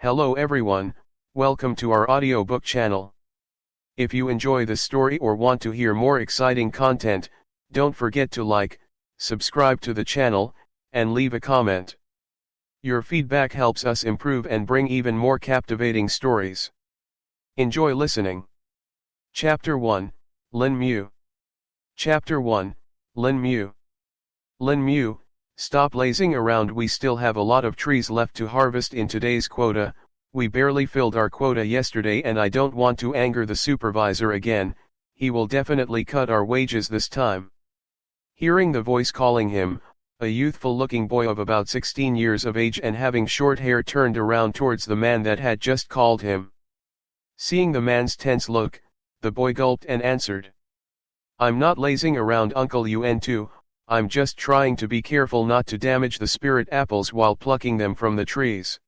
Hello everyone, welcome to our audiobook channel. If you enjoy this story or want to hear more exciting content, don't forget to like, subscribe to the channel, and leave a comment. Your feedback helps us improve and bring even more captivating stories. Enjoy listening. Chapter 1, Lin Mu. Chapter 1, Lin Mu. Lin Mu, stop lazing around. We still have a lot of trees left to harvest in today's quota. We barely filled our quota yesterday and I don't want to anger the supervisor again. He will definitely cut our wages this time. Hearing the voice calling him, a youthful-looking boy of about 16 years of age and having short hair turned around towards the man that had just called him. Seeing the man's tense look, the boy gulped and answered. I'm not lazing around, Uncle Yun. I'm just trying to be careful not to damage the spirit apples while plucking them from the trees.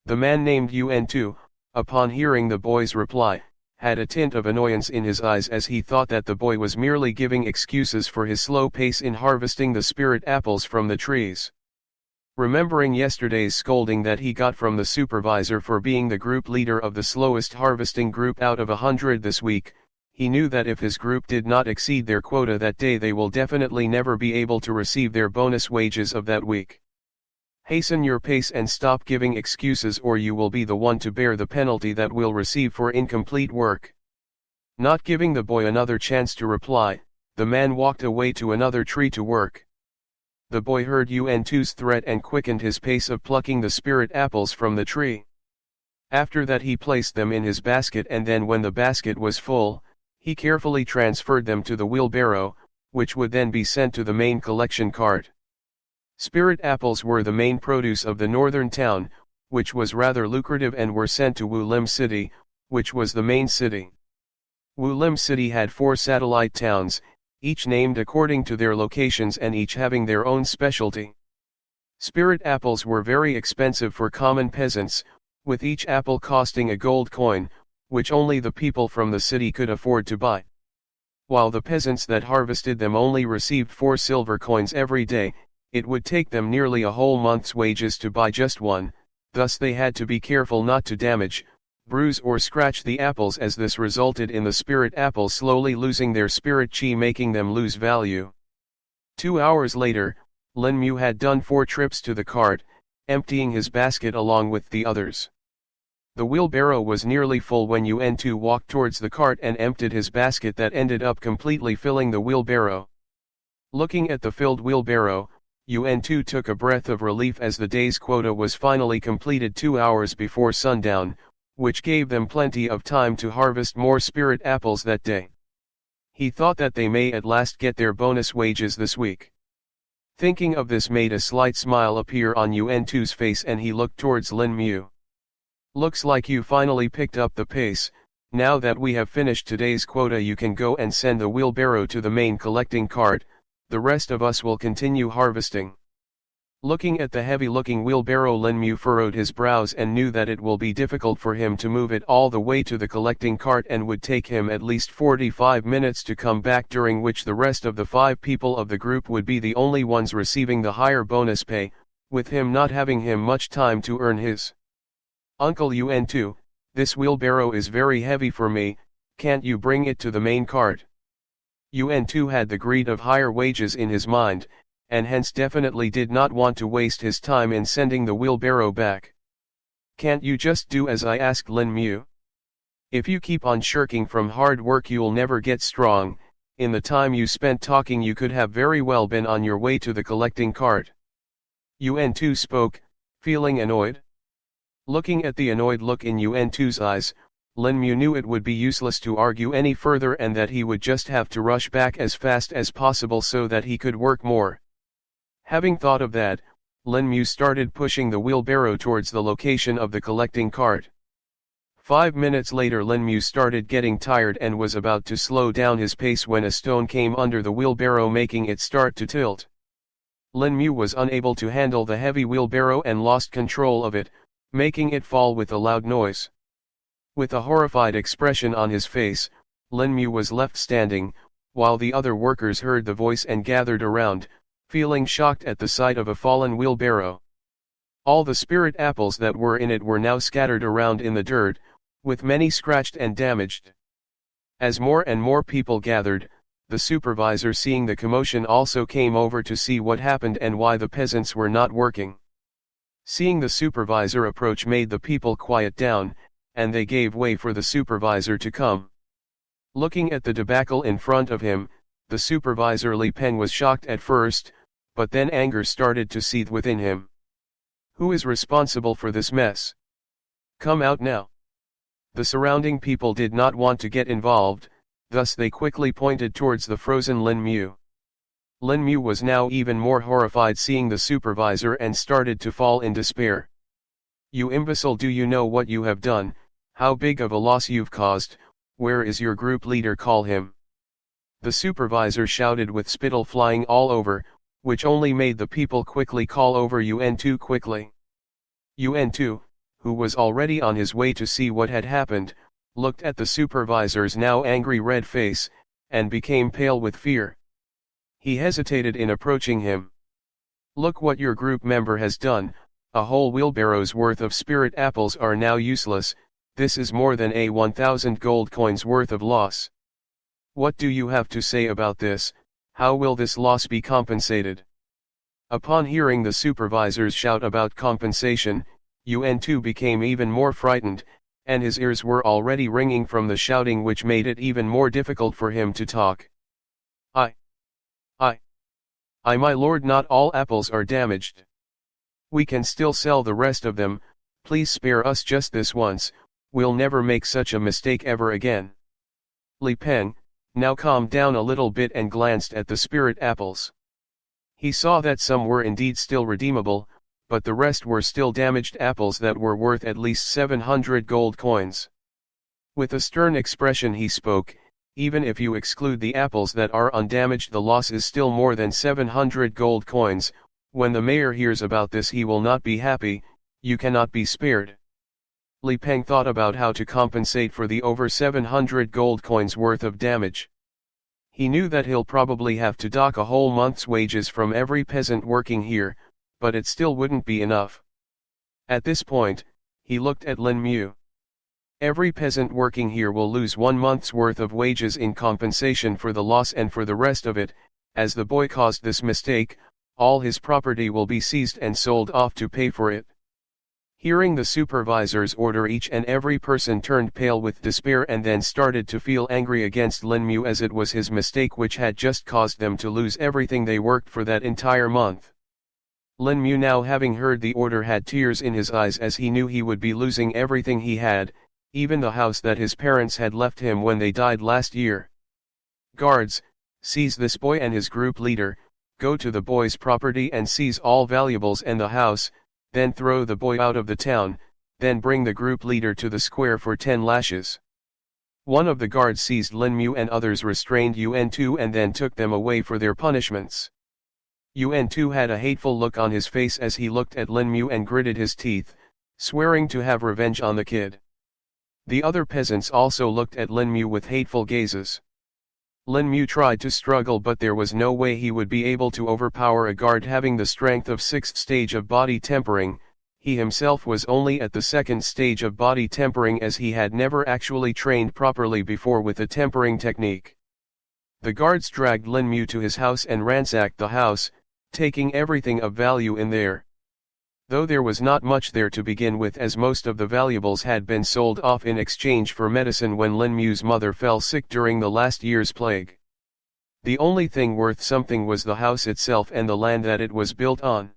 The man named Yun, upon hearing the boy's reply, had a tint of annoyance in his eyes as he thought that the boy was merely giving excuses for his slow pace in harvesting the spirit apples from the trees. Remembering yesterday's scolding that he got from the supervisor for being the group leader of the slowest harvesting group out of 100 this week, he knew that if his group did not exceed their quota that day they will definitely never be able to receive their bonus wages of that week. Hasten your pace and stop giving excuses or you will be the one to bear the penalty that we'll receive for incomplete work. Not giving the boy another chance to reply, the man walked away to another tree to work. The boy heard Yun's threat and quickened his pace of plucking the spirit apples from the tree. After that he placed them in his basket and then when the basket was full, he carefully transferred them to the wheelbarrow, which would then be sent to the main collection cart. Spirit apples were the main produce of the northern town, which was rather lucrative and were sent to Wulim City, which was the main city. Wulim City had 4 satellite towns, each named according to their locations and each having their own specialty. Spirit apples were very expensive for common peasants, with each apple costing a gold coin, which only the people from the city could afford to buy. While the peasants that harvested them only received 4 silver coins every day, it would take them nearly a whole month's wages to buy just one, thus they had to be careful not to damage, bruise or scratch the apples as this resulted in the spirit apples slowly losing their spirit chi, making them lose value. 2 hours later, Lin Mu had done 4 trips to the cart, emptying his basket along with the others. The wheelbarrow was nearly full when Yun walked towards the cart and emptied his basket that ended up completely filling the wheelbarrow. Looking at the filled wheelbarrow, Yun took a breath of relief as the day's quota was finally completed 2 hours before sundown, which gave them plenty of time to harvest more spirit apples that day. He thought that they may at last get their bonus wages this week. Thinking of this made a slight smile appear on Yun's face and he looked towards Lin Mu. Looks like you finally picked up the pace. Now that we have finished today's quota you can go and send the wheelbarrow to the main collecting cart, the rest of us will continue harvesting. Looking at the heavy-looking wheelbarrow, Lin Mu furrowed his brows and knew that it will be difficult for him to move it all the way to the collecting cart and would take him at least 45 minutes to come back, during which the rest of the 5 people of the group would be the only ones receiving the higher bonus pay, with him not having much time to earn his. Uncle Yun, this wheelbarrow is very heavy for me, can't you bring it to the main cart? Yun had the greed of higher wages in his mind, and hence definitely did not want to waste his time in sending the wheelbarrow back. Can't you just do as I asked, Lin Mu? If you keep on shirking from hard work you'll never get strong. In the time you spent talking you could have very well been on your way to the collecting cart. Yun spoke, feeling annoyed. Looking at the annoyed look in Yun's eyes, Lin Mu knew it would be useless to argue any further and that he would just have to rush back as fast as possible so that he could work more. Having thought of that, Lin Mu started pushing the wheelbarrow towards the location of the collecting cart. 5 minutes later Lin Mu started getting tired and was about to slow down his pace when a stone came under the wheelbarrow, making it start to tilt. Lin Mu was unable to handle the heavy wheelbarrow and lost control of it, making it fall with a loud noise. With a horrified expression on his face, Lin Mu was left standing, while the other workers heard the voice and gathered around, feeling shocked at the sight of a fallen wheelbarrow. All the spirit apples that were in it were now scattered around in the dirt, with many scratched and damaged. As more and more people gathered, the supervisor, seeing the commotion, also came over to see what happened and why the peasants were not working. Seeing the supervisor approach made the people quiet down, and they gave way for the supervisor to come. Looking at the debacle in front of him, the supervisor Li Peng was shocked at first, but then anger started to seethe within him. Who is responsible for this mess? Come out now. The surrounding people did not want to get involved, thus they quickly pointed towards the frozen Lin Mu. Lin Mu was now even more horrified seeing the supervisor and started to fall in despair. You imbecile, do you know what you have done, how big of a loss you've caused? Where is your group leader? Call him. The supervisor shouted with spittle flying all over, which only made the people quickly call over UN2 quickly. UN2, who was already on his way to see what had happened, looked at the supervisor's now angry red face, and became pale with fear. He hesitated in approaching him. Look what your group member has done, a whole wheelbarrow's worth of spirit apples are now useless, this is more than 1,000 gold coins worth of loss. What do you have to say about this? How will this loss be compensated? Upon hearing the supervisor's shout about compensation, UN2 became even more frightened, and his ears were already ringing from the shouting, which made it even more difficult for him to talk. My lord, not all apples are damaged. We can still sell the rest of them, please spare us just this once, we'll never make such a mistake ever again. Li Peng now calmed down a little bit and glanced at the spirit apples. He saw that some were indeed still redeemable, but the rest were still damaged apples that were worth at least 700 gold coins. With a stern expression he spoke, even if you exclude the apples that are undamaged, the loss is still more than 700 gold coins. When the mayor hears about this he will not be happy, you cannot be spared. Li Peng thought about how to compensate for the over 700 gold coins worth of damage. He knew that he'll probably have to dock a whole month's wages from every peasant working here, but it still wouldn't be enough. At this point, he looked at Lin Mu. Every peasant working here will lose 1 month's worth of wages in compensation for the loss, and for the rest of it, as the boy caused this mistake, all his property will be seized and sold off to pay for it. Hearing the supervisor's order, each and every person turned pale with despair and then started to feel angry against Lin Mu, as it was his mistake which had just caused them to lose everything they worked for that entire month. Lin Mu, now having heard the order, had tears in his eyes as he knew he would be losing everything he had, even the house that his parents had left him when they died last year. Guards, seize this boy and his group leader, go to the boy's property and seize all valuables and the house, then throw the boy out of the town, then bring the group leader to the square for 10 lashes. One of the guards seized Lin Mu and others restrained UN2 and then took them away for their punishments. UN2 had a hateful look on his face as he looked at Lin Mu and gritted his teeth, swearing to have revenge on the kid. The other peasants also looked at Lin Mu with hateful gazes. Lin Mu tried to struggle, but there was no way he would be able to overpower a guard having the strength of 6th stage of body tempering. He himself was only at the 2nd stage of body tempering, as he had never actually trained properly before with the tempering technique. The guards dragged Lin Mu to his house and ransacked the house, taking everything of value in there. Though there was not much there to begin with, as most of the valuables had been sold off in exchange for medicine when Lin Mu's mother fell sick during the last year's plague. The only thing worth something was the house itself and the land that it was built on.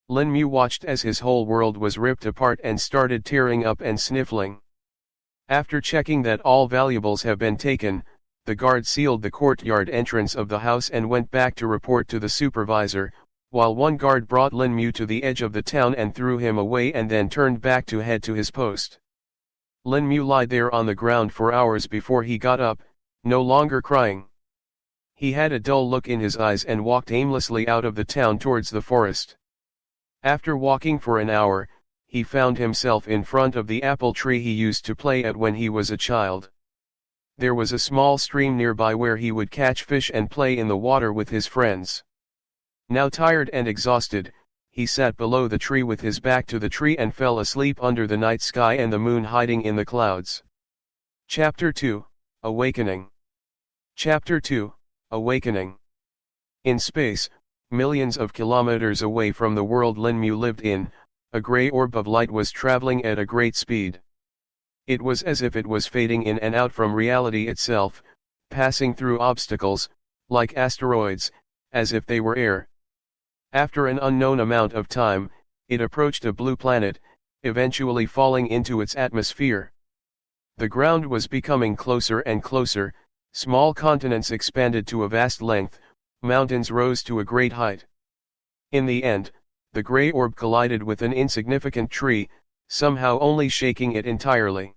Lin Mu watched as his whole world was ripped apart and started tearing up and sniffling. After checking that all valuables have been taken, the guard sealed the courtyard entrance of the house and went back to report to the supervisor, while one guard brought Lin Mu to the edge of the town and threw him away and then turned back to head to his post. Lin Mu lay there on the ground for hours before he got up, no longer crying. He had a dull look in his eyes and walked aimlessly out of the town towards the forest. After walking for an hour, he found himself in front of the apple tree he used to play at when he was a child. There was a small stream nearby where he would catch fish and play in the water with his friends. Now tired and exhausted, he sat below the tree with his back to the tree and fell asleep under the night sky and the moon hiding in the clouds. Chapter 2, Awakening. Chapter 2, Awakening. In space, millions of kilometers away from the world Linmu lived in, a grey orb of light was traveling at a great speed. It was as if it was fading in and out from reality itself, passing through obstacles, like asteroids, as if they were air. After an unknown amount of time, it approached a blue planet, eventually falling into its atmosphere. The ground was becoming closer and closer, small continents expanded to a vast length, mountains rose to a great height. In the end, the grey orb collided with an insignificant tree, somehow only shaking it entirely.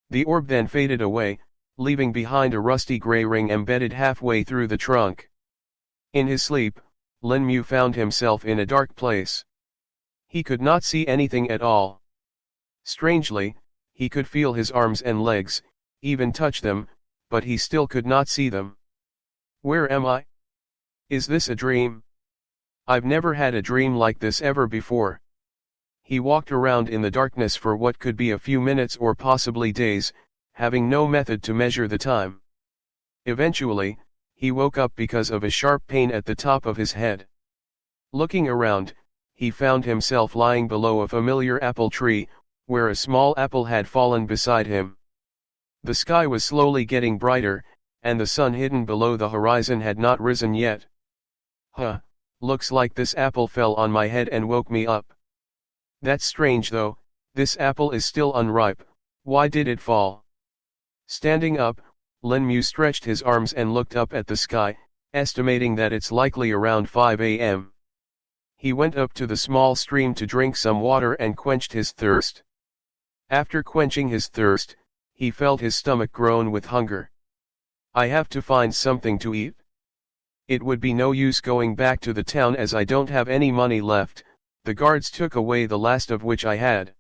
The orb then faded away, leaving behind a rusty grey ring embedded halfway through the trunk. In his sleep, Linmu found himself in a dark place. He could not see anything at all. Strangely, he could feel his arms and legs, even touch them, but he still could not see them. Where am I? Is this a dream? I've never had a dream like this ever before. He walked around in the darkness for what could be a few minutes or possibly days, having no method to measure the time. Eventually, he woke up because of a sharp pain at the top of his head. Looking around, he found himself lying below a familiar apple tree, where a small apple had fallen beside him. The sky was slowly getting brighter, and the sun hidden below the horizon had not risen yet. Looks like this apple fell on my head and woke me up. That's strange though, this apple is still unripe, why did it fall? Standing up, Linmu stretched his arms and looked up at the sky, estimating that it's likely around 5 a.m. He went up to the small stream to drink some water and quenched his thirst. After quenching his thirst, he felt his stomach groan with hunger. I have to find something to eat. It would be no use going back to the town as I don't have any money left, the guards took away the last of which I had.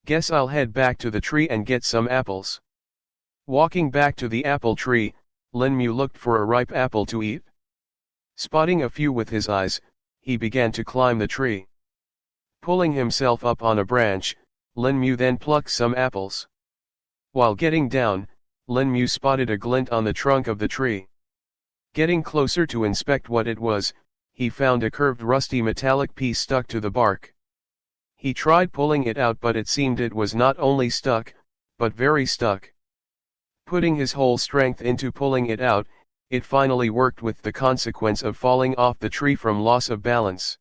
Guess I'll head back to the tree and get some apples. Walking back to the apple tree, Linmu looked for a ripe apple to eat. Spotting a few with his eyes, he began to climb the tree. Pulling himself up on a branch, Linmu then plucked some apples. While getting down, Linmu spotted a glint on the trunk of the tree. Getting closer to inspect what it was, he found a curved rusty metallic piece stuck to the bark. He tried pulling it out but it seemed it was not only stuck, but very stuck. Putting his whole strength into pulling it out, it finally worked with the consequence of falling off the tree from loss of balance.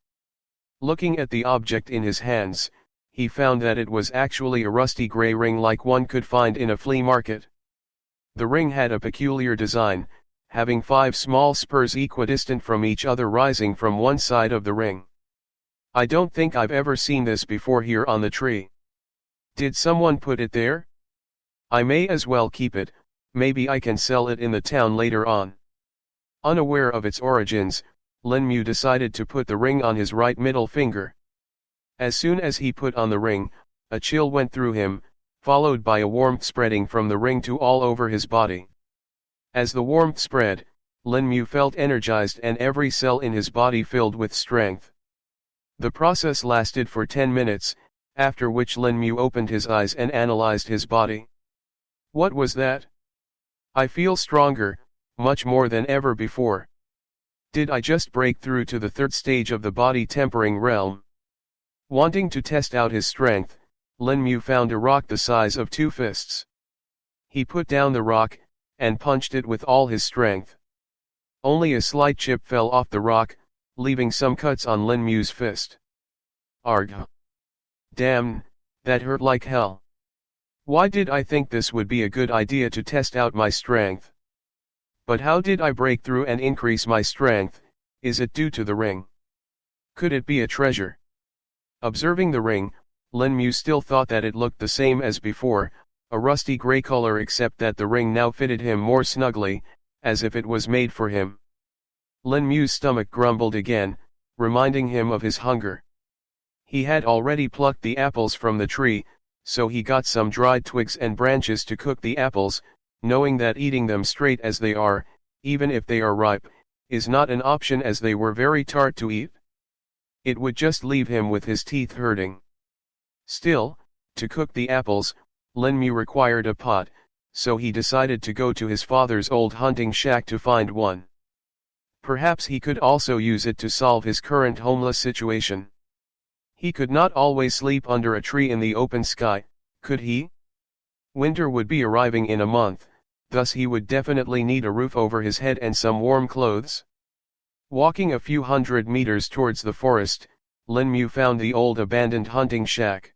Looking at the object in his hands, he found that it was actually a rusty grey ring like one could find in a flea market. The ring had a peculiar design, having 5 small spurs equidistant from each other rising from one side of the ring. I don't think I've ever seen this before here on the tree. Did someone put it there? I may as well keep it, maybe I can sell it in the town later on. Unaware of its origins, Linmu decided to put the ring on his right middle finger. As soon as he put on the ring, a chill went through him, followed by a warmth spreading from the ring to all over his body. As the warmth spread, Linmu felt energized and every cell in his body filled with strength. The process lasted for 10 minutes, after which Linmu opened his eyes and analyzed his body. What was that? I feel stronger, much more than ever before. Did I just break through to the 3rd stage of the body tempering realm? Wanting to test out his strength, Linmu found a rock the size of 2 fists. He put down the rock, and punched it with all his strength. Only a slight chip fell off the rock, leaving some cuts on Linmu's fist. Argh! Damn, that hurt like hell. Why did I think this would be a good idea to test out my strength? But how did I break through and increase my strength? Is it due to the ring? Could it be a treasure? Observing the ring, Linmu still thought that it looked the same as before, a rusty grey color except that the ring now fitted him more snugly, as if it was made for him. Linmu's stomach grumbled again, reminding him of his hunger. He had already plucked the apples from the tree, so he got some dried twigs and branches to cook the apples, knowing that eating them straight as they are, even if they are ripe, is not an option as they were very tart to eat. It would just leave him with his teeth hurting. Still, to cook the apples, Lin Mu required a pot, so he decided to go to his father's old hunting shack to find one. Perhaps he could also use it to solve his current homeless situation. He could not always sleep under a tree in the open sky, could he? Winter would be arriving in a month, thus he would definitely need a roof over his head and some warm clothes. Walking a few hundred meters towards the forest, Lin Mu found the old abandoned hunting shack.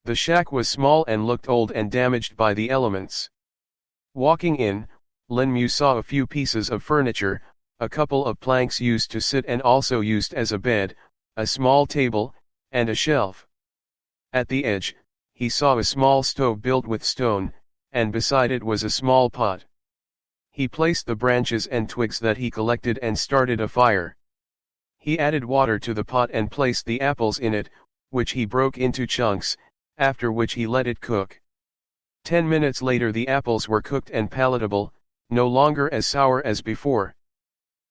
The shack was small and looked old and damaged by the elements. Walking in, Lin Mu saw a few pieces of furniture, a couple of planks used to sit and also used as a bed, a small table, and a shelf. At the edge, he saw a small stove built with stone, and beside it was a small pot. He placed the branches and twigs that he collected and started a fire. He added water to the pot and placed the apples in it, which he broke into chunks, after which he let it cook. 10 minutes later the apples were cooked and palatable, no longer as sour as before.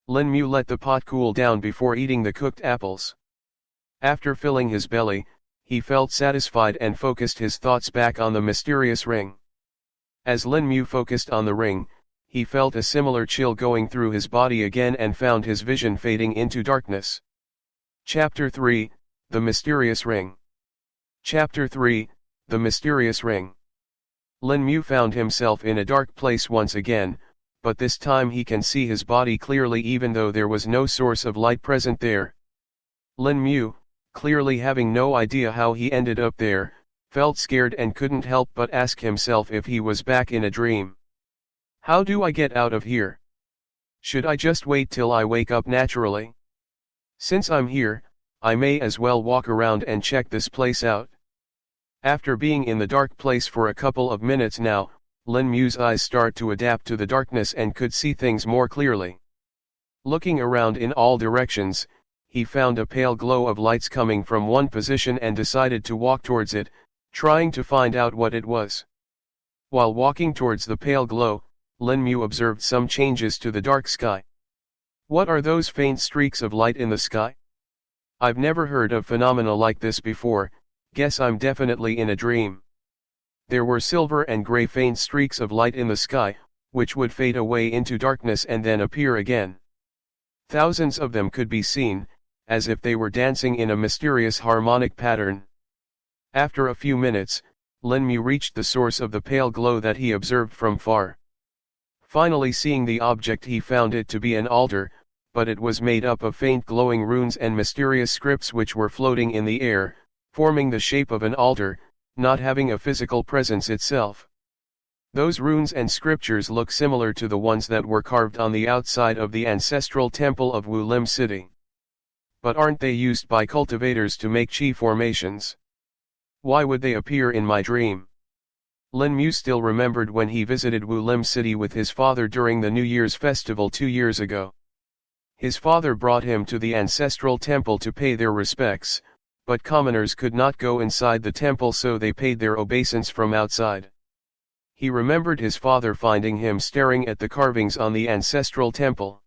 Lin Mu let the pot cool down before eating the cooked apples. After filling his belly, he felt satisfied and focused his thoughts back on the mysterious ring. As Lin Mu focused on the ring, he felt a similar chill going through his body again and found his vision fading into darkness. Chapter 3, The Mysterious Ring. Chapter 3, The Mysterious Ring. Lin Mu found himself in a dark place once again, but this time he can see his body clearly even though there was no source of light present there. Lin Mu, clearly having no idea how he ended up there, felt scared and couldn't help but ask himself if he was back in a dream. How do I get out of here? Should I just wait till I wake up naturally? Since I'm here, I may as well walk around and check this place out. After being in the dark place for a couple of minutes now, Lin Mu's eyes start to adapt to the darkness and could see things more clearly. Looking around in all directions, he found a pale glow of lights coming from one position and decided to walk towards it, trying to find out what it was. While walking towards the pale glow, Lin Mu observed some changes to the dark sky. What are those faint streaks of light in the sky? I've never heard of phenomena like this before, guess I'm definitely in a dream. There were silver and gray faint streaks of light in the sky, which would fade away into darkness and then appear again. Thousands of them could be seen, as if they were dancing in a mysterious harmonic pattern. After a few minutes, Lin Mu reached the source of the pale glow that he observed from far. Finally seeing the object, he found it to be an altar, but it was made up of faint glowing runes and mysterious scripts which were floating in the air, forming the shape of an altar, not having a physical presence itself. Those runes and scriptures look similar to the ones that were carved on the outside of the ancestral temple of Wu Lim City. But aren't they used by cultivators to make chi formations? Why would they appear in my dream? Lin Mu still remembered when he visited Wu Lim City with his father during the New Year's festival 2 years ago. His father brought him to the ancestral temple to pay their respects, but commoners could not go inside the temple, so they paid their obeisance from outside. He remembered his father finding him staring at the carvings on the ancestral temple.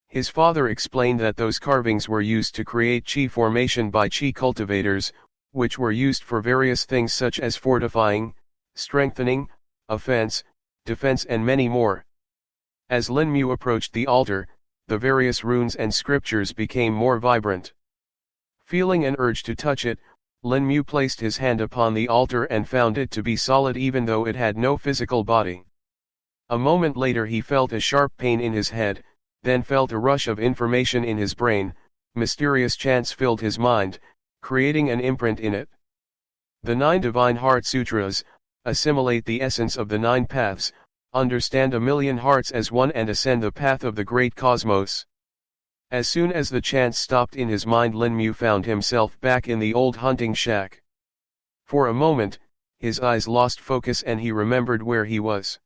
His father explained that those carvings were used to create chi formation by chi cultivators, which were used for various things such as fortifying, strengthening, offense, defense and many more. As Lin Mu approached the altar, the various runes and scriptures became more vibrant. Feeling an urge to touch it, Lin Mu placed his hand upon the altar and found it to be solid even though it had no physical body. A moment later he felt a sharp pain in his head, then felt a rush of information in his brain. Mysterious chants filled his mind, creating an imprint in it. The 9 Divine Heart Sutras assimilate the essence of the 9 paths, understand a million hearts as one and ascend the path of the great cosmos. As soon as the chants stopped in his mind, Lin Mu found himself back in the old hunting shack. For a moment, his eyes lost focus and he remembered where he was.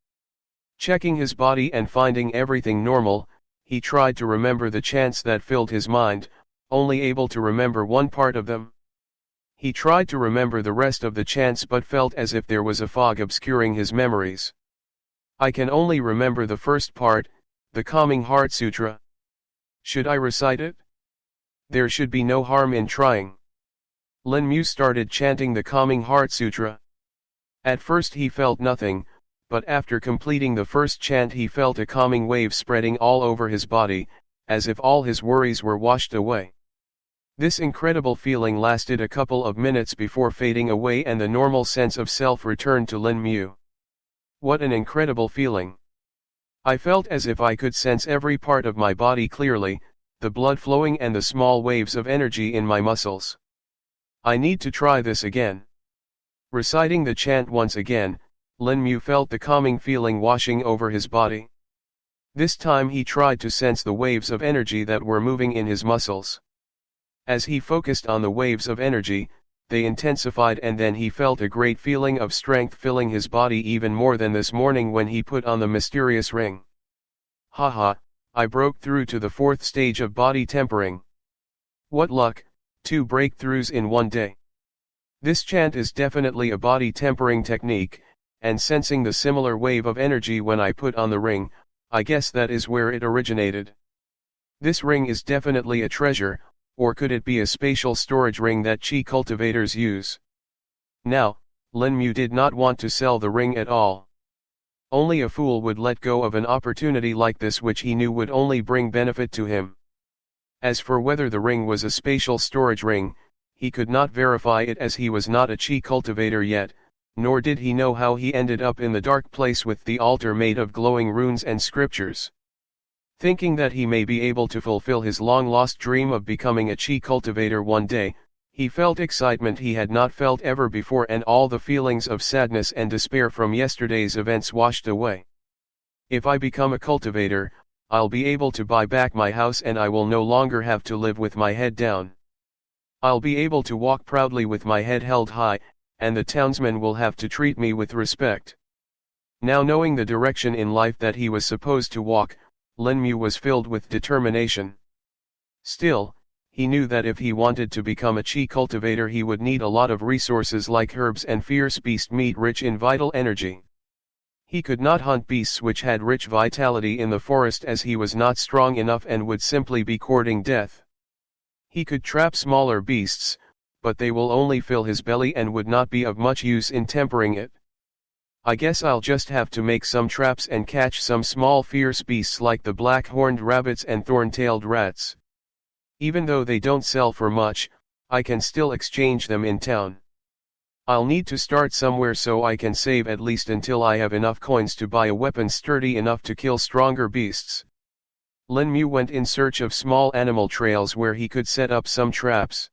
Checking his body and finding everything normal, he tried to remember the chants that filled his mind, only able to remember one part of them. He tried to remember the rest of the chants but felt as if there was a fog obscuring his memories. I can only remember the first part, the Calming Heart Sutra. Should I recite it? There should be no harm in trying. Lin Mu started chanting the calming heart sutra. At first he felt nothing, but after completing the first chant he felt a calming wave spreading all over his body, as if all his worries were washed away. This incredible feeling lasted a couple of minutes before fading away and the normal sense of self returned to Lin Mu. What an incredible feeling! I felt as if I could sense every part of my body clearly, the blood flowing and the small waves of energy in my muscles. I need to try this again. Reciting the chant once again, Lin Mu felt the calming feeling washing over his body. This time he tried to sense the waves of energy that were moving in his muscles. As he focused on the waves of energy, they intensified and then he felt a great feeling of strength filling his body even more than this morning when he put on the mysterious ring. Haha, I broke through to the fourth stage of body tempering. What luck, 2 breakthroughs in one day. This chant is definitely a body tempering technique, and sensing the similar wave of energy when I put on the ring, I guess that is where it originated. This ring is definitely a treasure, or could it be a spatial storage ring that chi cultivators use? Now, Lin Mu did not want to sell the ring at all. Only a fool would let go of an opportunity like this which he knew would only bring benefit to him. As for whether the ring was a spatial storage ring, he could not verify it as he was not a chi cultivator yet, nor did he know how he ended up in the dark place with the altar made of glowing runes and scriptures. Thinking that he may be able to fulfill his long-lost dream of becoming a chi cultivator one day, he felt excitement he had not felt ever before and all the feelings of sadness and despair from yesterday's events washed away. If I become a cultivator, I'll be able to buy back my house and I will no longer have to live with my head down. I'll be able to walk proudly with my head held high, and the townsmen will have to treat me with respect. Now knowing the direction in life that he was supposed to walk, Lin Mu was filled with determination. Still, he knew that if he wanted to become a chi cultivator he would need a lot of resources like herbs and fierce beast meat rich in vital energy. He could not hunt beasts which had rich vitality in the forest as he was not strong enough and would simply be courting death. He could trap smaller beasts, but they will only fill his belly and would not be of much use in tempering it. I guess I'll just have to make some traps and catch some small fierce beasts like the black-horned rabbits and thorn-tailed rats. Even though they don't sell for much, I can still exchange them in town. I'll need to start somewhere so I can save at least until I have enough coins to buy a weapon sturdy enough to kill stronger beasts. Lin Mu went in search of small animal trails where he could set up some traps.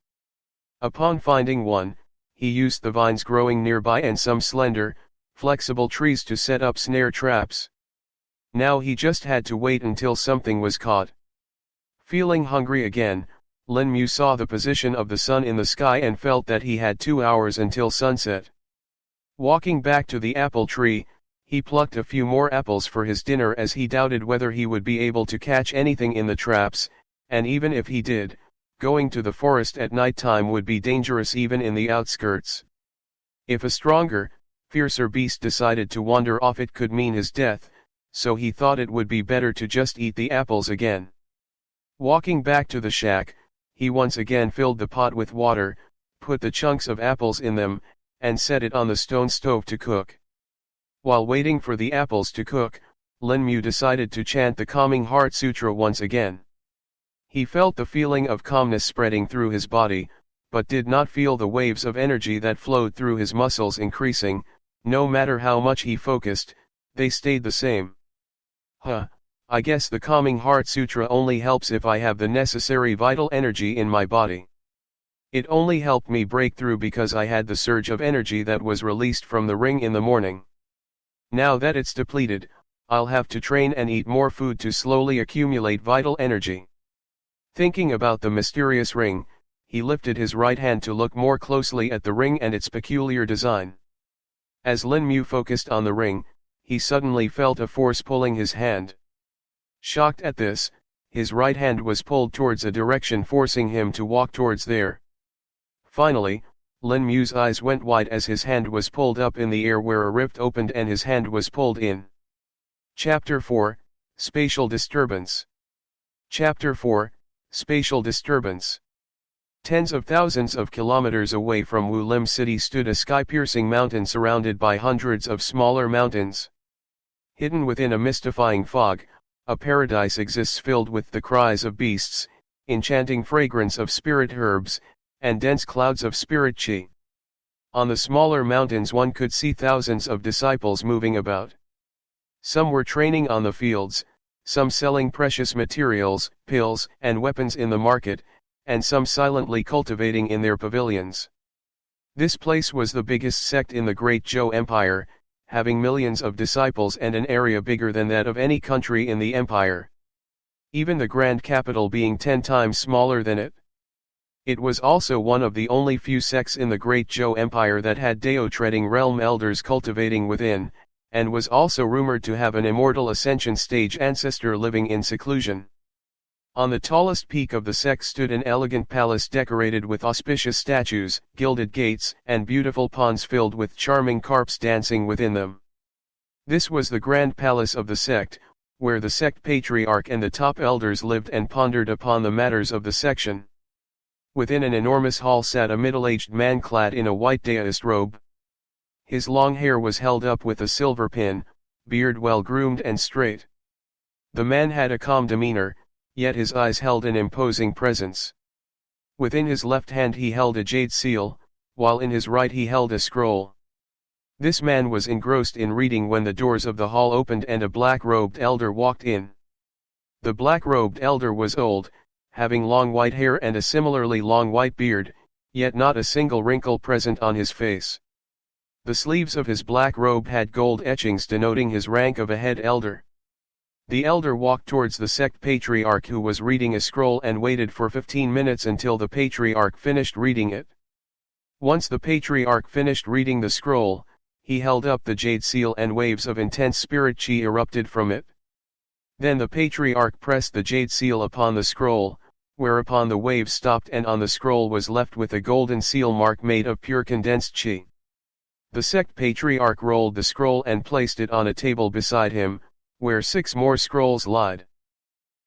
Upon finding one, he used the vines growing nearby and some slender, flexible trees to set up snare traps. Now he just had to wait until something was caught. Feeling hungry again, Lin Mu saw the position of the sun in the sky and felt that he had 2 hours until sunset. Walking back to the apple tree, he plucked a few more apples for his dinner as he doubted whether he would be able to catch anything in the traps, and even if he did, going to the forest at night time would be dangerous even in the outskirts. If a stronger, fiercer beast decided to wander off it could mean his death, so he thought it would be better to just eat the apples again. Walking back to the shack, he once again filled the pot with water, put the chunks of apples in them, and set it on the stone stove to cook. While waiting for the apples to cook, Lin Mu decided to chant the calming heart sutra once again. He felt the feeling of calmness spreading through his body, but did not feel the waves of energy that flowed through his muscles increasing. No matter how much he focused, they stayed the same. I guess the calming heart sutra only helps if I have the necessary vital energy in my body. It only helped me break through because I had the surge of energy that was released from the ring in the morning. Now that it's depleted, I'll have to train and eat more food to slowly accumulate vital energy. Thinking about the mysterious ring, he lifted his right hand to look more closely at the ring and its peculiar design. As Lin Mu focused on the ring, he suddenly felt a force pulling his hand. Shocked at this, his right hand was pulled towards a direction forcing him to walk towards there. Finally, Lin Mu's eyes went wide as his hand was pulled up in the air where a rift opened and his hand was pulled in. Chapter 4, Spatial Disturbance. Chapter 4, Spatial Disturbance. Tens of thousands of kilometers away from Wulim city stood a sky-piercing mountain surrounded by hundreds of smaller mountains. Hidden within a mystifying fog, a paradise exists filled with the cries of beasts, enchanting fragrance of spirit herbs, and dense clouds of spirit chi. On the smaller mountains one could see thousands of disciples moving about. Some were training on the fields, some selling precious materials, pills, and weapons in the market, and some silently cultivating in their pavilions. This place was the biggest sect in the Great Zhou Empire, having millions of disciples and an area bigger than that of any country in the empire. Even the grand capital being 10 times smaller than it. It was also one of the only few sects in the Great Zhou Empire that had Dao-treading realm elders cultivating within, and was also rumored to have an immortal ascension stage ancestor living in seclusion. On the tallest peak of the sect stood an elegant palace decorated with auspicious statues, gilded gates, and beautiful ponds filled with charming carps dancing within them. This was the grand palace of the sect, where the sect patriarch and the top elders lived and pondered upon the matters of the section. Within an enormous hall sat a middle-aged man clad in a white Daoist robe. His long hair was held up with a silver pin, beard well groomed and straight. The man had a calm demeanor, yet his eyes held an imposing presence. Within his left hand he held a jade seal, while in his right he held a scroll. This man was engrossed in reading when the doors of the hall opened and a black-robed elder walked in. The black-robed elder was old, having long white hair and a similarly long white beard, yet not a single wrinkle present on his face. The sleeves of his black robe had gold etchings denoting his rank of a head elder. The elder walked towards the sect patriarch who was reading a scroll and waited for 15 minutes until the patriarch finished reading it. Once the patriarch finished reading the scroll, he held up the jade seal and waves of intense spirit chi erupted from it. Then the patriarch pressed the jade seal upon the scroll, whereupon the waves stopped and on the scroll was left with a golden seal mark made of pure condensed chi. The sect patriarch rolled the scroll and placed it on a table beside him, where 6 more scrolls lied.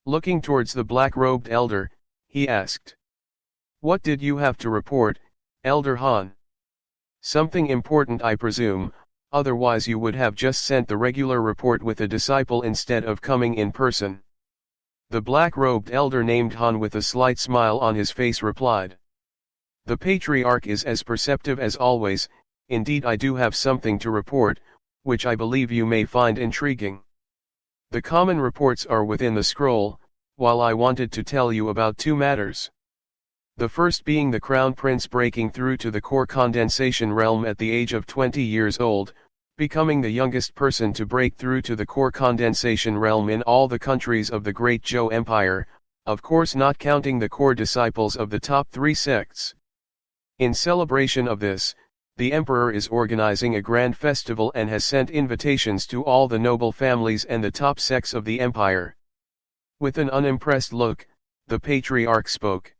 Looking towards the black-robed elder, he asked, "What did you have to report, Elder Han?" "Something important, I presume, otherwise you would have just sent the regular report with a disciple instead of coming in person." The black-robed elder named Han with a slight smile on his face replied. "The patriarch is as perceptive as always. Indeed I do have something to report, which I believe you may find intriguing. The common reports are within the scroll, while I wanted to tell you about 2 matters. The first being the Crown Prince breaking through to the core condensation realm at the age of 20 years old, becoming the youngest person to break through to the core condensation realm in all the countries of the Great Zhou Empire, of course not counting the core disciples of the top 3 sects. In celebration of this, the Emperor is organizing a grand festival and has sent invitations to all the noble families and the top sects of the empire." With an unimpressed look, the patriarch spoke.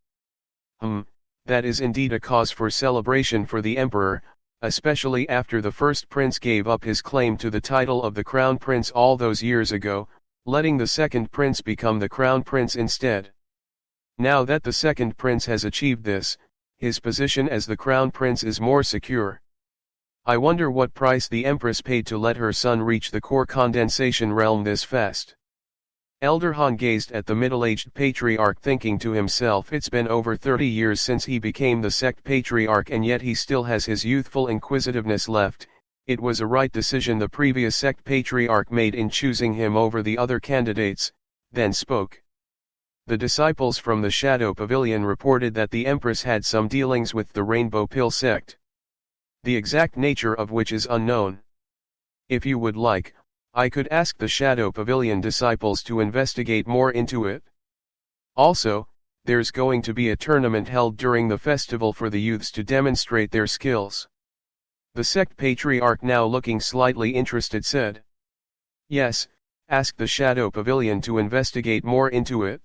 That is indeed a cause for celebration for the Emperor, especially after the first prince gave up his claim to the title of the Crown Prince all those years ago, letting the second prince become the Crown Prince instead. Now that the second prince has achieved this, his position as the Crown Prince is more secure. I wonder what price the Empress paid to let her son reach the core condensation realm this fast. Elder Han gazed at the middle-aged patriarch thinking to himself, it's been over 30 years since he became the sect patriarch and yet he still has his youthful inquisitiveness left. It was a right decision the previous sect patriarch made in choosing him over the other candidates, then spoke. The disciples from the Shadow Pavilion reported that the Empress had some dealings with the Rainbow Pill sect, the exact nature of which is unknown. If you would like, I could ask the Shadow Pavilion disciples to investigate more into it. Also, there's going to be a tournament held during the festival for the youths to demonstrate their skills. The sect patriarch, now looking slightly interested, said. Yes, ask the Shadow Pavilion to investigate more into it.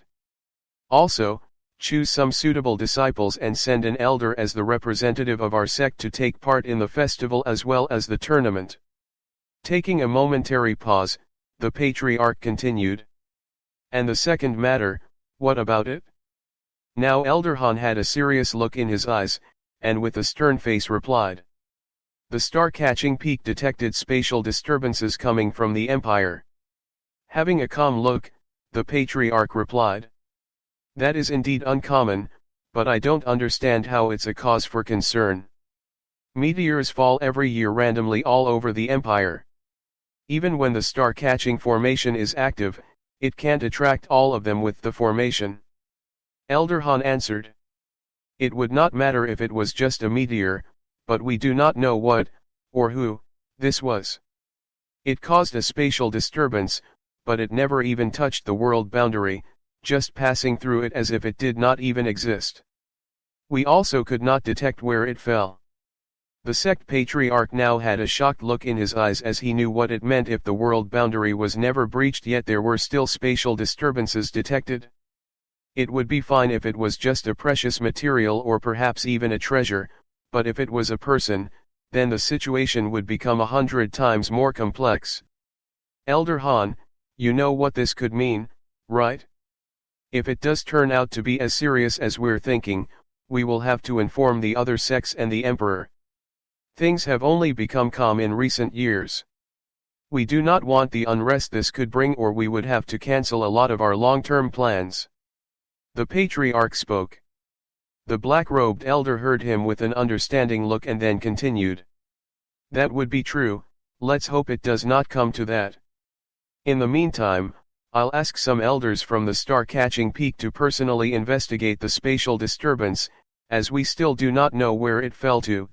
Also, choose some suitable disciples and send an elder as the representative of our sect to take part in the festival as well as the tournament. Taking a momentary pause, the patriarch continued. And the second matter, what about it? Now Elder Han had a serious look in his eyes, and with a stern face replied. The star-catching peak detected spatial disturbances coming from the Empire. Having a calm look, the Patriarch replied. That is indeed uncommon, but I don't understand how it's a cause for concern. Meteors fall every year randomly all over the Empire. Even when the star-catching formation is active, it can't attract all of them with the formation. Elder Han answered. It would not matter if it was just a meteor, but we do not know what, or who, this was. It caused a spatial disturbance, but it never even touched the world boundary, just passing through it as if it did not even exist. We also could not detect where it fell. The sect patriarch now had a shocked look in his eyes as he knew what it meant if the world boundary was never breached yet there were still spatial disturbances detected. It would be fine if it was just a precious material or perhaps even a treasure, but if it was a person, then the situation would become 100 times more complex. Elder Han, you know what this could mean, right? If it does turn out to be as serious as we're thinking, we will have to inform the other sects and the Emperor. Things have only become calm in recent years. We do not want the unrest this could bring, or we would have to cancel a lot of our long-term plans. The Patriarch spoke. The black-robed elder heard him with an understanding look and then continued. That would be true, let's hope it does not come to that. In the meantime, I'll ask some elders from the star-catching peak to personally investigate the spatial disturbance, as we still do not know where it fell to.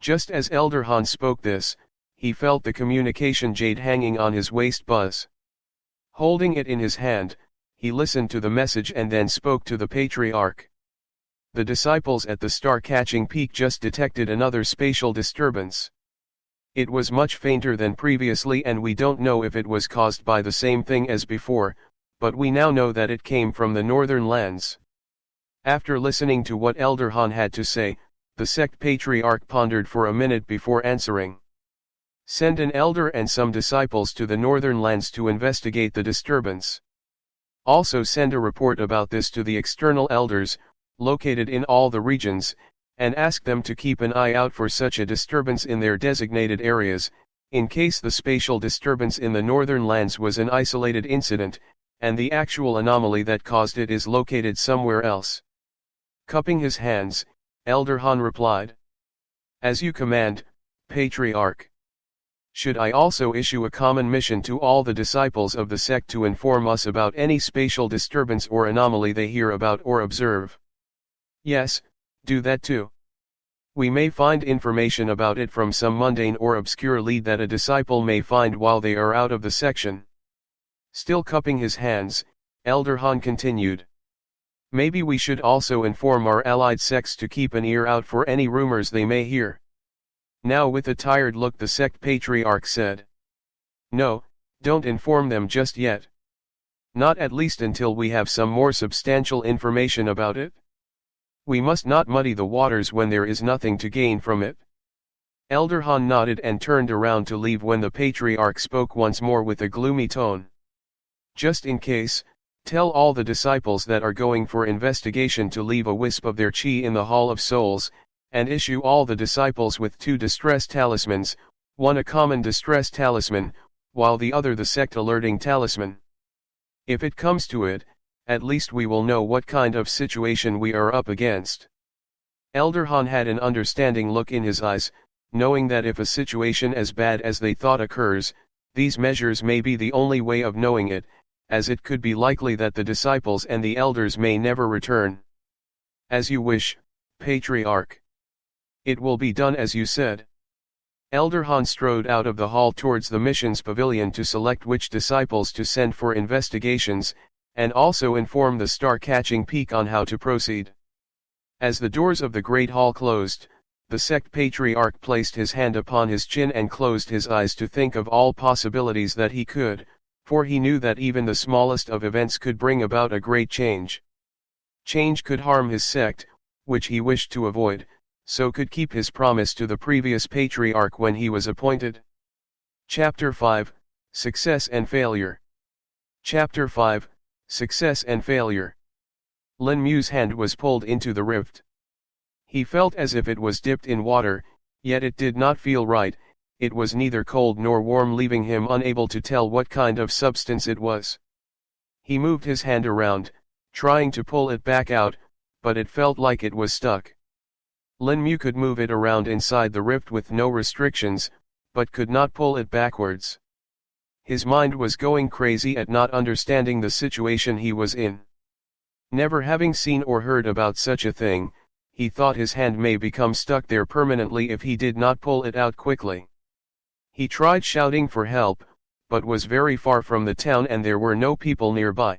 Just as Elder Han spoke this, he felt the communication jade hanging on his waist buzz. Holding it in his hand, he listened to the message and then spoke to the Patriarch. The disciples at the star-catching peak just detected another spatial disturbance. It was much fainter than previously and we don't know if it was caused by the same thing as before, but we now know that it came from the northern lands. After listening to what Elder Han had to say, the sect patriarch pondered for a minute before answering. Send an elder and some disciples to the northern lands to investigate the disturbance. Also send a report about this to the external elders, located in all the regions, and ask them to keep an eye out for such a disturbance in their designated areas, in case the spatial disturbance in the northern lands was an isolated incident, and the actual anomaly that caused it is located somewhere else. Cupping his hands, Elder Han replied. As you command, Patriarch. Should I also issue a common mission to all the disciples of the sect to inform us about any spatial disturbance or anomaly they hear about or observe? Yes, do that too. We may find information about it from some mundane or obscure lead that a disciple may find while they are out of the section. Still cupping his hands, Elder Han continued. Maybe we should also inform our allied sects to keep an ear out for any rumors they may hear. Now with a tired look the sect patriarch said. No, don't inform them just yet. Not at least until we have some more substantial information about it. We must not muddy the waters when there is nothing to gain from it. Elder Han nodded and turned around to leave when the patriarch spoke once more with a gloomy tone. Just in case, tell all the disciples that are going for investigation to leave a wisp of their chi in the Hall of Souls, and issue all the disciples with 2 distress talismans, one a common distress talisman, while the other the sect alerting talisman. If it comes to it, at least we will know what kind of situation we are up against. Elder Han had an understanding look in his eyes, knowing that if a situation as bad as they thought occurs, these measures may be the only way of knowing it, as it could be likely that the disciples and the elders may never return. As you wish, Patriarch. It will be done as you said. Elder Han strode out of the hall towards the missions pavilion to select which disciples to send for investigations, and also inform the star-catching peak on how to proceed. As the doors of the great hall closed, the sect patriarch placed his hand upon his chin and closed his eyes to think of all possibilities that he could, for he knew that even the smallest of events could bring about a great change. Change could harm his sect, which he wished to avoid, so could keep his promise to the previous patriarch when he was appointed. Chapter 5, Success and Failure. Chapter 5, Success and Failure. Lin Mu's hand was pulled into the rift. He felt as if it was dipped in water, yet it did not feel right. It was neither cold nor warm, leaving him unable to tell what kind of substance it was. He moved his hand around, trying to pull it back out, but it felt like it was stuck. Lin Mu could move it around inside the rift with no restrictions, but could not pull it backwards. His mind was going crazy at not understanding the situation he was in. Never having seen or heard about such a thing, he thought his hand may become stuck there permanently if he did not pull it out quickly. He tried shouting for help, but was very far from the town and there were no people nearby.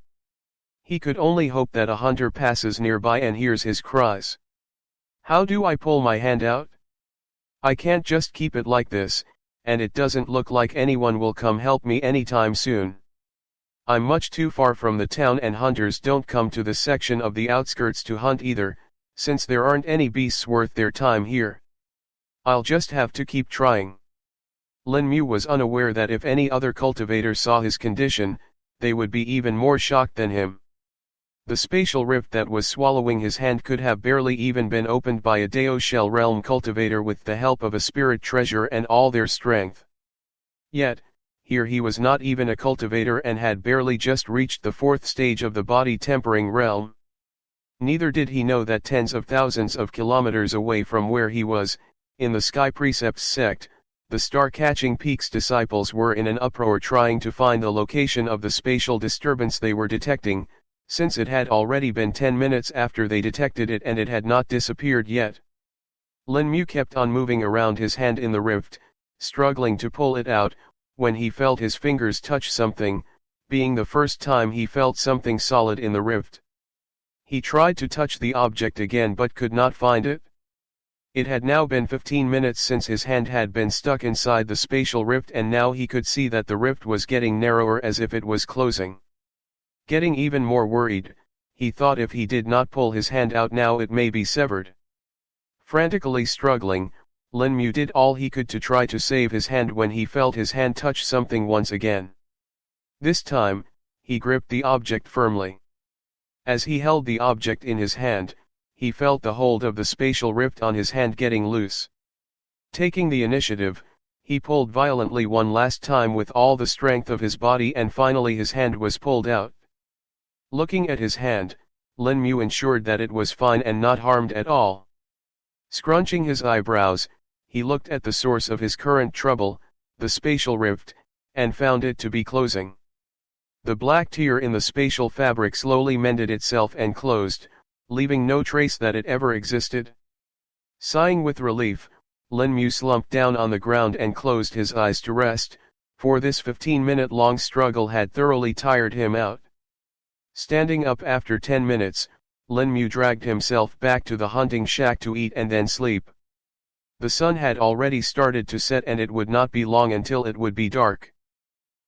He could only hope that a hunter passes nearby and hears his cries. How do I pull my hand out? I can't just keep it like this, and it doesn't look like anyone will come help me anytime soon. I'm much too far from the town and hunters don't come to this section of the outskirts to hunt either, since there aren't any beasts worth their time here. I'll just have to keep trying. Lin Mu was unaware that if any other cultivator saw his condition, they would be even more shocked than him. The spatial rift that was swallowing his hand could have barely even been opened by a Dao Shell Realm cultivator with the help of a spirit treasure and all their strength. Yet, here he was not even a cultivator and had barely just reached the 4th stage of the body tempering realm. Neither did he know that tens of thousands of kilometers away from where he was, in the Sky Precepts sect, the Star-Catching Peaks disciples were in an uproar trying to find the location of the spatial disturbance they were detecting, since it had already been 10 minutes after they detected it and it had not disappeared yet. Lin Mu kept on moving around his hand in the rift, struggling to pull it out, when he felt his fingers touch something, being the first time he felt something solid in the rift. He tried to touch the object again but could not find it. It had now been 15 minutes since his hand had been stuck inside the spatial rift and now he could see that the rift was getting narrower as if it was closing. Getting even more worried, he thought if he did not pull his hand out now it may be severed. Frantically struggling, Lin Mu did all he could to try to save his hand when he felt his hand touch something once again. This time, he gripped the object firmly. As he held the object in his hand, he felt the hold of the spatial rift on his hand getting loose. Taking the initiative, he pulled violently one last time with all the strength of his body and finally his hand was pulled out. Looking at his hand, Lin Mu ensured that it was fine and not harmed at all. Scrunching his eyebrows, he looked at the source of his current trouble, the spatial rift, and found it to be closing. The black tear in the spatial fabric slowly mended itself and closed, leaving no trace that it ever existed. Sighing with relief, Lin Mu slumped down on the ground and closed his eyes to rest, for this 15-minute-long struggle had thoroughly tired him out. Standing up after 10 minutes, Lin Mu dragged himself back to the hunting shack to eat and then sleep. The sun had already started to set and it would not be long until it would be dark.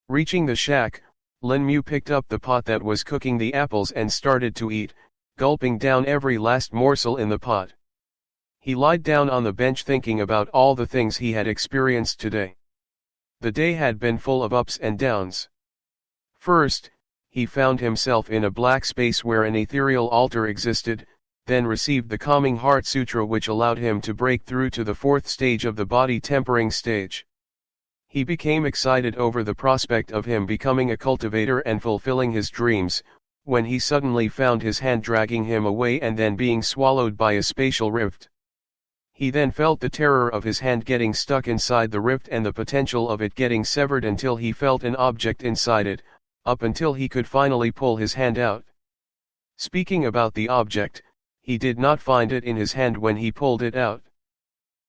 Reaching the shack, Lin Mu picked up the pot that was cooking the apples and started to eat, gulping down every last morsel in the pot. He lied down on the bench thinking about all the things he had experienced today. The day had been full of ups and downs. First, he found himself in a black space where an ethereal altar existed, then received the Calming Heart Sutra which allowed him to break through to the 4th stage of the body tempering stage. He became excited over the prospect of him becoming a cultivator and fulfilling his dreams, when he suddenly found his hand dragging him away and then being swallowed by a spatial rift. He then felt the terror of his hand getting stuck inside the rift and the potential of it getting severed until he felt an object inside it, up until he could finally pull his hand out. Speaking about the object, he did not find it in his hand when he pulled it out.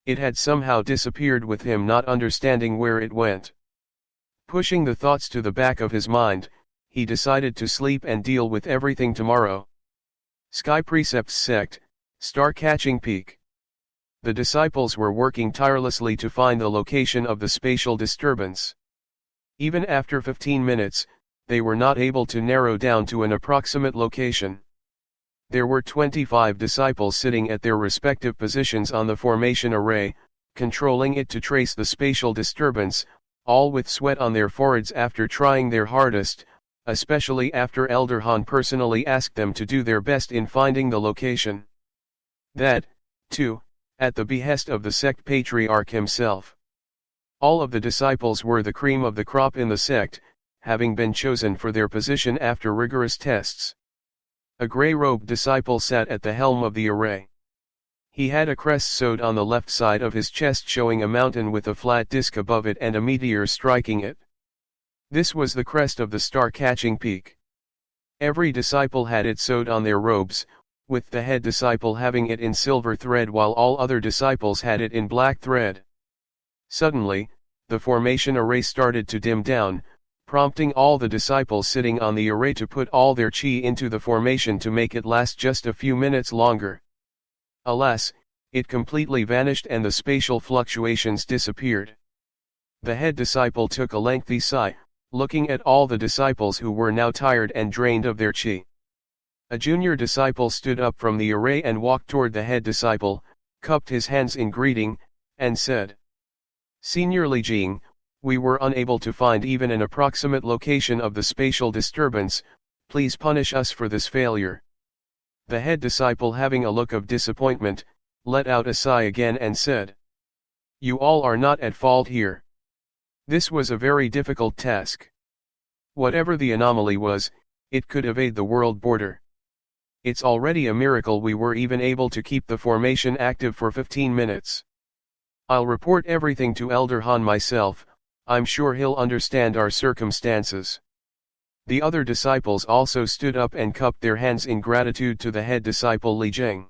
It had somehow disappeared with him not understanding where it went. Pushing the thoughts to the back of his mind, he decided to sleep and deal with everything tomorrow. Sky Precepts Sect, Star-Catching Peak. The disciples were working tirelessly to find the location of the spatial disturbance. Even after 15 minutes, they were not able to narrow down to an approximate location. There were 25 disciples sitting at their respective positions on the formation array, controlling it to trace the spatial disturbance, all with sweat on their foreheads after trying their hardest, especially after Elder Han personally asked them to do their best in finding the location. That, too, at the behest of the sect patriarch himself. All of the disciples were the cream of the crop in the sect, having been chosen for their position after rigorous tests. A gray-robed disciple sat at the helm of the array. He had a crest sewed on the left side of his chest showing a mountain with a flat disk above it and a meteor striking it. This was the crest of the star-catching peak. Every disciple had it sewed on their robes, with the head disciple having it in silver thread while all other disciples had it in black thread. Suddenly, the formation array started to dim down, prompting all the disciples sitting on the array to put all their chi into the formation to make it last just a few minutes longer. Alas, it completely vanished and the spatial fluctuations disappeared. The head disciple took a lengthy sigh, looking at all the disciples who were now tired and drained of their chi. A junior disciple stood up from the array and walked toward the head disciple, cupped his hands in greeting, and said, "Senior Li Jing, we were unable to find even an approximate location of the spatial disturbance, please punish us for this failure." The head disciple, having a look of disappointment, let out a sigh again and said, "You all are not at fault here. This was a very difficult task. Whatever the anomaly was, it could evade the world border. It's already a miracle we were even able to keep the formation active for 15 minutes. I'll report everything to Elder Han myself, I'm sure he'll understand our circumstances." The other disciples also stood up and cupped their hands in gratitude to the head disciple Li Jing.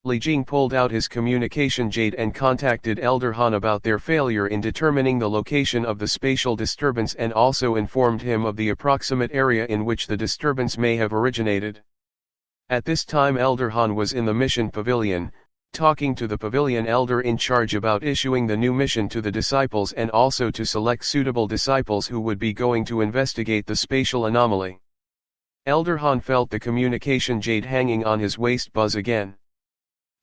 Li Jing pulled out his communication jade and contacted Elder Han about their failure in determining the location of the spatial disturbance and also informed him of the approximate area in which the disturbance may have originated. At this time Elder Han was in the mission pavilion, talking to the pavilion elder in charge about issuing the new mission to the disciples and also to select suitable disciples who would be going to investigate the spatial anomaly. Elder Han felt the communication jade hanging on his waist buzz again.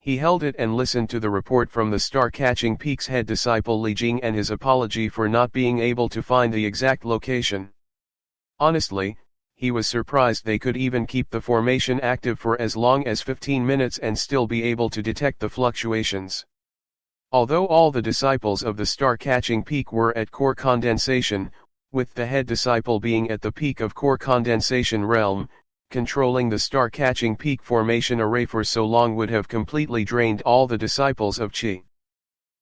He held it and listened to the report from the star-catching peak's head disciple Li Jing and his apology for not being able to find the exact location. Honestly, he was surprised they could even keep the formation active for as long as 15 minutes and still be able to detect the fluctuations. Although all the disciples of the star-catching peak were at core condensation, with the head disciple being at the peak of core condensation realm, controlling the star-catching peak formation array for so long would have completely drained all the disciples of Qi.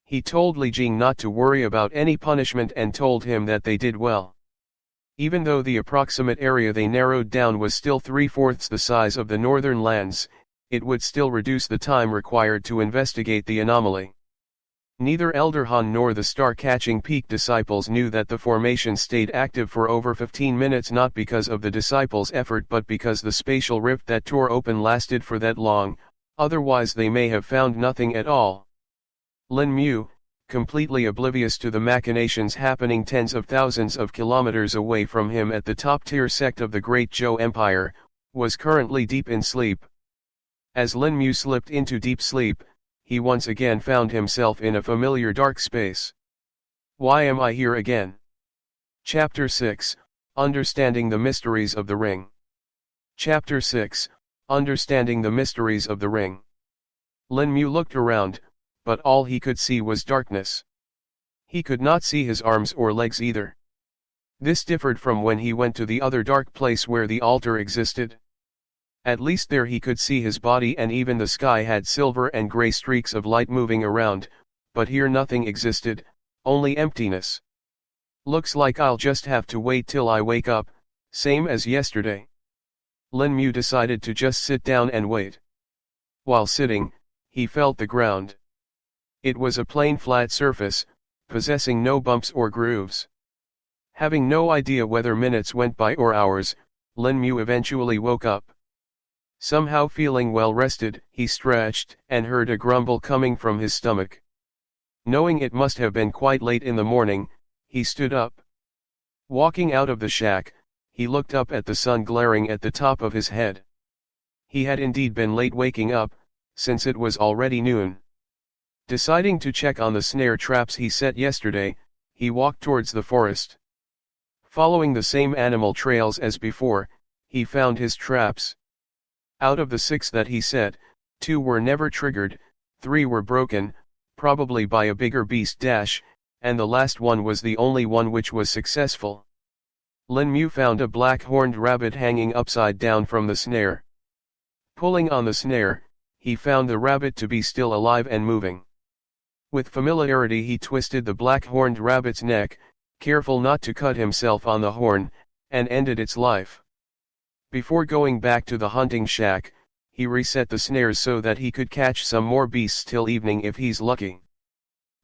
He told Li Jing not to worry about any punishment and told him that they did well. Even though the approximate area they narrowed down was still 3/4 the size of the northern lands, it would still reduce the time required to investigate the anomaly. Neither Elder Han nor the star-catching peak disciples knew that the formation stayed active for over 15 minutes not because of the disciples' effort but because the spatial rift that tore open lasted for that long, otherwise they may have found nothing at all. Lin Mu, completely oblivious to the machinations happening tens of thousands of kilometers away from him at the top-tier sect of the Great Zhou Empire, was currently deep in sleep. As Lin Mu slipped into deep sleep, he once again found himself in a familiar dark space. Why am I here again? Chapter 6, Understanding the Mysteries of the Ring. Chapter 6, Understanding the Mysteries of the Ring. Lin Mu looked around, but all he could see was darkness. He could not see his arms or legs either. This differed from when he went to the other dark place where the altar existed. At least there he could see his body and even the sky had silver and gray streaks of light moving around, but here nothing existed, only emptiness. Looks like I'll just have to wait till I wake up, same as yesterday. Lin Mu decided to just sit down and wait. While sitting, he felt the ground. It was a plain flat surface, possessing no bumps or grooves. Having no idea whether minutes went by or hours, Lin Mu eventually woke up. Somehow feeling well rested, he stretched and heard a grumble coming from his stomach. Knowing it must have been quite late in the morning, he stood up. Walking out of the shack, he looked up at the sun glaring at the top of his head. He had indeed been late waking up, since it was already noon. Deciding to check on the snare traps he set yesterday, he walked towards the forest. Following the same animal trails as before, he found his traps. Out of the 6 that he set, 2 were never triggered, 3 were broken, probably by a bigger beast, and the last one was the only one which was successful. Lin Mu found a black-horned rabbit hanging upside down from the snare. Pulling on the snare, he found the rabbit to be still alive and moving. With familiarity he twisted the black-horned rabbit's neck, careful not to cut himself on the horn, and ended its life. Before going back to the hunting shack, he reset the snares so that he could catch some more beasts till evening if he's lucky.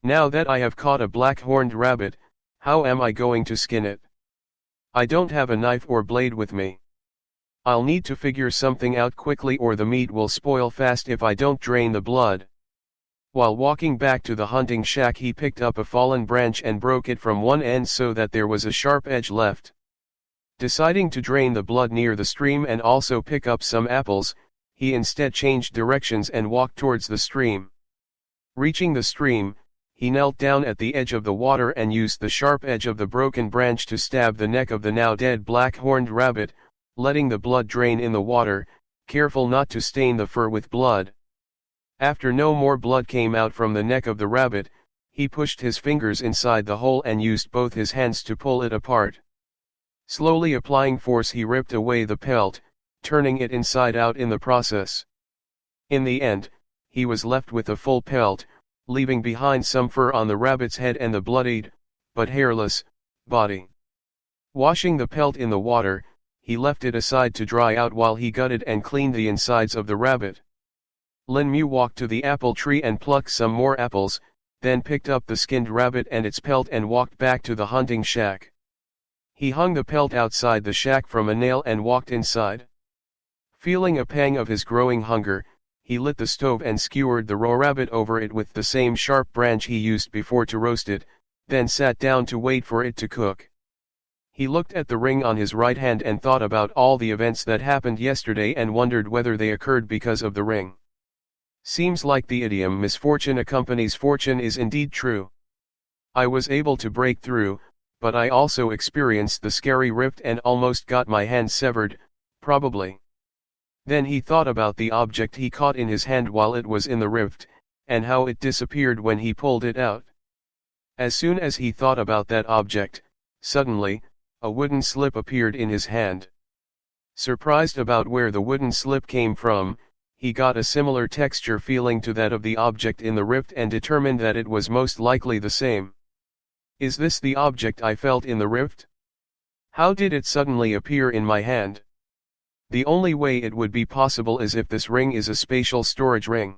Now that I have caught a black-horned rabbit, how am I going to skin it? I don't have a knife or blade with me. I'll need to figure something out quickly or the meat will spoil fast if I don't drain the blood. While walking back to the hunting shack he picked up a fallen branch and broke it from one end so that there was a sharp edge left. Deciding to drain the blood near the stream and also pick up some apples, he instead changed directions and walked towards the stream. Reaching the stream, he knelt down at the edge of the water and used the sharp edge of the broken branch to stab the neck of the now dead black-horned rabbit, letting the blood drain in the water, careful not to stain the fur with blood. After no more blood came out from the neck of the rabbit, he pushed his fingers inside the hole and used both his hands to pull it apart. Slowly applying force he ripped away the pelt, turning it inside out in the process. In the end, he was left with a full pelt, leaving behind some fur on the rabbit's head and the bloodied, but hairless, body. Washing the pelt in the water, he left it aside to dry out while he gutted and cleaned the insides of the rabbit. Lin Mu walked to the apple tree and plucked some more apples, then picked up the skinned rabbit and its pelt and walked back to the hunting shack. He hung the pelt outside the shack from a nail and walked inside. Feeling a pang of his growing hunger, he lit the stove and skewered the raw rabbit over it with the same sharp branch he used before to roast it, then sat down to wait for it to cook. He looked at the ring on his right hand and thought about all the events that happened yesterday and wondered whether they occurred because of the ring. Seems like the idiom misfortune accompanies fortune is indeed true. I was able to break through, but I also experienced the scary rift and almost got my hand severed, probably. Then he thought about the object he caught in his hand while it was in the rift, and how it disappeared when he pulled it out. As soon as he thought about that object, suddenly, a wooden slip appeared in his hand. Surprised about where the wooden slip came from, he got a similar texture feeling to that of the object in the rift and determined that it was most likely the same. Is this the object I felt in the rift? How did it suddenly appear in my hand? The only way it would be possible is if this ring is a spatial storage ring.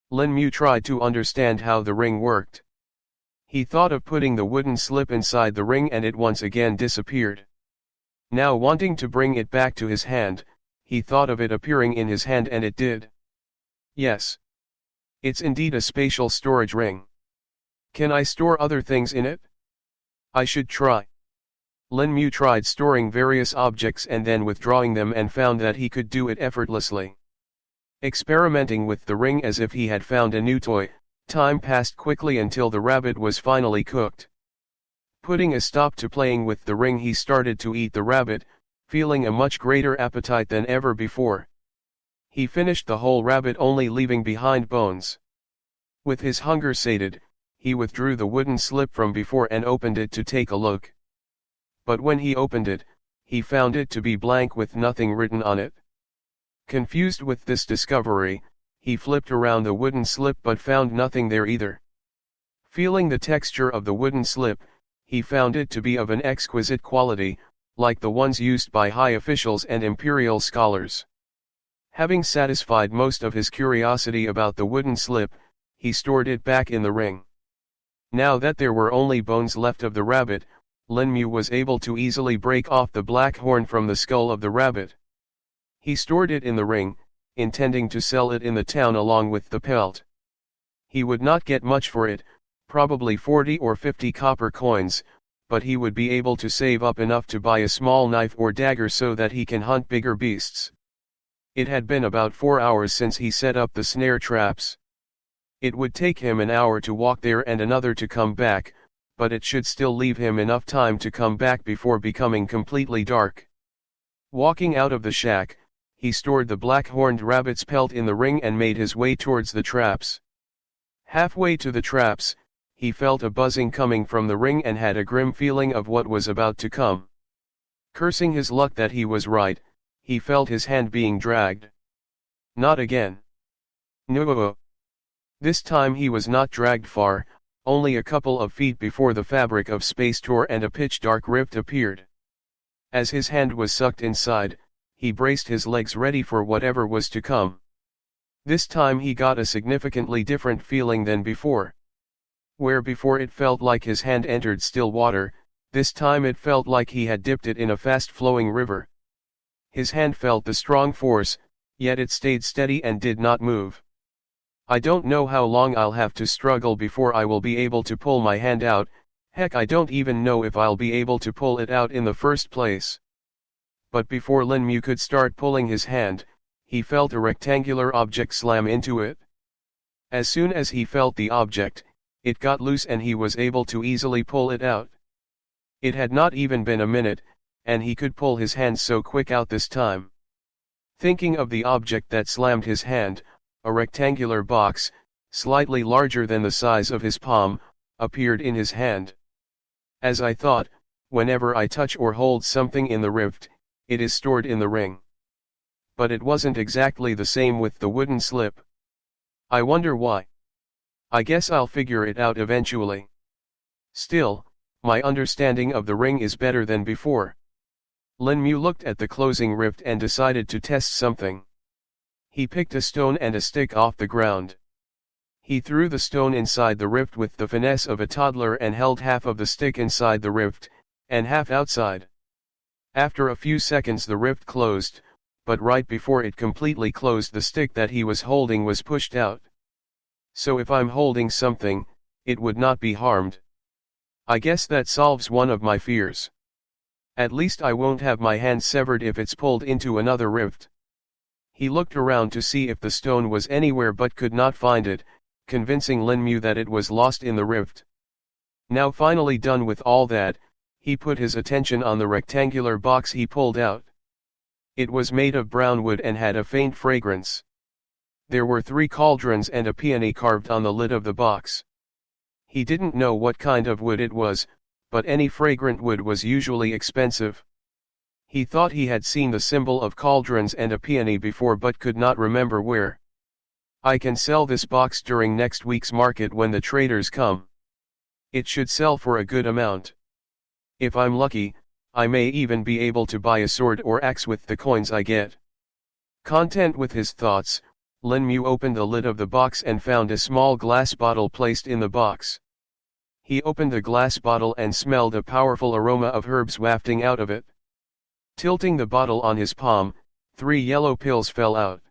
Lin Mu tried to understand how the ring worked. He thought of putting the wooden slip inside the ring and it once again disappeared. Now wanting to bring it back to his hand, he thought of it appearing in his hand and it did. Yes. It's indeed a spatial storage ring. Can I store other things in it? I should try. Lin Mu tried storing various objects and then withdrawing them and found that he could do it effortlessly. Experimenting with the ring as if he had found a new toy, time passed quickly until the rabbit was finally cooked. Putting a stop to playing with the ring, he started to eat the rabbit, feeling a much greater appetite than ever before. He finished the whole rabbit, only leaving behind bones. With his hunger sated, he withdrew the wooden slip from before and opened it to take a look. But when he opened it, he found it to be blank with nothing written on it. Confused with this discovery, he flipped around the wooden slip but found nothing there either. Feeling the texture of the wooden slip, he found it to be of an exquisite quality, like the ones used by high officials and imperial scholars. Having satisfied most of his curiosity about the wooden slip, he stored it back in the ring. Now that there were only bones left of the rabbit, Lin Mu was able to easily break off the black horn from the skull of the rabbit. He stored it in the ring, intending to sell it in the town along with the pelt. He would not get much for it, probably 40 or 50 copper coins, but he would be able to save up enough to buy a small knife or dagger so that he can hunt bigger beasts. It had been about 4 hours since he set up the snare traps. It would take him an hour to walk there and another to come back, but it should still leave him enough time to come back before becoming completely dark. Walking out of the shack, he stored the black-horned rabbit's pelt in the ring and made his way towards the traps. Halfway to the traps, he felt a buzzing coming from the ring and had a grim feeling of what was about to come. Cursing his luck that he was right, he felt his hand being dragged. Not again. No. This time he was not dragged far, only a couple of feet before the fabric of space tore and a pitch-dark rift appeared. As his hand was sucked inside, he braced his legs ready for whatever was to come. This time he got a significantly different feeling than before. Where before it felt like his hand entered still water, this time it felt like he had dipped it in a fast-flowing river. His hand felt the strong force, yet it stayed steady and did not move. I don't know how long I'll have to struggle before I will be able to pull my hand out. Heck, I don't even know if I'll be able to pull it out in the first place. But before Lin Mu could start pulling his hand, he felt a rectangular object slam into it. As soon as he felt the object, it got loose and he was able to easily pull it out. It had not even been a minute, and he could pull his hand so quick out this time. Thinking of the object that slammed his hand, a rectangular box, slightly larger than the size of his palm, appeared in his hand. As I thought, whenever I touch or hold something in the rift, it is stored in the ring. But it wasn't exactly the same with the wooden slip. I wonder why. I guess I'll figure it out eventually. Still, my understanding of the ring is better than before. Lin Mu looked at the closing rift and decided to test something. He picked a stone and a stick off the ground. He threw the stone inside the rift with the finesse of a toddler and held half of the stick inside the rift, and half outside. After a few seconds the rift closed, but right before it completely closed the stick that he was holding was pushed out. So if I'm holding something, it would not be harmed. I guess that solves one of my fears. At least I won't have my hand severed if it's pulled into another rift. He looked around to see if the stone was anywhere but could not find it, convincing Lin Mu that it was lost in the rift. Now finally done with all that, he put his attention on the rectangular box he pulled out. It was made of brown wood and had a faint fragrance. There were 3 cauldrons and a peony carved on the lid of the box. He didn't know what kind of wood it was, but any fragrant wood was usually expensive. He thought he had seen the symbol of cauldrons and a peony before but could not remember where. I can sell this box during next week's market when the traders come. It should sell for a good amount. If I'm lucky, I may even be able to buy a sword or axe with the coins I get. Content with his thoughts, Lin Mu opened the lid of the box and found a small glass bottle placed in the box. He opened the glass bottle and smelled a powerful aroma of herbs wafting out of it. Tilting the bottle on his palm, 3 yellow pills fell out.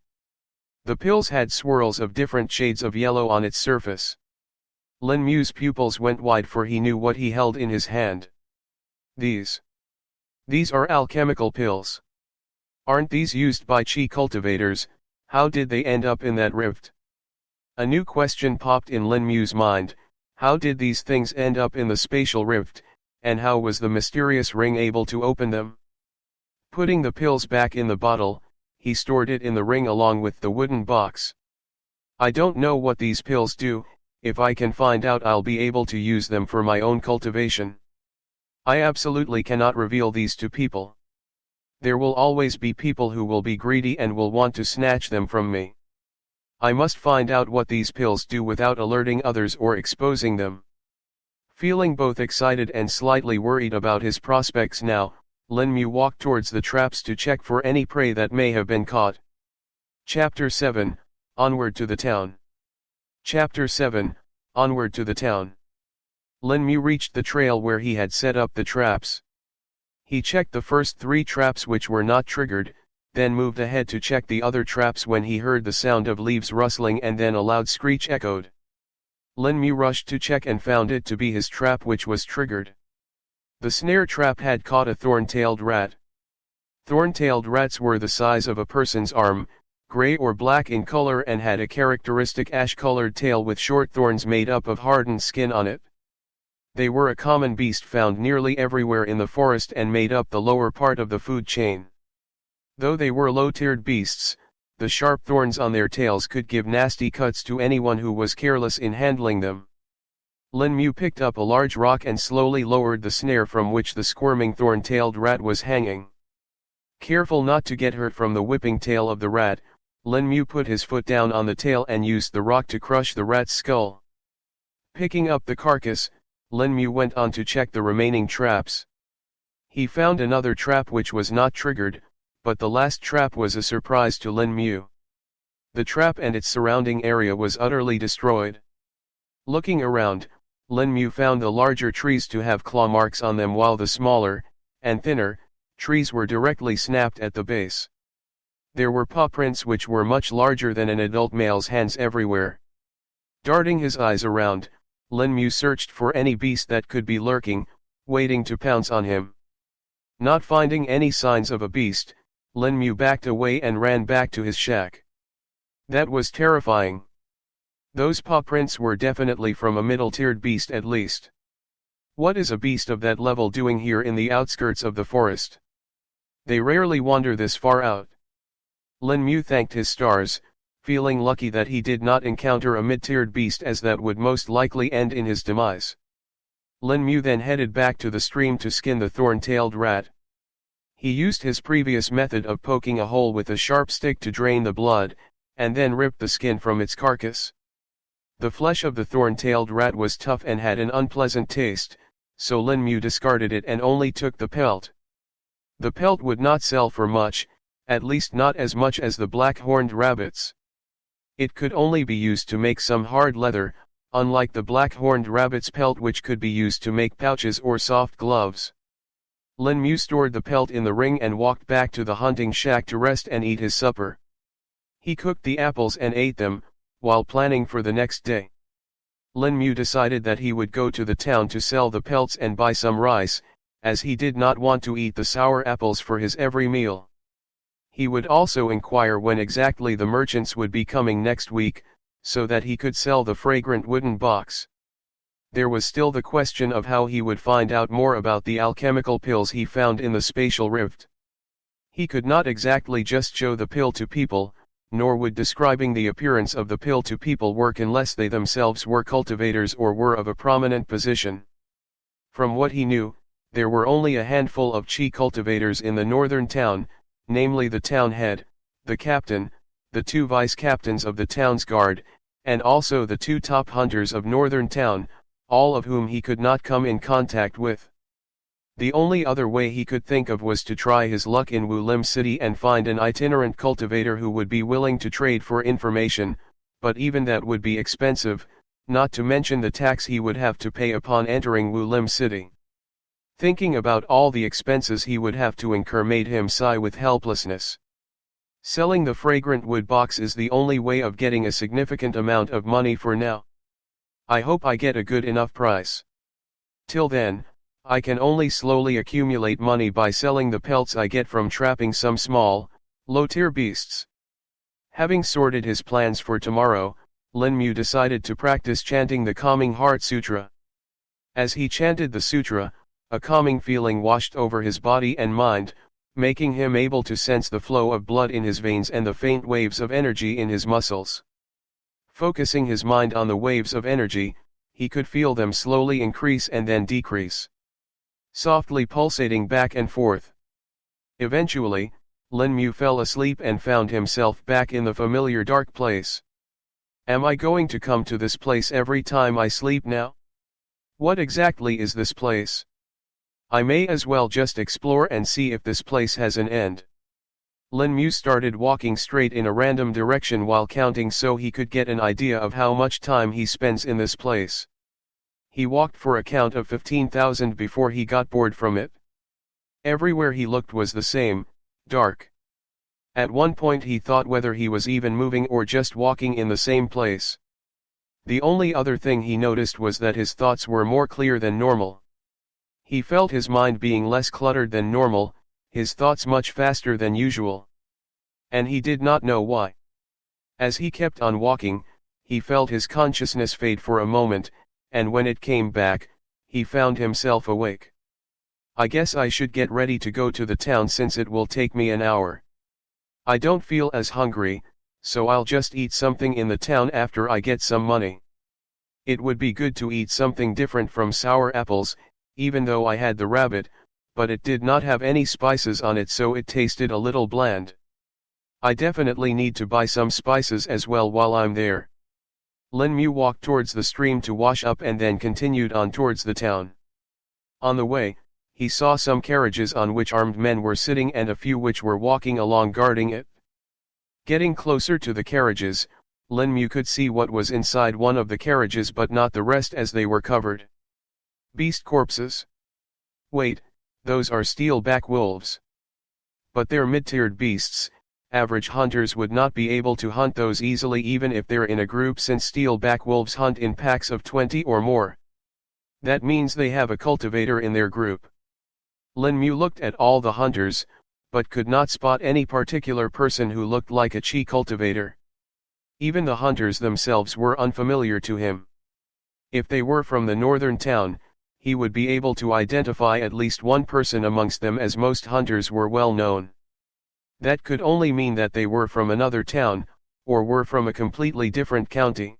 The pills had swirls of different shades of yellow on its surface. Lin Mu's pupils went wide, for he knew what he held in his hand. These are alchemical pills. Aren't these used by chi cultivators? How did they end up in that rift? A new question popped in Lin Mu's mind. How did these things end up in the spatial rift, and how was the mysterious ring able to open them? Putting the pills back in the bottle, he stored it in the ring along with the wooden box. I don't know what these pills do. If I can find out, I'll be able to use them for my own cultivation. I absolutely cannot reveal these to people. There will always be people who will be greedy and will want to snatch them from me. I must find out what these pills do without alerting others or exposing them. Feeling both excited and slightly worried about his prospects now, Lin Mu walked towards the traps to check for any prey that may have been caught. Chapter 7, Onward to the Town. Chapter 7, Onward to the Town. Lin Mu reached the trail where he had set up the traps. He checked the first 3 traps which were not triggered, then moved ahead to check the other traps when he heard the sound of leaves rustling and then a loud screech echoed. Lin Mu rushed to check and found it to be his trap which was triggered. The snare trap had caught a thorn-tailed rat. Thorn-tailed rats were the size of a person's arm, gray or black in color, and had a characteristic ash-colored tail with short thorns made up of hardened skin on it. They were a common beast found nearly everywhere in the forest and made up the lower part of the food chain. Though they were low-tiered beasts, the sharp thorns on their tails could give nasty cuts to anyone who was careless in handling them. Lin Mu picked up a large rock and slowly lowered the snare from which the squirming thorn-tailed rat was hanging. Careful not to get hurt from the whipping tail of the rat, Lin Mu put his foot down on the tail and used the rock to crush the rat's skull. Picking up the carcass, Lin Mu went on to check the remaining traps. He found another trap which was not triggered, but the last trap was a surprise to Lin Mu. The trap and its surrounding area was utterly destroyed. Looking around, Lin Mu found the larger trees to have claw marks on them while the smaller, and thinner, trees were directly snapped at the base. There were paw prints which were much larger than an adult male's hands everywhere. Darting his eyes around, Lin Mu searched for any beast that could be lurking, waiting to pounce on him. Not finding any signs of a beast, Lin Mu backed away and ran back to his shack. That was terrifying. Those paw prints were definitely from a middle-tiered beast at least. What is a beast of that level doing here in the outskirts of the forest? They rarely wander this far out. Lin Mu thanked his stars, feeling lucky that he did not encounter a mid-tiered beast, as that would most likely end in his demise. Lin Mu then headed back to the stream to skin the thorn-tailed rat. He used his previous method of poking a hole with a sharp stick to drain the blood, and then ripped the skin from its carcass. The flesh of the thorn-tailed rat was tough and had an unpleasant taste, so Lin Mu discarded it and only took the pelt. The pelt would not sell for much, at least not as much as the black-horned rabbits. It could only be used to make some hard leather, unlike the black-horned rabbit's pelt which could be used to make pouches or soft gloves. Lin Mu stored the pelt in the ring and walked back to the hunting shack to rest and eat his supper. He cooked the apples and ate them, while planning for the next day. Lin Mu decided that he would go to the town to sell the pelts and buy some rice, as he did not want to eat the sour apples for his every meal. He would also inquire when exactly the merchants would be coming next week, so that he could sell the fragrant wooden box. There was still the question of how he would find out more about the alchemical pills he found in the spatial rift. He could not exactly just show the pill to people, nor would describing the appearance of the pill to people work unless they themselves were cultivators or were of a prominent position. From what he knew, there were only a handful of chi cultivators in the northern town, namely the town head, the captain, the 2 vice-captains of the town's guard, and also the 2 top hunters of northern town, all of whom he could not come in contact with. The only other way he could think of was to try his luck in Wulim City and find an itinerant cultivator who would be willing to trade for information, but even that would be expensive, not to mention the tax he would have to pay upon entering Wulim City. Thinking about all the expenses he would have to incur made him sigh with helplessness. Selling the fragrant wood box is the only way of getting a significant amount of money for now. I hope I get a good enough price. Till then, I can only slowly accumulate money by selling the pelts I get from trapping some small, low-tier beasts. Having sorted his plans for tomorrow, Lin Mu decided to practice chanting the Calming Heart Sutra. As he chanted the sutra, a calming feeling washed over his body and mind, making him able to sense the flow of blood in his veins and the faint waves of energy in his muscles. Focusing his mind on the waves of energy, he could feel them slowly increase and then decrease, softly pulsating back and forth. Eventually, Lin Mu fell asleep and found himself back in the familiar dark place. Am I going to come to this place every time I sleep now? What exactly is this place? I may as well just explore and see if this place has an end. Lin Mu started walking straight in a random direction while counting so he could get an idea of how much time he spends in this place. He walked for a count of 15,000 before he got bored from it. Everywhere he looked was the same, dark. At one point he thought whether he was even moving or just walking in the same place. The only other thing he noticed was that his thoughts were more clear than normal. He felt his mind being less cluttered than normal, his thoughts much faster than usual. And he did not know why. As he kept on walking, he felt his consciousness fade for a moment, and when it came back, he found himself awake. I guess I should get ready to go to the town since it will take me an hour. I don't feel as hungry, so I'll just eat something in the town after I get some money. It would be good to eat something different from sour apples, even though I had the rabbit, but it did not have any spices on it, so it tasted a little bland. I definitely need to buy some spices as well while I'm there. Lin Mu walked towards the stream to wash up and then continued on towards the town. On the way, he saw some carriages on which armed men were sitting and a few which were walking along guarding it. Getting closer to the carriages, Lin Mu could see what was inside one of the carriages but not the rest as they were covered. Beast corpses. Wait, those are steel-back wolves. But they're mid-tiered beasts. Average hunters would not be able to hunt those easily even if they're in a group, since steel-back wolves hunt in packs of 20 or more. That means they have a cultivator in their group. Lin Mu looked at all the hunters, but could not spot any particular person who looked like a chi cultivator. Even the hunters themselves were unfamiliar to him. If they were from the northern town, he would be able to identify at least one person amongst them, as most hunters were well known. That could only mean that they were from another town, or were from a completely different county.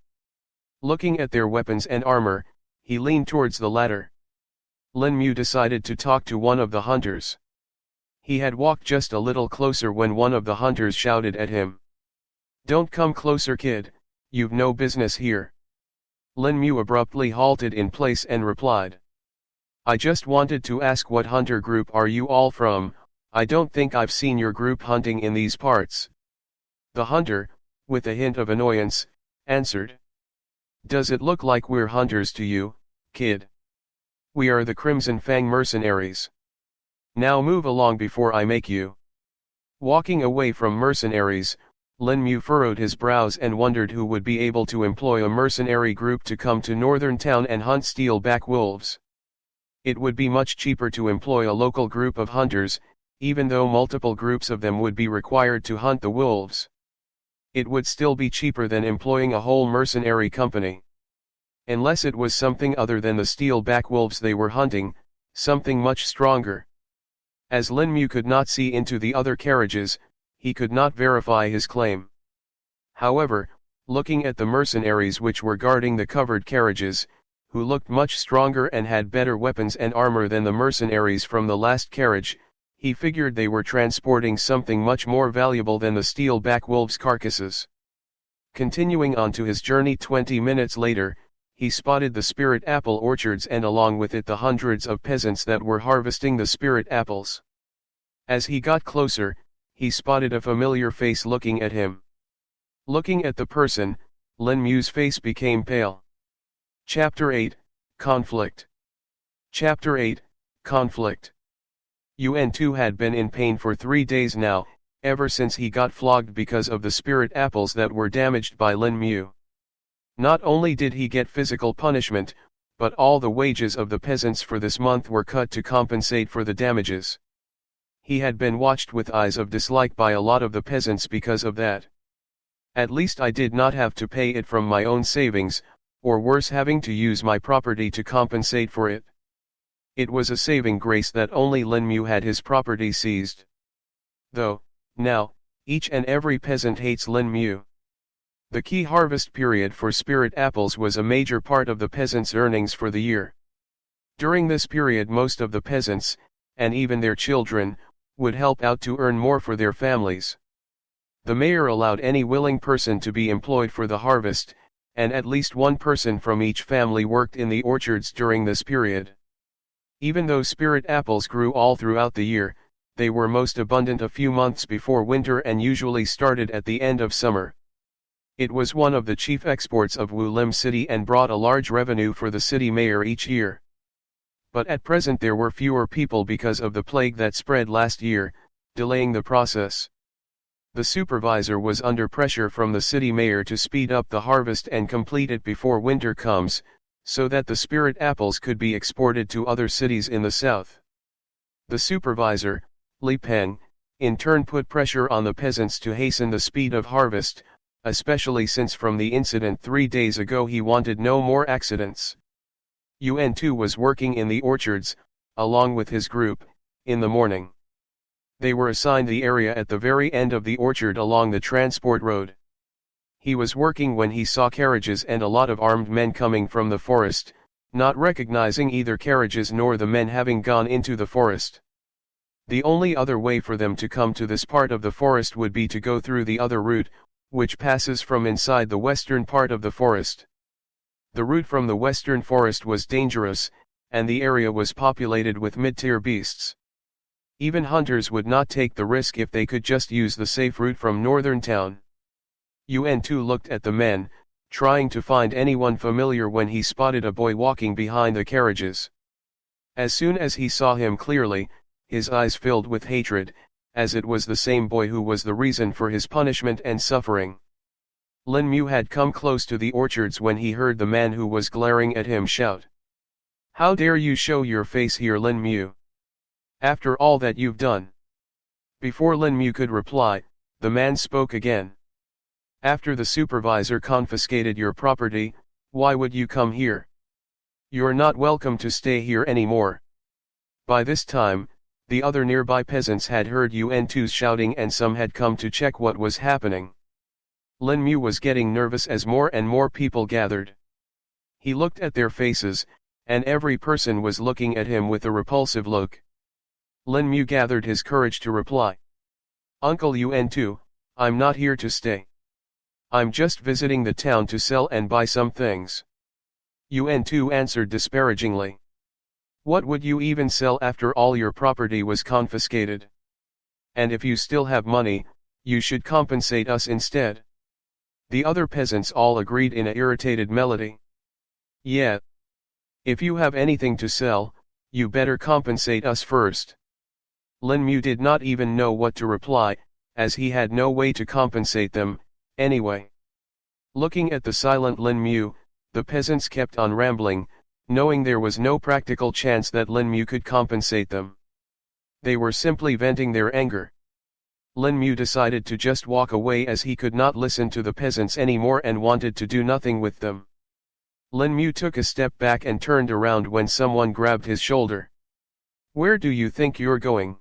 Looking at their weapons and armor, he leaned towards the latter. Lin Mu decided to talk to one of the hunters. He had walked just a little closer when one of the hunters shouted at him. "Don't come closer, kid, you've no business here." Lin Mu abruptly halted in place and replied. "I just wanted to ask, what hunter group are you all from? I don't think I've seen your group hunting in these parts." The hunter, with a hint of annoyance, answered. "Does it look like we're hunters to you, kid? We are the Crimson Fang mercenaries. Now move along before I make you." Walking away from mercenaries, Lin Mu furrowed his brows and wondered who would be able to employ a mercenary group to come to Northern Town and hunt steel-back wolves. It would be much cheaper to employ a local group of hunters, even though multiple groups of them would be required to hunt the wolves. It would still be cheaper than employing a whole mercenary company. Unless it was something other than the steel-back wolves they were hunting, something much stronger. As Lin Mu could not see into the other carriages, he could not verify his claim. However, looking at the mercenaries which were guarding the covered carriages, who looked much stronger and had better weapons and armor than the mercenaries from the last carriage, he figured they were transporting something much more valuable than the steel-back wolves' carcasses. Continuing on to his journey 20 minutes later, he spotted the spirit apple orchards and along with it the hundreds of peasants that were harvesting the spirit apples. As he got closer, he spotted a familiar face looking at him. Looking at the person, Lin Mu's face became pale. Chapter 8, Conflict. Chapter 8, Conflict. Yuan-Tu had been in pain for 3 days now, ever since he got flogged because of the spirit apples that were damaged by Lin Mu. Not only did he get physical punishment, but all the wages of the peasants for this month were cut to compensate for the damages. He had been watched with eyes of dislike by a lot of the peasants because of that. "At least I did not have to pay it from my own savings, or worse, having to use my property to compensate for it." It was a saving grace that only Lin Mu had his property seized. Though, now, each and every peasant hates Lin Mu. The key harvest period for spirit apples was a major part of the peasants' earnings for the year. During this period most of the peasants, and even their children, would help out to earn more for their families. The mayor allowed any willing person to be employed for the harvest, and at least one person from each family worked in the orchards during this period. Even though spirit apples grew all throughout the year, they were most abundant a few months before winter and usually started at the end of summer. It was one of the chief exports of Wulim City and brought a large revenue for the city mayor each year. But at present there were fewer people because of the plague that spread last year, delaying the process. The supervisor was under pressure from the city mayor to speed up the harvest and complete it before winter comes, so that the spirit apples could be exported to other cities in the south. The supervisor, Li Peng, in turn put pressure on the peasants to hasten the speed of harvest, especially since from the incident 3 days ago he wanted no more accidents. UN2 was working in the orchards, along with his group, in the morning. They were assigned the area at the very end of the orchard along the transport road. He was working when he saw carriages and a lot of armed men coming from the forest, not recognizing either carriages nor the men having gone into the forest. The only other way for them to come to this part of the forest would be to go through the other route, which passes from inside the western part of the forest. The route from the western forest was dangerous, and the area was populated with mid-tier beasts. Even hunters would not take the risk if they could just use the safe route from northern town. UN2 looked at the men, trying to find anyone familiar when he spotted a boy walking behind the carriages. As soon as he saw him clearly, his eyes filled with hatred, as it was the same boy who was the reason for his punishment and suffering. Lin Mu had come close to the orchards when he heard the man who was glaring at him shout, "How dare you show your face here, Lin Mu? After all that you've done." Before Lin Mu could reply, the man spoke again. "After the supervisor confiscated your property, why would you come here? You're not welcome to stay here anymore." By this time, the other nearby peasants had heard UN2's shouting and some had come to check what was happening. Lin Mu was getting nervous as more and more people gathered. He looked at their faces, and every person was looking at him with a repulsive look. Lin Mu gathered his courage to reply. "Uncle UN2, I'm not here to stay. I'm just visiting the town to sell and buy some things." UN2 answered disparagingly. "What would you even sell after all your property was confiscated? And if you still have money, you should compensate us instead." The other peasants all agreed in a irritated melody. "Yeah. If you have anything to sell, you better compensate us first." Lin Mu did not even know what to reply, as he had no way to compensate them, anyway. Looking at the silent Lin Mu, the peasants kept on rambling, knowing there was no practical chance that Lin Mu could compensate them. They were simply venting their anger. Lin Mu decided to just walk away as he could not listen to the peasants anymore and wanted to do nothing with them. Lin Mu took a step back and turned around when someone grabbed his shoulder. "Where do you think you're going?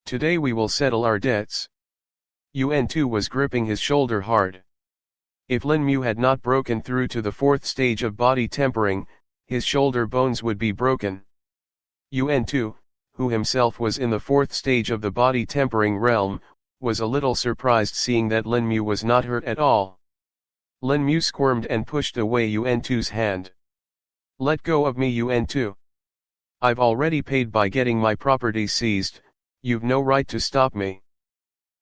Today we will settle our debts." UN2 was gripping his shoulder hard. If Lin Mu had not broken through to the fourth stage of body tempering, his shoulder bones would be broken. UN2, who himself was in the fourth stage of the body tempering realm, was a little surprised seeing that Lin Mu was not hurt at all. Lin Mu squirmed and pushed away UN2's hand. "Let go of me, UN2. I've already paid by getting my property seized, you've no right to stop me."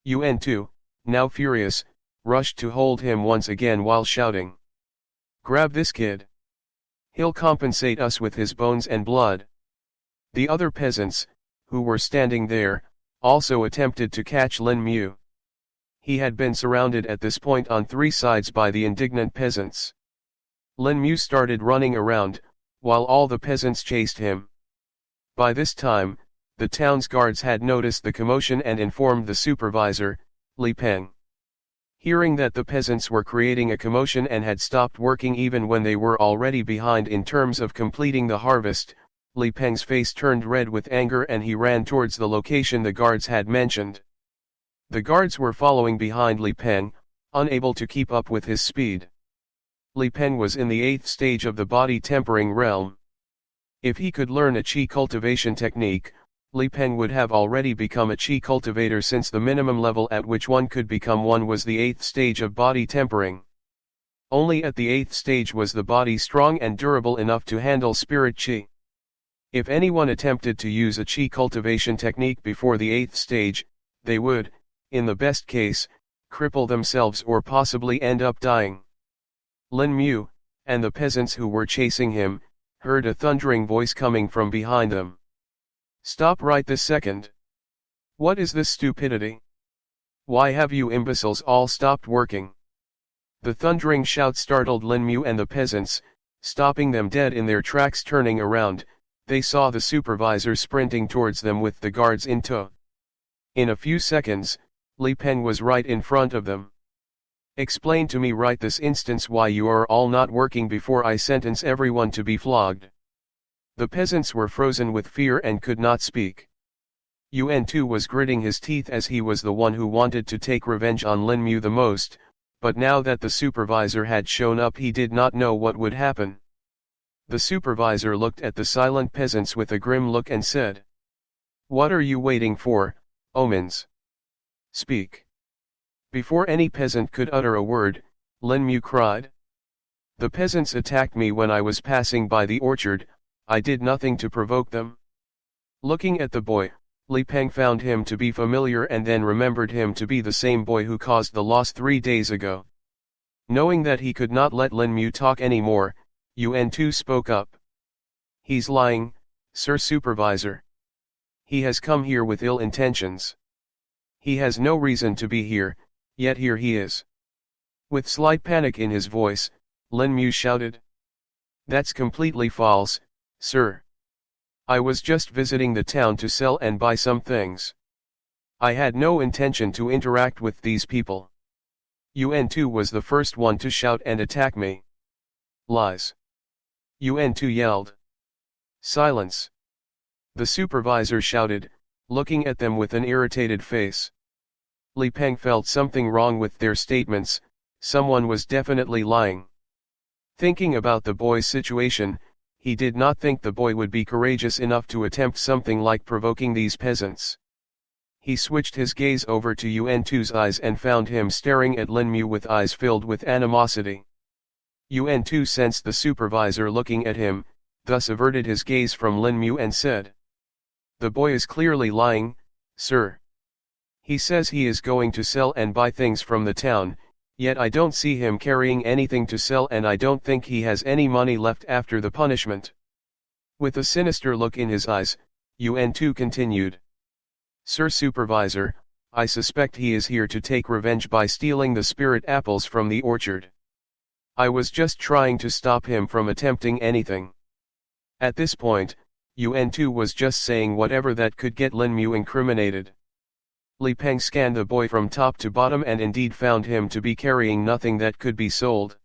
UN2, now furious, rushed to hold him once again while shouting, "Grab this kid. He'll compensate us with his bones and blood." The other peasants, who were standing there, also attempted to catch Lin Mu. He had been surrounded at this point on three sides by the indignant peasants. Lin Mu started running around, while all the peasants chased him. By this time, the town's guards had noticed the commotion and informed the supervisor, Li Peng. Hearing that the peasants were creating a commotion and had stopped working even when they were already behind in terms of completing the harvest, Li Peng's face turned red with anger and he ran towards the location the guards had mentioned. The guards were following behind Li Peng, unable to keep up with his speed. Li Peng was in the 8th stage of the body tempering realm. If he could learn a qi cultivation technique, Li Peng would have already become a qi cultivator since the minimum level at which one could become one was the 8th stage of body tempering. Only at the 8th stage was the body strong and durable enough to handle spirit qi. If anyone attempted to use a qi cultivation technique before the 8th stage, they would, in the best case, cripple themselves or possibly end up dying. Lin Mu, and the peasants who were chasing him, heard a thundering voice coming from behind them. "Stop right this second. What is this stupidity? Why have you imbeciles all stopped working?" The thundering shout startled Lin Mu and the peasants, stopping them dead in their tracks. Turning around, they saw the supervisor sprinting towards them with the guards in tow. In a few seconds, Li Peng was right in front of them. "Explain to me right this instant why you are all not working before I sentence everyone to be flogged." The peasants were frozen with fear and could not speak. Yuan Tu was gritting his teeth as he was the one who wanted to take revenge on Lin Mu the most, but now that the supervisor had shown up he did not know what would happen. The supervisor looked at the silent peasants with a grim look and said, "What are you waiting for, omens? Speak." Before any peasant could utter a word, Lin Mu cried. "The peasants attacked me when I was passing by the orchard, I did nothing to provoke them." Looking at the boy, Li Peng found him to be familiar and then remembered him to be the same boy who caused the loss 3 days ago. Knowing that he could not let Lin Mu talk anymore, Yuan Tu spoke up. "He's lying, Sir Supervisor. He has come here with ill intentions. He has no reason to be here, yet here he is." With slight panic in his voice, Lin Mu shouted. "That's completely false, sir. I was just visiting the town to sell and buy some things. I had no intention to interact with these people. Yuan Tu was the first one to shout and attack me." "Lies!" Yuan Tu yelled. "Silence!" The supervisor shouted, looking at them with an irritated face. Li Peng felt something wrong with their statements, someone was definitely lying. Thinking about the boy's situation, he did not think the boy would be courageous enough to attempt something like provoking these peasants. He switched his gaze over to Yuan Tu's eyes and found him staring at Lin Mu with eyes filled with animosity. Yuan Tu sensed the supervisor looking at him, thus averted his gaze from Lin Mu and said, "The boy is clearly lying, sir. He says he is going to sell and buy things from the town, yet I don't see him carrying anything to sell and I don't think he has any money left after the punishment." With a sinister look in his eyes, Yuan Tu continued. "Sir Supervisor, I suspect he is here to take revenge by stealing the spirit apples from the orchard. I was just trying to stop him from attempting anything." At this point, Yuan Tu was just saying whatever that could get Lin Mu incriminated. Li Peng scanned the boy from top to bottom and indeed found him to be carrying nothing that could be sold.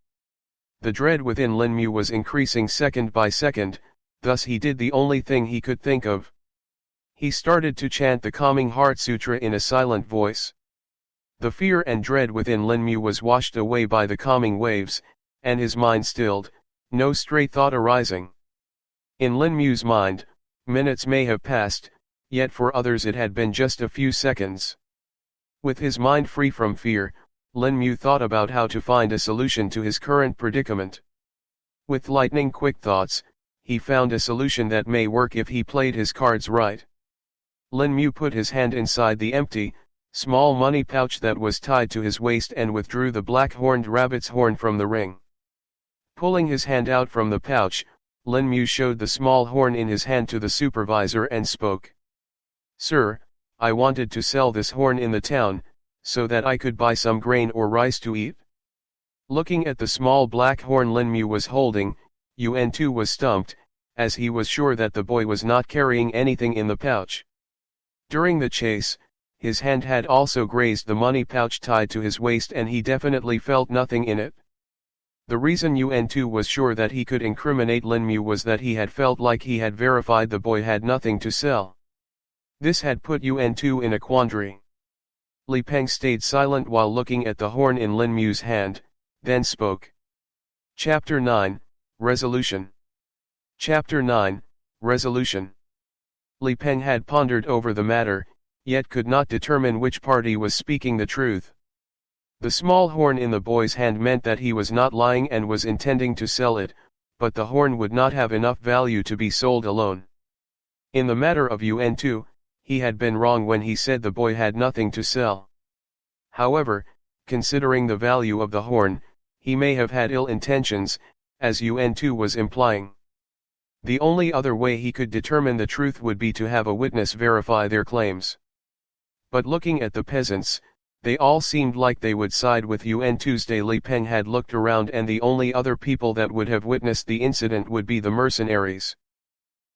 The dread within Lin Mu was increasing second by second, thus he did the only thing he could think of. He started to chant the calming heart sutra in a silent voice. The fear and dread within Lin Mu was washed away by the calming waves, and his mind stilled, no stray thought arising. In Lin Mu's mind, minutes may have passed, yet for others it had been just a few seconds. With his mind free from fear, Lin Mu thought about how to find a solution to his current predicament. With lightning-quick thoughts, he found a solution that may work if he played his cards right. Lin Mu put his hand inside the empty, small money pouch that was tied to his waist and withdrew the black-horned rabbit's horn from the ring. Pulling his hand out from the pouch, Lin Mu showed the small horn in his hand to the supervisor and spoke. "Sir, I wanted to sell this horn in the town, so that I could buy some grain or rice to eat." Looking at the small black horn Lin Mu was holding, Yuan Tu was stumped, as he was sure that the boy was not carrying anything in the pouch. During the chase, his hand had also grazed the money pouch tied to his waist and he definitely felt nothing in it. The reason Yuan Tu was sure that he could incriminate Lin Mu was that he had felt like he had verified the boy had nothing to sell. This had put Yuan Tu in a quandary. Li Peng stayed silent while looking at the horn in Lin Mu's hand, then spoke. Chapter 9, Resolution. Chapter 9, Resolution. Li Peng had pondered over the matter, yet could not determine which party was speaking the truth. The small horn in the boy's hand meant that he was not lying and was intending to sell it, but the horn would not have enough value to be sold alone. In the matter of Yuan Tu, he had been wrong when he said the boy had nothing to sell. However, considering the value of the horn, he may have had ill intentions, as Yuan Tu was implying. The only other way he could determine the truth would be to have a witness verify their claims. But looking at the peasants, they all seemed like they would side with Yuan Tuesday. Li Peng had looked around and the only other people that would have witnessed the incident would be the mercenaries.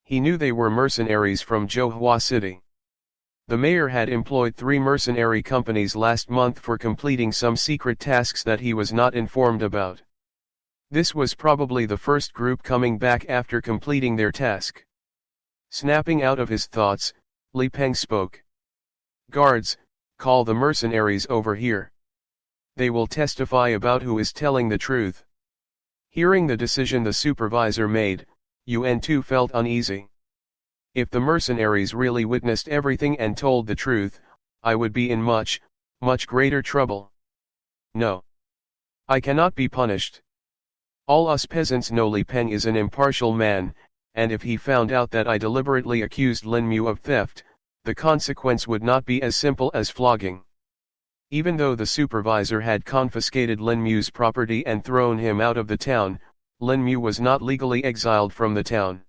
He knew they were mercenaries from Zhouhua City. The mayor had employed 3 mercenary companies last month for completing some secret tasks that he was not informed about. This was probably the first group coming back after completing their task. Snapping out of his thoughts, Li Peng spoke. Guards, call the mercenaries over here. They will testify about who is telling the truth. Hearing the decision the supervisor made, Yuan too felt uneasy. If the mercenaries really witnessed everything and told the truth, I would be in much, much greater trouble. No. I cannot be punished. All us peasants know Li Peng is an impartial man, and if he found out that I deliberately accused Lin Mu of theft, the consequence would not be as simple as flogging. Even though the supervisor had confiscated Lin Mu's property and thrown him out of the town, Lin Mu was not legally exiled from the town.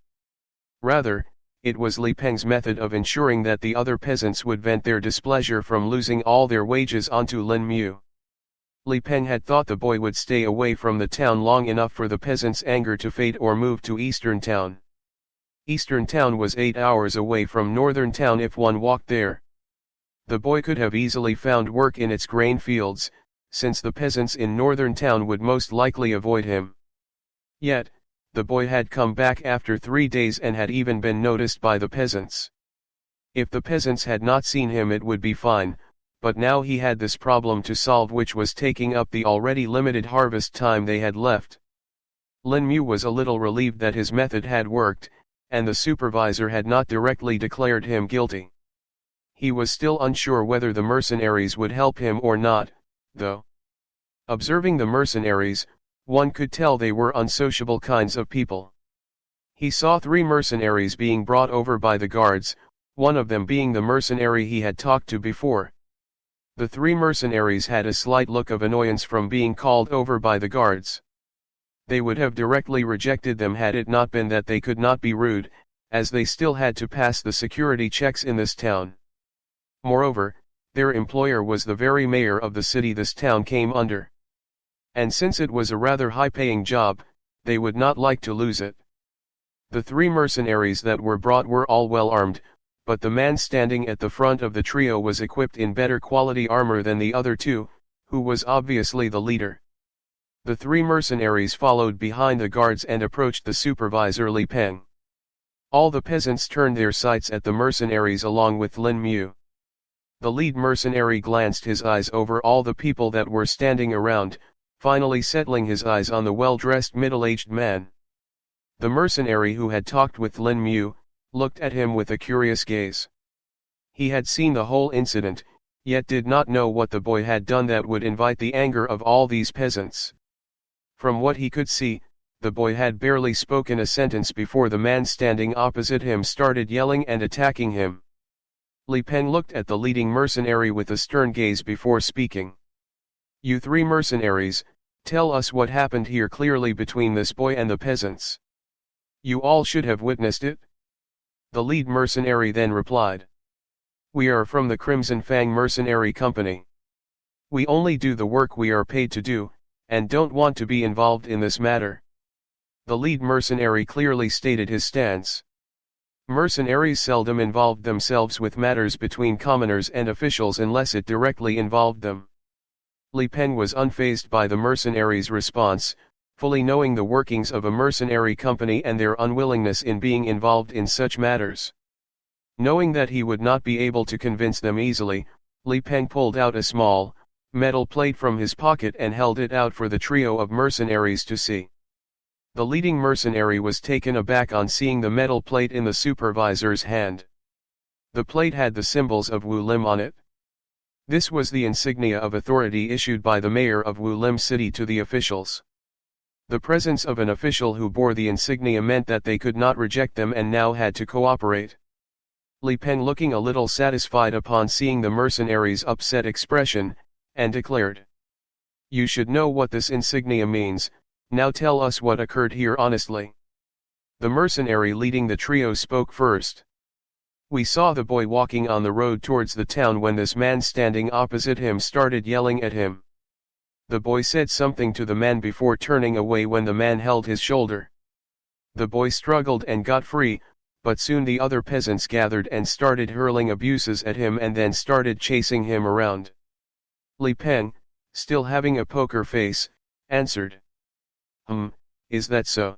Rather, it was Li Peng's method of ensuring that the other peasants would vent their displeasure from losing all their wages onto Lin Mu. Li Peng had thought the boy would stay away from the town long enough for the peasants' anger to fade or move to Eastern Town. Eastern Town was 8 hours away from Northern Town if one walked there. The boy could have easily found work in its grain fields, since the peasants in Northern Town would most likely avoid him. Yet, the boy had come back after 3 days and had even been noticed by the peasants. If the peasants had not seen him it would be fine, but now he had this problem to solve, which was taking up the already limited harvest time they had left. Lin Mu was a little relieved that his method had worked, and the supervisor had not directly declared him guilty. He was still unsure whether the mercenaries would help him or not, though. Observing the mercenaries, one could tell they were unsociable kinds of people. He saw 3 mercenaries being brought over by the guards, one of them being the mercenary he had talked to before. The 3 mercenaries had a slight look of annoyance from being called over by the guards. They would have directly rejected them had it not been that they could not be rude, as they still had to pass the security checks in this town. Moreover, their employer was the very mayor of the city this town came under. And since it was a rather high-paying job, they would not like to lose it. The 3 mercenaries that were brought were all well armed, but the man standing at the front of the trio was equipped in better quality armor than the other 2, who was obviously the leader. The 3 mercenaries followed behind the guards and approached the supervisor Li Peng. All the peasants turned their sights at the mercenaries along with Lin Mu. The lead mercenary glanced his eyes over all the people that were standing around, finally settling his eyes on the well-dressed middle-aged man. The mercenary who had talked with Lin Mu looked at him with a curious gaze. He had seen the whole incident, yet did not know what the boy had done that would invite the anger of all these peasants. From what he could see, the boy had barely spoken a sentence before the man standing opposite him started yelling and attacking him. Li Peng looked at the leading mercenary with a stern gaze before speaking. You 3 mercenaries, tell us what happened here clearly between this boy and the peasants. You all should have witnessed it. The lead mercenary then replied. We are from the Crimson Fang Mercenary Company. We only do the work we are paid to do, and don't want to be involved in this matter. The lead mercenary clearly stated his stance. Mercenaries seldom involved themselves with matters between commoners and officials unless it directly involved them. Li Peng was unfazed by the mercenaries' response, fully knowing the workings of a mercenary company and their unwillingness in being involved in such matters. Knowing that he would not be able to convince them easily, Li Peng pulled out a small, metal plate from his pocket and held it out for the trio of mercenaries to see. The leading mercenary was taken aback on seeing the metal plate in the supervisor's hand. The plate had the symbols of Wu Lim on it. This was the insignia of authority issued by the mayor of Wu Lim City to the officials. The presence of an official who bore the insignia meant that they could not reject them and now had to cooperate. Li Peng, looking a little satisfied upon seeing the mercenary's upset expression, and declared. You should know what this insignia means, now tell us what occurred here honestly. The mercenary leading the trio spoke first. We saw the boy walking on the road towards the town when this man standing opposite him started yelling at him. The boy said something to the man before turning away when the man held his shoulder. The boy struggled and got free, but soon the other peasants gathered and started hurling abuses at him and then started chasing him around. Li Peng, still having a poker face, answered. Is that so?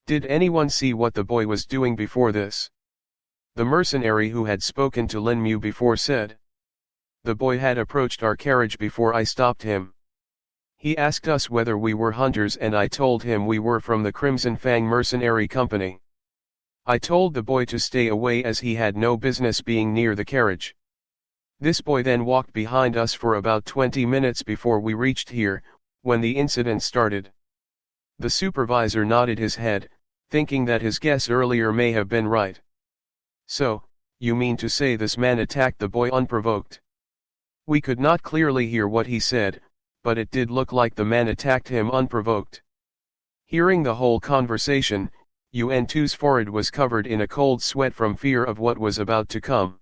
Did anyone see what the boy was doing before this? The mercenary who had spoken to Lin Mu before said. The boy had approached our carriage before I stopped him. He asked us whether we were hunters and I told him we were from the Crimson Fang Mercenary Company. I told the boy to stay away as he had no business being near the carriage. This boy then walked behind us for about 20 minutes before we reached here, when the incident started. The supervisor nodded his head, thinking that his guess earlier may have been right. So, you mean to say this man attacked the boy unprovoked? We could not clearly hear what he said, but it did look like the man attacked him unprovoked. Hearing the whole conversation, Yuan-Tu's forehead was covered in a cold sweat from fear of what was about to come.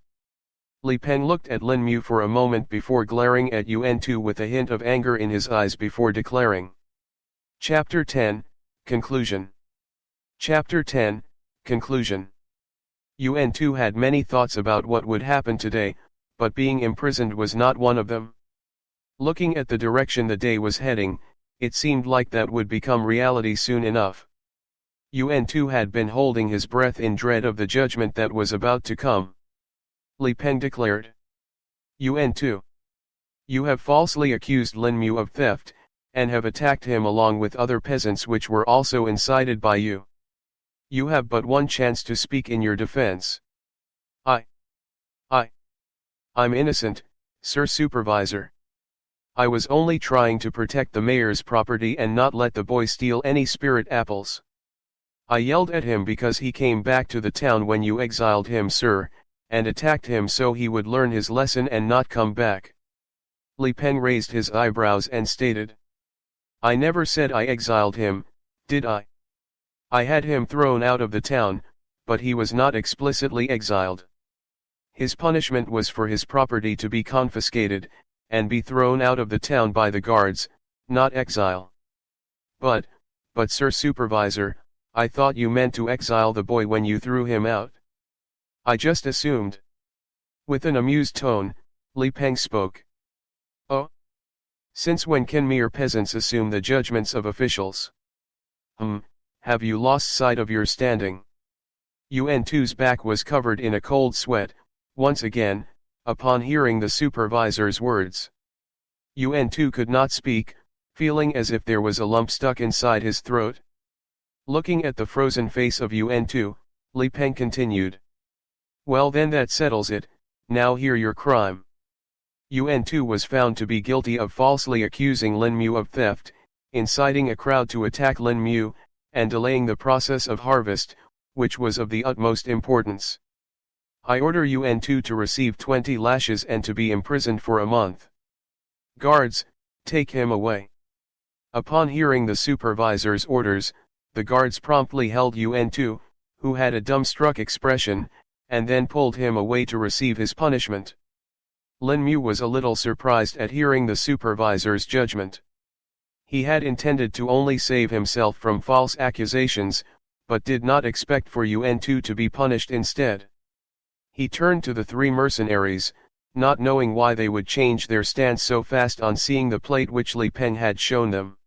Li Peng looked at Lin Mu for a moment before glaring at Yuan-Tu with a hint of anger in his eyes before declaring. Chapter 10, Conclusion. Chapter 10, Conclusion. Yuan-Tu had many thoughts about what would happen today, but being imprisoned was not one of them. Looking at the direction the day was heading, it seemed like that would become reality soon enough. Yuan-Tu had been holding his breath in dread of the judgment that was about to come. Li Peng declared. Yuan-Tu. You have falsely accused Lin Mu of theft, and have attacked him along with other peasants which were also incited by you. You have but one chance to speak in your defense. I'm innocent, Sir Supervisor. I was only trying to protect the mayor's property and not let the boy steal any spirit apples. I yelled at him because he came back to the town when you exiled him, sir, and attacked him so he would learn his lesson and not come back. Li Peng raised his eyebrows and stated. I never said I exiled him, did I? I had him thrown out of the town, but he was not explicitly exiled. His punishment was for his property to be confiscated, and be thrown out of the town by the guards, not exile. But, Sir Supervisor, I thought you meant to exile the boy when you threw him out. I just assumed. With an amused tone, Li Peng spoke. Oh? Since when can mere peasants assume the judgments of officials? Have you lost sight of your standing? Yuan-Tu's back was covered in a cold sweat, once again, upon hearing the supervisor's words. Yuan-Tu could not speak, feeling as if there was a lump stuck inside his throat. Looking at the frozen face of Yuan-Tu, Li Peng continued. Well then, that settles it. Now hear your crime. Yuan-Tu was found to be guilty of falsely accusing Lin Mu of theft, inciting a crowd to attack Lin Mu, and delaying the process of harvest, which was of the utmost importance. I order Yuan-Tu to receive 20 lashes and to be imprisoned for a month. Guards, take him away. Upon hearing the supervisor's orders, the guards promptly held Yuan-Tu, who had a dumbstruck expression, and then pulled him away to receive his punishment. Lin Mu was a little surprised at hearing the supervisor's judgment. He had intended to only save himself from false accusations, but did not expect for Yuan-Tu to be punished instead. He turned to the three mercenaries, not knowing why they would change their stance so fast on seeing the plate which Li Peng had shown them.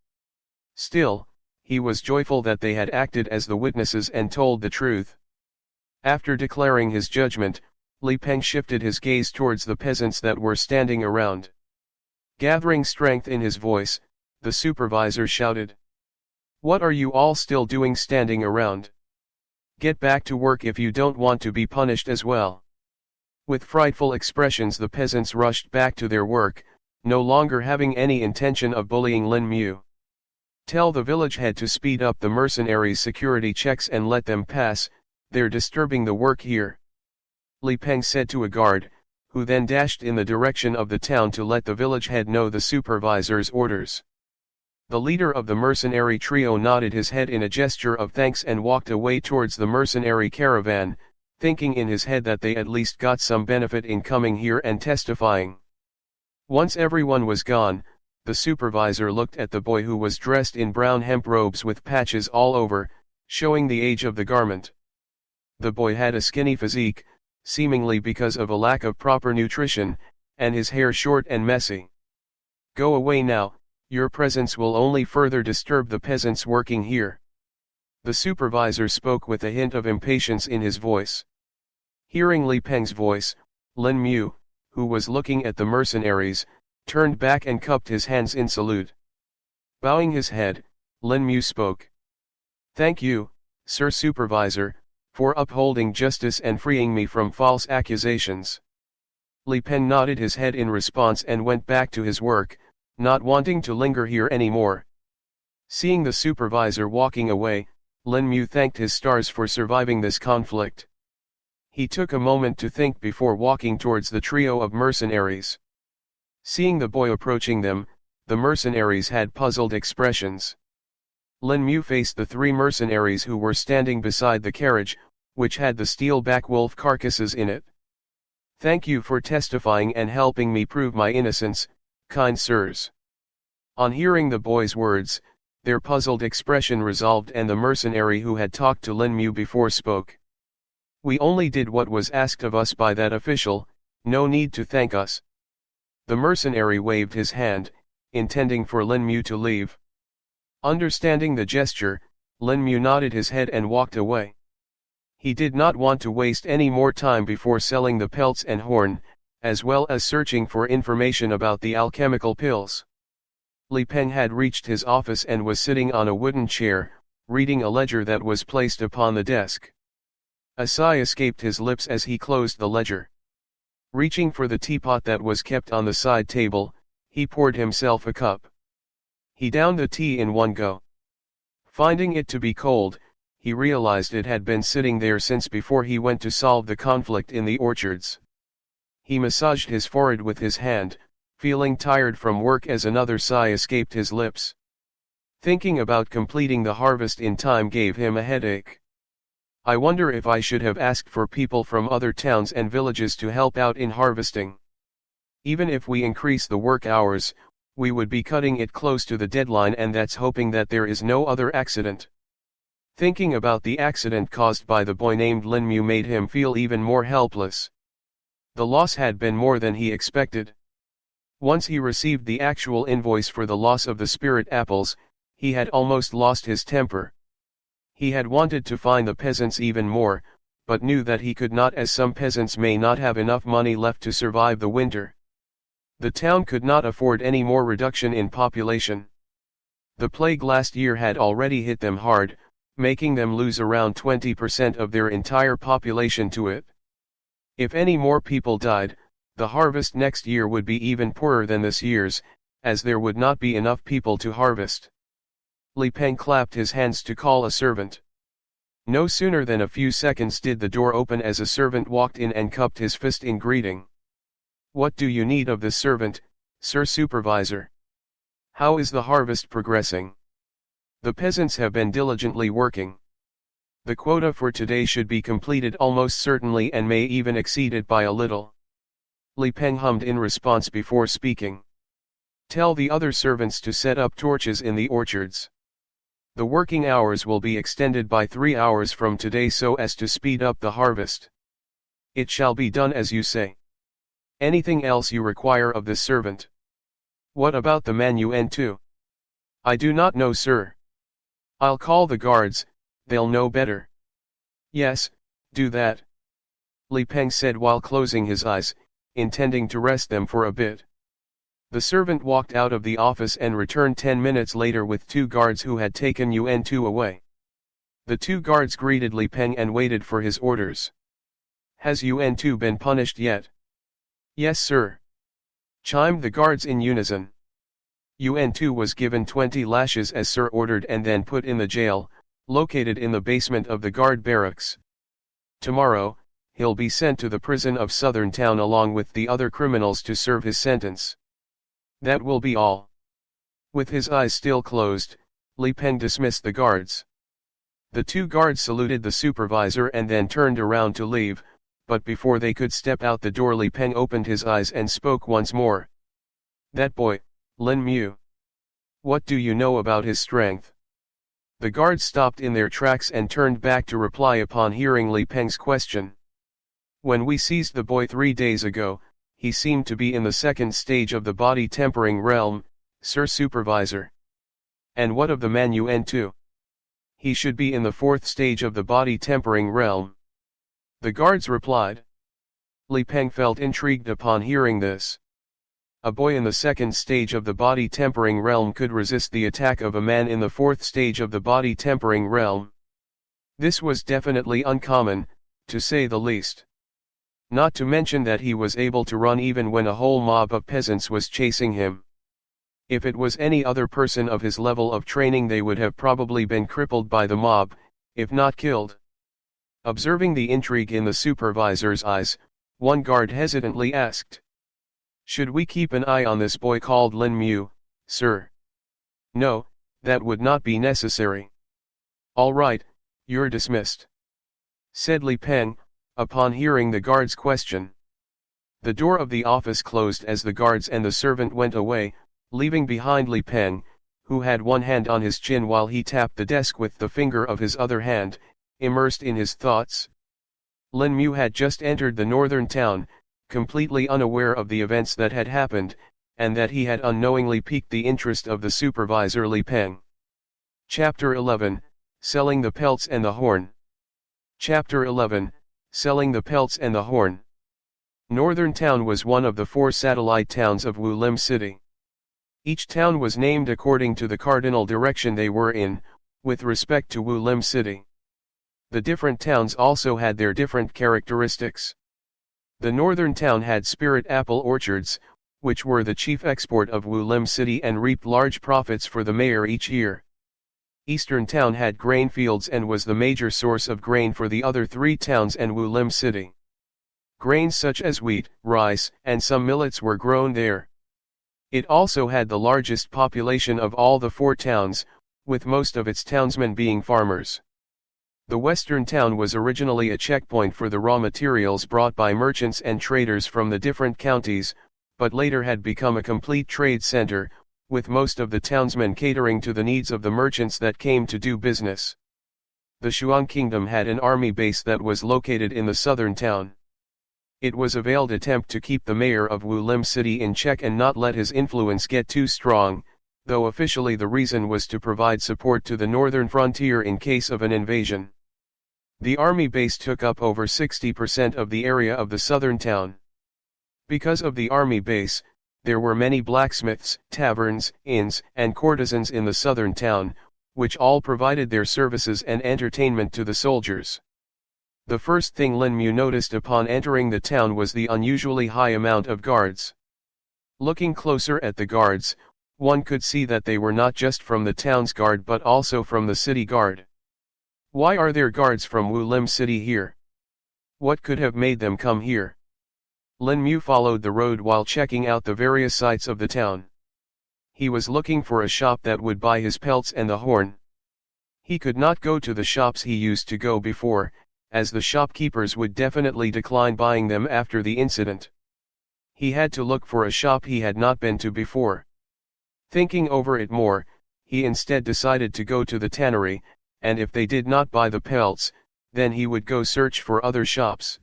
Still, he was joyful that they had acted as the witnesses and told the truth. After declaring his judgment, Li Peng shifted his gaze towards the peasants that were standing around. Gathering strength in his voice, the supervisor shouted. What are you all still doing standing around? Get back to work if you don't want to be punished as well. With frightful expressions the peasants rushed back to their work, no longer having any intention of bullying Lin Mu. Tell the village head to speed up the mercenaries' security checks and let them pass, they're disturbing the work here. Li Peng said to a guard, who then dashed in the direction of the town to let the village head know the supervisor's orders. The leader of the mercenary trio nodded his head in a gesture of thanks and walked away towards the mercenary caravan, thinking in his head that they at least got some benefit in coming here and testifying. Once everyone was gone, the supervisor looked at the boy who was dressed in brown hemp robes with patches all over, showing the age of the garment. The boy had a skinny physique, seemingly because of a lack of proper nutrition, and his hair short and messy. Go away now. Your presence will only further disturb the peasants working here. The supervisor spoke with a hint of impatience in his voice. Hearing Li Peng's voice, Lin Mu, who was looking at the mercenaries, turned back and cupped his hands in salute. Bowing his head, Lin Mu spoke. "Thank you, Sir Supervisor, for upholding justice and freeing me from false accusations." Li Peng nodded his head in response and went back to his work, not wanting to linger here anymore. Seeing the supervisor walking away, Lin Mu thanked his stars for surviving this conflict. He took a moment to think before walking towards the trio of mercenaries. Seeing the boy approaching them, the mercenaries had puzzled expressions. Lin Mu faced the three mercenaries who were standing beside the carriage, which had the steel-back wolf carcasses in it. "Thank you for testifying and helping me prove my innocence, kind sirs." On hearing the boy's words, their puzzled expression resolved and the mercenary who had talked to Lin Mu before spoke. "We only did what was asked of us by that official, no need to thank us." The mercenary waved his hand, intending for Lin Mu to leave. Understanding the gesture, Lin Mu nodded his head and walked away. He did not want to waste any more time before selling the pelts and horn, as well as searching for information about the alchemical pills. Li Peng had reached his office and was sitting on a wooden chair, reading a ledger that was placed upon the desk. A sigh escaped his lips as he closed the ledger. Reaching for the teapot that was kept on the side table, he poured himself a cup. He downed the tea in one go. Finding it to be cold, he realized it had been sitting there since before he went to solve the conflict in the orchards. He massaged his forehead with his hand, feeling tired from work as another sigh escaped his lips. Thinking about completing the harvest in time gave him a headache. "I wonder if I should have asked for people from other towns and villages to help out in harvesting. Even if we increase the work hours, we would be cutting it close to the deadline, and that's hoping that there is no other accident." Thinking about the accident caused by the boy named Lin Mu made him feel even more helpless. The loss had been more than he expected. Once he received the actual invoice for the loss of the spirit apples, he had almost lost his temper. He had wanted to fine the peasants even more, but knew that he could not, as some peasants may not have enough money left to survive the winter. The town could not afford any more reduction in population. The plague last year had already hit them hard, making them lose around 20% of their entire population to it. If any more people died, the harvest next year would be even poorer than this year's, as there would not be enough people to harvest. Li Peng clapped his hands to call a servant. No sooner than a few seconds did the door open as a servant walked in and cupped his fist in greeting. "What do you need of this servant, Sir Supervisor? How is the harvest progressing?" "The peasants have been diligently working. The quota for today should be completed almost certainly and may even exceed it by a little." Li Peng hummed in response before speaking. "Tell the other servants to set up torches in the orchards. The working hours will be extended by 3 hours from today so as to speed up the harvest." "It shall be done as you say. Anything else you require of this servant?" "What about the man Yuan too?" "I do not know, sir." "I'll call the guards, they'll know better." "Yes, do that," Li Peng said while closing his eyes, intending to rest them for a bit. The servant walked out of the office and returned 10 minutes later with 2 guards who had taken Yuan Tu away. The 2 guards greeted Li Peng and waited for his orders. "Has Yuan Tu been punished yet?" "Yes, sir," chimed the guards in unison. Yuan Tu was given 20 lashes as sir ordered and then put in the jail, located in the basement of the guard barracks. Tomorrow, he'll be sent to the prison of Southern Town along with the other criminals to serve his sentence. That will be all. With his eyes still closed, Li Peng dismissed the guards. The 2 guards saluted the supervisor and then turned around to leave, but before they could step out the door Li Peng opened his eyes and spoke once more. "That boy, Lin Mu. What do you know about his strength?" The guards stopped in their tracks and turned back to reply upon hearing Li Peng's question. "When we seized the boy 3 days ago, he seemed to be in the 2nd stage of the body tempering realm, Sir Supervisor." "And what of the man Yuan Tu?" "He should be in the 4th stage of the body tempering realm." The guards replied. Li Peng felt intrigued upon hearing this. A boy in the second stage of the body tempering realm could resist the attack of a man in the fourth stage of the body tempering realm. This was definitely uncommon, to say the least. Not to mention that he was able to run even when a whole mob of peasants was chasing him. If it was any other person of his level of training, they would have probably been crippled by the mob, if not killed. Observing the intrigue in the supervisor's eyes, one guard hesitantly asked, "Should we keep an eye on this boy called Lin Mu, sir?" "No, that would not be necessary." "All right, you're dismissed," said Li Peng, upon hearing the guard's question. The door of the office closed as the guards and the servant went away, leaving behind Li Peng, who had one hand on his chin while he tapped the desk with the finger of his other hand, immersed in his thoughts. Lin Mu had just entered the northern town, completely unaware of the events that had happened, and that he had unknowingly piqued the interest of the supervisor Li Peng. Chapter 11, Selling the Pelts and the Horn. Chapter 11, Selling the Pelts and the Horn. Northern Town was one of the 4 satellite towns of Wu Lim City. Each town was named according to the cardinal direction they were in, with respect to Wu Lim City. The different towns also had their different characteristics. The northern town had spirit apple orchards, which were the chief export of Wu Lim City and reaped large profits for the mayor each year. Eastern town had grain fields and was the major source of grain for the other 3 towns and Wu Lim City. Grains such as wheat, rice, and some millets were grown there. It also had the largest population of all the 4 towns, with most of its townsmen being farmers. The western town was originally a checkpoint for the raw materials brought by merchants and traders from the different counties, but later had become a complete trade center, with most of the townsmen catering to the needs of the merchants that came to do business. The Shuang Kingdom had an army base that was located in the southern town. It was a veiled attempt to keep the mayor of Wu Lim City in check and not let his influence get too strong, though officially the reason was to provide support to the northern frontier in case of an invasion. The army base took up over 60% of the area of the southern town. Because of the army base, there were many blacksmiths, taverns, inns, and courtesans in the southern town, which all provided their services and entertainment to the soldiers. The first thing Lin Mu noticed upon entering the town was the unusually high amount of guards. Looking closer at the guards, one could see that they were not just from the town's guard but also from the city guard. Why are there guards from Wu Lim City here? What could have made them come here? Lin Mu followed the road while checking out the various sites of the town. He was looking for a shop that would buy his pelts and the horn. He could not go to the shops he used to go before, as the shopkeepers would definitely decline buying them after the incident. He had to look for a shop he had not been to before. Thinking over it more, he instead decided to go to the tannery, and if they did not buy the pelts, then he would go search for other shops.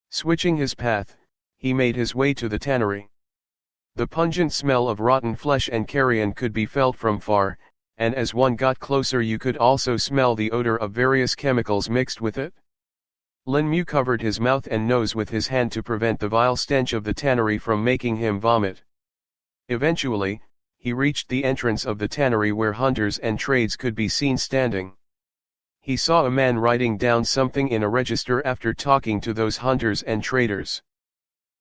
Switching his path, he made his way to the tannery. The pungent smell of rotten flesh and carrion could be felt from far, and as one got closer you could also smell the odor of various chemicals mixed with it. Lin Mu covered his mouth and nose with his hand to prevent the vile stench of the tannery from making him vomit. Eventually, he reached the entrance of the tannery where hunters and trades could be seen standing. He saw a man writing down something in a register after talking to those hunters and traders.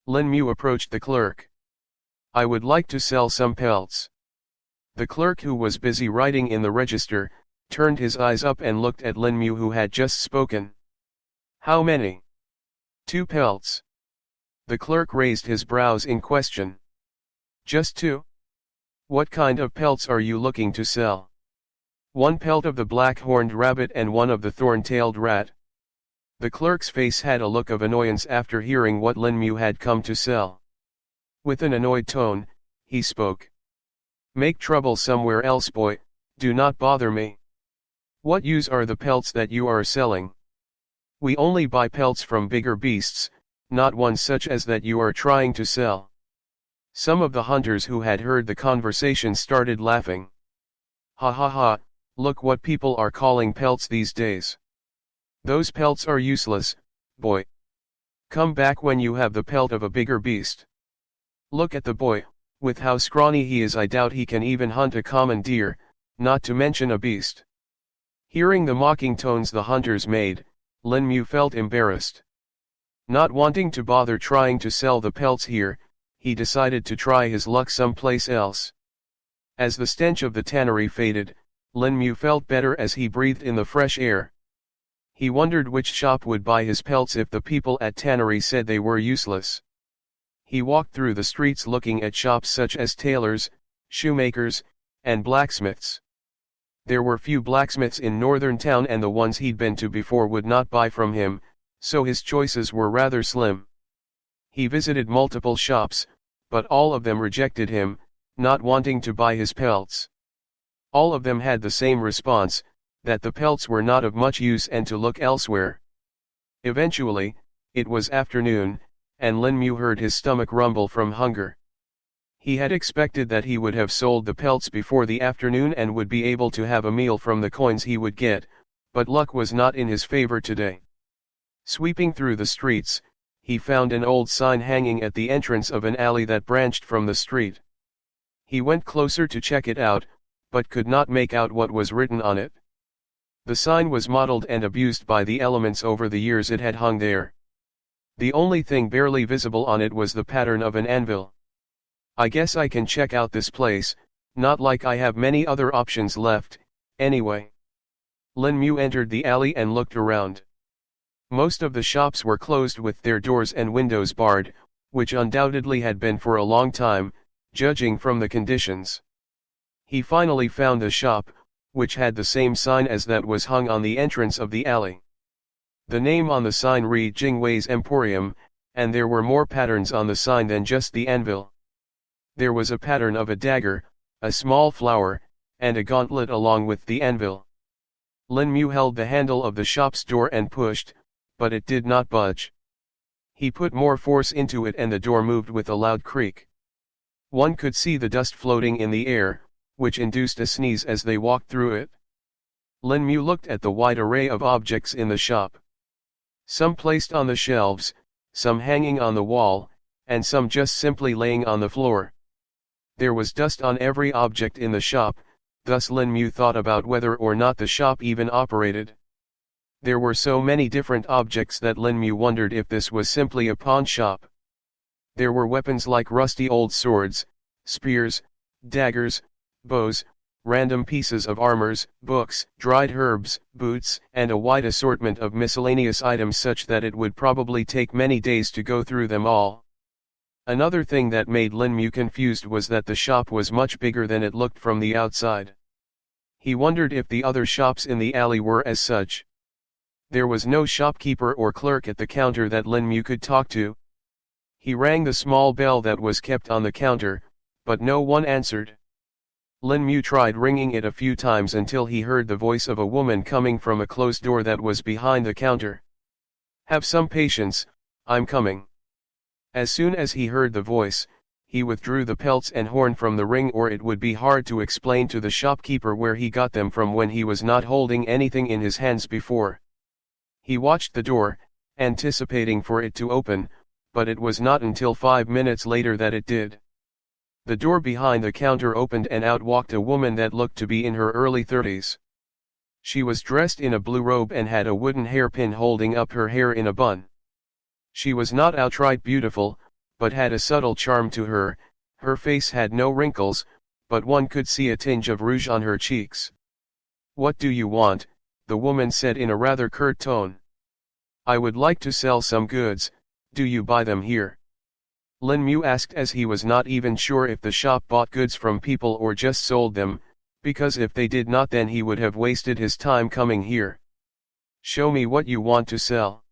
Lin Mu approached the clerk. "I would like to sell some pelts." The clerk, who was busy writing in the register, turned his eyes up and looked at Lin Mu, who had just spoken. "How many?" "2 pelts." The clerk raised his brows in question. "Just 2? What kind of pelts are you looking to sell?" "1 pelt of the black-horned rabbit and 1 of the thorn-tailed rat." The clerk's face had a look of annoyance after hearing what Lin Mu had come to sell. With an annoyed tone, he spoke. "Make trouble somewhere else, boy, do not bother me. What use are the pelts that you are selling? We only buy pelts from bigger beasts, not ones such as that you are trying to sell." Some of the hunters who had heard the conversation started laughing. "Ha ha ha, look what people are calling pelts these days. Those pelts are useless, "Boy, come back when you have the pelt of a bigger beast. Look at the boy, with how scrawny he is, I doubt he can even hunt a common deer, not to mention a beast." Hearing the mocking tones the hunters made, Lin Mu felt embarrassed. Not wanting to bother trying to sell the pelts here, he decided to try his luck someplace else. As the stench of the tannery faded, Lin Mu felt better as he breathed in the fresh air. He wondered which shop would buy his pelts if the people at tannery said they were useless. He walked through the streets looking at shops such as tailors, shoemakers, and blacksmiths. There were few blacksmiths in northern town, and the ones he'd been to before would not buy from him, so his choices were rather slim. He visited multiple shops, but all of them rejected him, not wanting to buy his pelts. All of them had the same response, that the pelts were not of much use and to look elsewhere. Eventually, it was afternoon, and Lin Mu heard his stomach rumble from hunger. He had expected that he would have sold the pelts before the afternoon and would be able to have a meal from the coins he would get, but luck was not in his favor today. Sweeping through the streets, he found an old sign hanging at the entrance of an alley that branched from the street. He went closer to check it out, but could not make out what was written on it. The sign was mottled and abused by the elements over the years it had hung there. The only thing barely visible on it was the pattern of an anvil. "I guess I can check out this place, not like I have many other options left, anyway." Lin Mu entered the alley and looked around. Most of the shops were closed with their doors and windows barred, which undoubtedly had been for a long time, judging from the conditions. He finally found a shop, which had the same sign as that was hung on the entrance of the alley. The name on the sign read Jingwei's Emporium, and there were more patterns on the sign than just the anvil. There was a pattern of a dagger, a small flower, and a gauntlet along with the anvil. Lin Mu held the handle of the shop's door and pushed, but it did not budge. He put more force into it and the door moved with a loud creak. One could see the dust floating in the air, which induced a sneeze as they walked through it. Lin Mu looked at the wide array of objects in the shop. Some placed on the shelves, some hanging on the wall, and some just simply laying on the floor. There was dust on every object in the shop, thus Lin Mu thought about whether or not the shop even operated. There were so many different objects that Lin Mu wondered if this was simply a pawn shop. There were weapons like rusty old swords, spears, daggers, bows, random pieces of armors, books, dried herbs, boots, and a wide assortment of miscellaneous items such that it would probably take many days to go through them all. Another thing that made Lin Mu confused was that the shop was much bigger than it looked from the outside. He wondered if the other shops in the alley were as such. There was no shopkeeper or clerk at the counter that Lin Mu could talk to. He rang the small bell that was kept on the counter, but no one answered. Lin Mu tried ringing it a few times until he heard the voice of a woman coming from a closed door that was behind the counter. "Have some patience, I'm coming." As soon as he heard the voice, he withdrew the pelts and horn from the ring, or it would be hard to explain to the shopkeeper where he got them from when he was not holding anything in his hands before. He watched the door, anticipating for it to open, but it was not until 5 minutes later that it did. The door behind the counter opened and out walked a woman that looked to be in her early 30s. She was dressed in a blue robe and had a wooden hairpin holding up her hair in a bun. She was not outright beautiful, but had a subtle charm to her. Her face had no wrinkles, but one could see a tinge of rouge on her cheeks. "What do you want?" the woman said in a rather curt tone. "I would like to sell some goods, do you buy them here?" Lin Mu asked, as he was not even sure if the shop bought goods from people or just sold them, because if they did not then he would have wasted his time coming here. "Show me what you want to sell."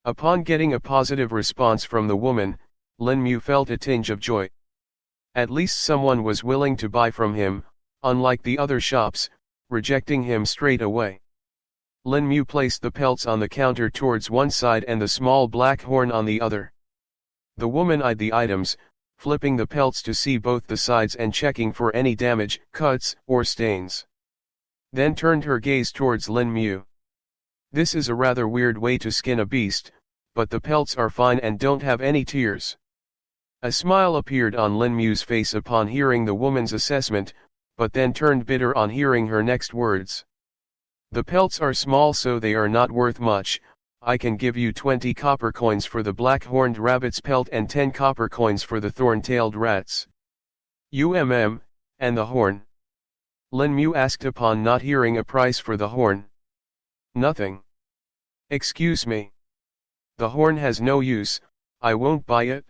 Upon getting a positive response from the woman, Lin Mu felt a tinge of joy. At least someone was willing to buy from him, unlike the other shops, rejecting him straight away. Lin Mu placed the pelts on the counter towards one side and the small black horn on the other. The woman eyed the items, flipping the pelts to see both the sides and checking for any damage, cuts, or stains. Then turned her gaze towards Lin Mu. "This is a rather weird way to skin a beast," but the pelts are fine and don't have any tears. A smile appeared on Lin Mu's face upon hearing the woman's assessment, but then turned bitter on hearing her next words. The pelts are small, so they are not worth much. I can give you 20 copper coins for the black-horned rabbit's pelt and 10 copper coins for the thorn-tailed rat's. And the horn? Lin Mu asked upon not hearing a price for the horn. Nothing. Excuse me. The horn has no use, I won't buy it.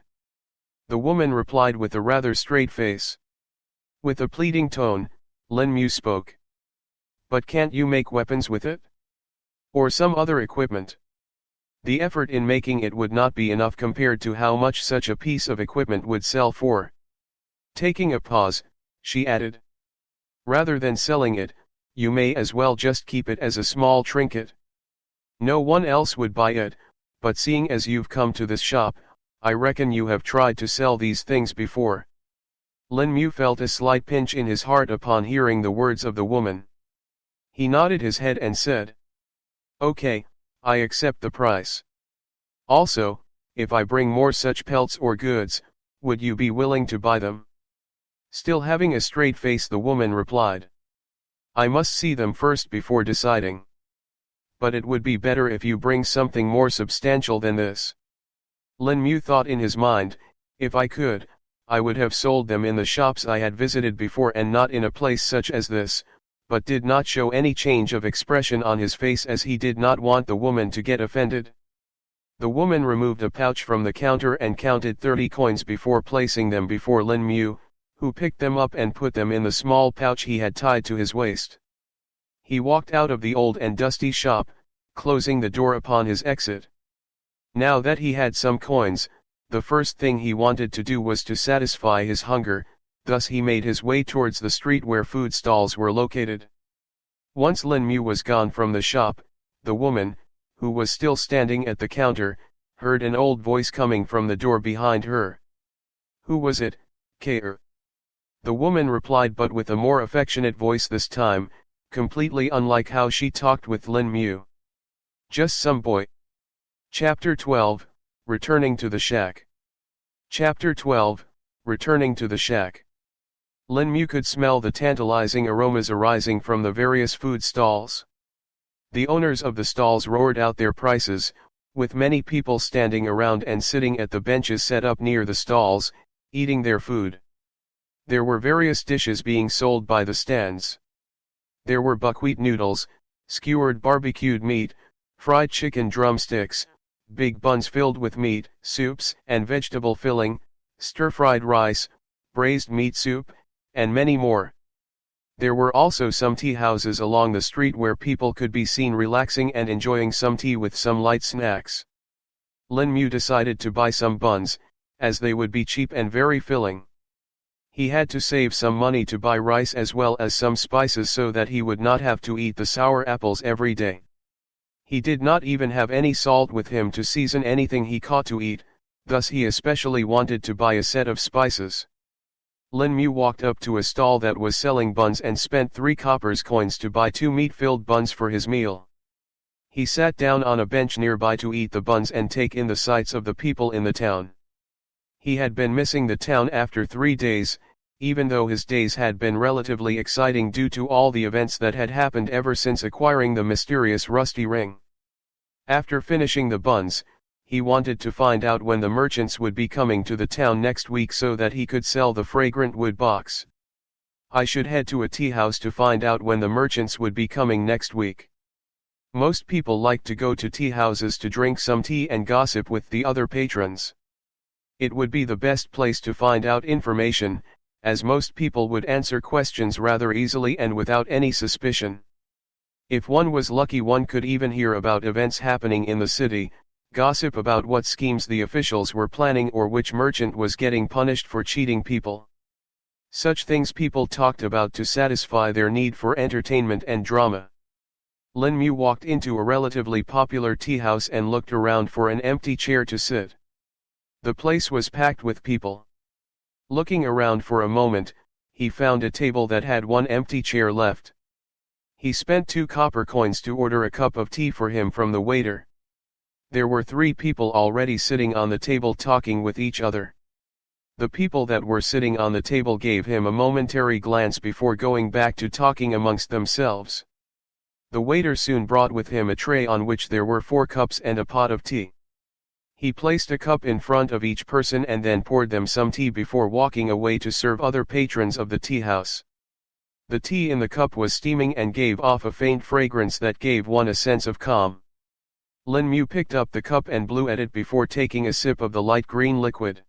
The woman replied with a rather straight face. With a pleading tone, Lin Mu spoke. But can't you make weapons with it? Or some other equipment? The effort in making it would not be enough compared to how much such a piece of equipment would sell for. Taking a pause, she added. Rather than selling it, you may as well just keep it as a small trinket. No one else would buy it, but seeing as you've come to this shop, I reckon you have tried to sell these things before. Lin Mu felt a slight pinch in his heart upon hearing the words of the woman. He nodded his head and said, Okay, I accept the price. Also, if I bring more such pelts or goods, would you be willing to buy them? Still having a straight face, the woman replied. I must see them first before deciding. But it would be better if you bring something more substantial than this. Lin Mu thought in his mind, if I could, I would have sold them in the shops I had visited before and not in a place such as this, but did not show any change of expression on his face as he did not want the woman to get offended. The woman removed a pouch from the counter and counted 30 coins before placing them before Lin Mu, who picked them up and put them in the small pouch he had tied to his waist. He walked out of the old and dusty shop, closing the door upon his exit. Now that he had some coins, the first thing he wanted to do was to satisfy his hunger, thus he made his way towards the street where food stalls were located. Once Lin Mu was gone from the shop, the woman, who was still standing at the counter, heard an old voice coming from the door behind her. Who was it, K'er? The woman replied, but with a more affectionate voice this time, completely unlike how she talked with Lin Mu. Just some boy. Chapter 12, Returning to the Shack. Chapter 12, Returning to the Shack. Lin Mu could smell the tantalizing aromas arising from the various food stalls. The owners of the stalls roared out their prices, with many people standing around and sitting at the benches set up near the stalls, eating their food. There were various dishes being sold by the stands. There were buckwheat noodles, skewered barbecued meat, fried chicken drumsticks, big buns filled with meat, soups and vegetable filling, stir-fried rice, braised meat soup, and many more. There were also some tea houses along the street where people could be seen relaxing and enjoying some tea with some light snacks. Lin Mu decided to buy some buns, as they would be cheap and very filling. He had to save some money to buy rice as well as some spices so that he would not have to eat the sour apples every day. He did not even have any salt with him to season anything he caught to eat, thus he especially wanted to buy a set of spices. Lin Mu walked up to a stall that was selling buns and spent 3 copper coins to buy 2 meat-filled buns for his meal. He sat down on a bench nearby to eat the buns and take in the sights of the people in the town. He had been missing the town after 3 days, even though his days had been relatively exciting due to all the events that had happened ever since acquiring the mysterious rusty ring. After finishing the buns, he wanted to find out when the merchants would be coming to the town next week so that he could sell the fragrant wood box. I should head to a tea house to find out when the merchants would be coming next week. Most people like to go to tea houses to drink some tea and gossip with the other patrons. It would be the best place to find out information, as most people would answer questions rather easily and without any suspicion. If one was lucky, one could even hear about events happening in the city, gossip about what schemes the officials were planning or which merchant was getting punished for cheating people. Such things people talked about to satisfy their need for entertainment and drama. Lin Mu walked into a relatively popular tea house and looked around for an empty chair to sit. The place was packed with people. Looking around for a moment, he found a table that had 1 empty chair left. He spent 2 copper coins to order a cup of tea for him from the waiter. There were 3 people already sitting on the table talking with each other. The people that were sitting on the table gave him a momentary glance before going back to talking amongst themselves. The waiter soon brought with him a tray on which there were 4 cups and a pot of tea. He placed a cup in front of each person and then poured them some tea before walking away to serve other patrons of the tea house. The tea in the cup was steaming and gave off a faint fragrance that gave one a sense of calm. Lin Mu picked up the cup and blew at it before taking a sip of the light green liquid.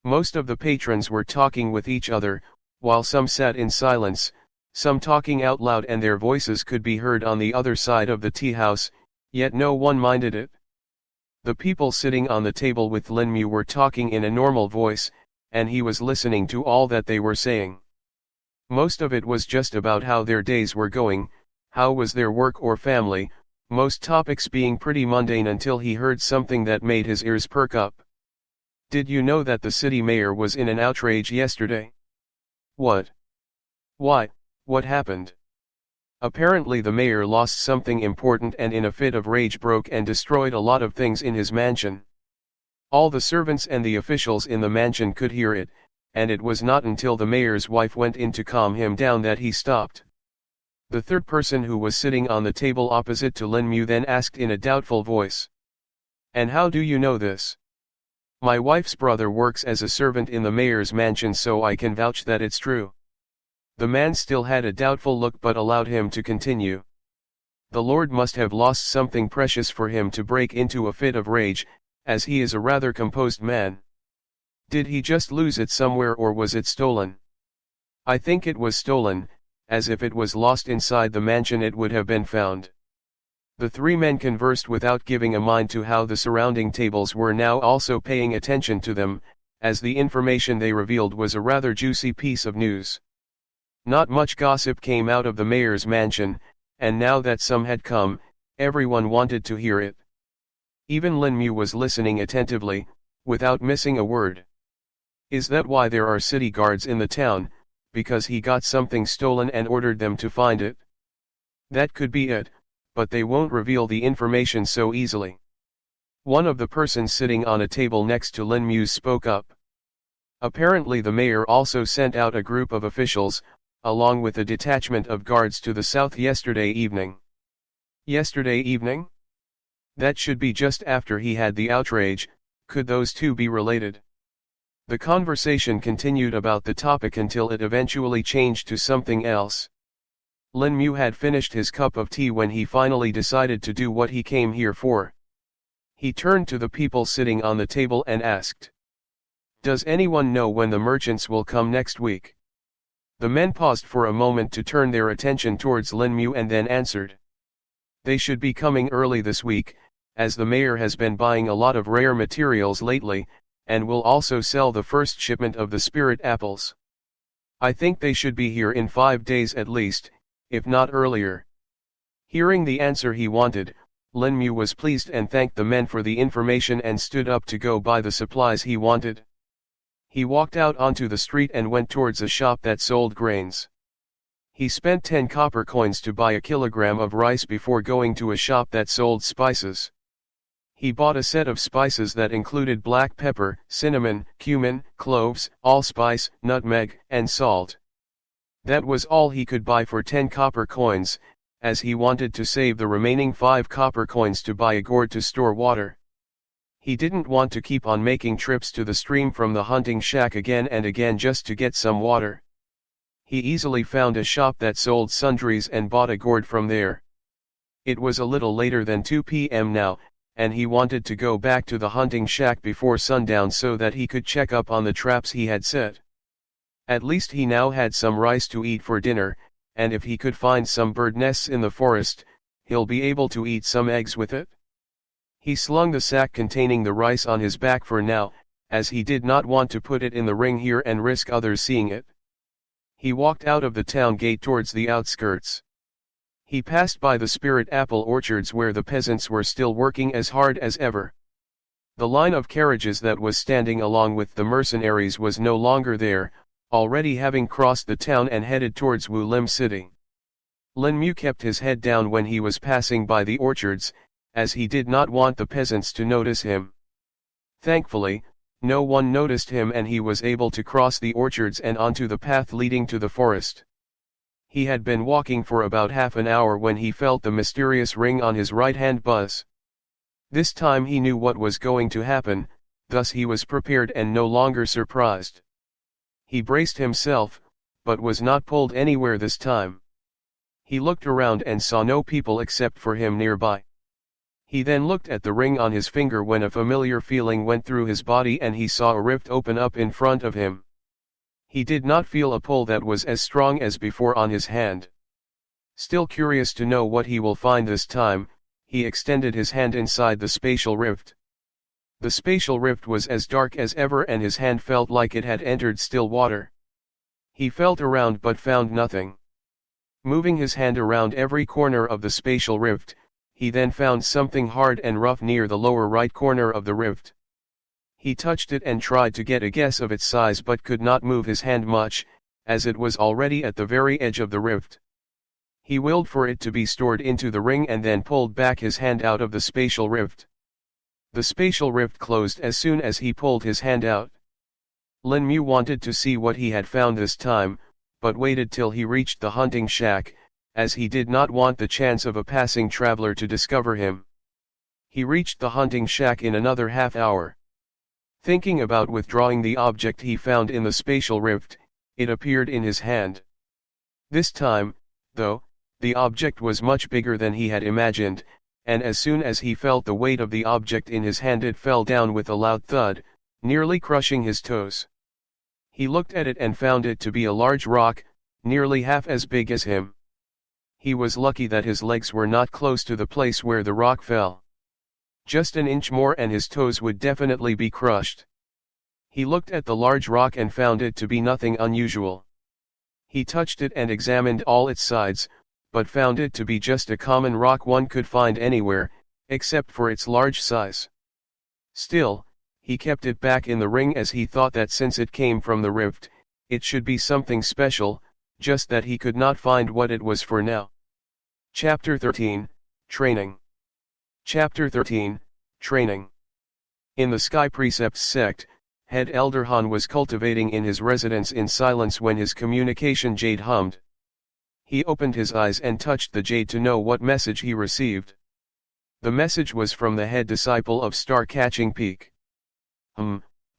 Most of the patrons were talking with each other, while some sat in silence, some talking out loud, and their voices could be heard on the other side of the tea house, yet no one minded it. The people sitting on the table with Lin Mu were talking in a normal voice, and he was listening to all that they were saying. Most of it was just about how their days were going, how was their work or family, most topics being pretty mundane, until he heard something that made his ears perk up. Did you know that the city mayor was in an outrage yesterday? What? Why, what happened? Apparently the mayor lost something important and in a fit of rage broke and destroyed a lot of things in his mansion. All the servants and the officials in the mansion could hear it, and it was not until the mayor's wife went in to calm him down that he stopped. The third person, who was sitting on the table opposite to Lin Mu, then asked in a doubtful voice. And how do you know this? My wife's brother works as a servant in the mayor's mansion, so I can vouch that it's true. The man still had a doubtful look but allowed him to continue. The Lord must have lost something precious for him to break into a fit of rage, as he is a rather composed man. Did he just lose it somewhere, or was it stolen? I think it was stolen, as if it was lost inside the mansion it would have been found. The 3 men conversed without giving a mind to how the surrounding tables were now also paying attention to them, as the information they revealed was a rather juicy piece of news. Not much gossip came out of the mayor's mansion, and now that some had come, everyone wanted to hear it. Even Lin Mu was listening attentively, without missing a word. Is that why there are city guards in the town, because he got something stolen and ordered them to find it? That could be it, but they won't reveal the information so easily. One of the persons sitting on a table next to Lin Mu spoke up. Apparently the mayor also sent out a group of officials, along with a detachment of guards, to the south yesterday evening. Yesterday evening? That should be just after he had the outrage. Could those 2 be related? The conversation continued about the topic until it eventually changed to something else. Lin Mu had finished his cup of tea when he finally decided to do what he came here for. He turned to the people sitting on the table and asked, "Does anyone know when the merchants will come next week?" The men paused for a moment to turn their attention towards Lin Mu and then answered. They should be coming early this week, as the mayor has been buying a lot of rare materials lately, and will also sell the first shipment of the spirit apples. I think they should be here in 5 days at least, if not earlier. Hearing the answer he wanted, Lin Mu was pleased and thanked the men for the information and stood up to go buy the supplies he wanted. He walked out onto the street and went towards a shop that sold grains. He spent 10 copper coins to buy a kilogram of rice before going to a shop that sold spices. He bought a set of spices that included black pepper, cinnamon, cumin, cloves, allspice, nutmeg, and salt. That was all he could buy for 10 copper coins, as he wanted to save the remaining 5 copper coins to buy a gourd to store water. He didn't want to keep on making trips to the stream from the hunting shack again and again just to get some water. He easily found a shop that sold sundries and bought a gourd from there. It was a little later than 2 p.m. now, and he wanted to go back to the hunting shack before sundown so that he could check up on the traps he had set. At least he now had some rice to eat for dinner, and if he could find some bird nests in the forest, he'll be able to eat some eggs with it. He slung the sack containing the rice on his back for now, as he did not want to put it in the ring here and risk others seeing it. He walked out of the town gate towards the outskirts. He passed by the spirit apple orchards where the peasants were still working as hard as ever. The line of carriages that was standing along with the mercenaries was no longer there, already having crossed the town and headed towards Wu Lim City. Lin Mu kept his head down when he was passing by the orchards, as he did not want the peasants to notice him. Thankfully, no one noticed him and he was able to cross the orchards and onto the path leading to the forest. He had been walking for about half an hour when he felt the mysterious ring on his right hand buzz. This time he knew what was going to happen, thus he was prepared and no longer surprised. He braced himself, but was not pulled anywhere this time. He looked around and saw no people except for him nearby. He then looked at the ring on his finger when a familiar feeling went through his body and he saw a rift open up in front of him. He did not feel a pull that was as strong as before on his hand. Still curious to know what he will find this time, he extended his hand inside the spatial rift. The spatial rift was as dark as ever and his hand felt like it had entered still water. He felt around but found nothing. Moving his hand around every corner of the spatial rift, he then found something hard and rough near the lower right corner of the rift. He touched it and tried to get a guess of its size but could not move his hand much, as it was already at the very edge of the rift. He willed for it to be stored into the ring and then pulled back his hand out of the spatial rift. The spatial rift closed as soon as he pulled his hand out. Lin Mu wanted to see what he had found this time, but waited till he reached the hunting shack, as he did not want the chance of a passing traveler to discover him. He reached the hunting shack in another half hour. Thinking about withdrawing the object he found in the spatial rift, it appeared in his hand. This time, though, the object was much bigger than he had imagined, and as soon as he felt the weight of the object in his hand it fell down with a loud thud, nearly crushing his toes. He looked at it and found it to be a large rock, nearly half as big as him. He was lucky that his legs were not close to the place where the rock fell. Just an inch more and his toes would definitely be crushed. He looked at the large rock and found it to be nothing unusual. He touched it and examined all its sides, but found it to be just a common rock one could find anywhere, except for its large size. Still, he kept it back in the ring as he thought that since it came from the rift, it should be something special, just that he could not find what it was for now. Chapter 13, Training. Chapter 13, Training. In the Sky Precepts sect, Head Elder Han was cultivating in his residence in silence when his communication jade hummed. He opened his eyes and touched the jade to know what message he received. The message was from the head disciple of Star-Catching Peak.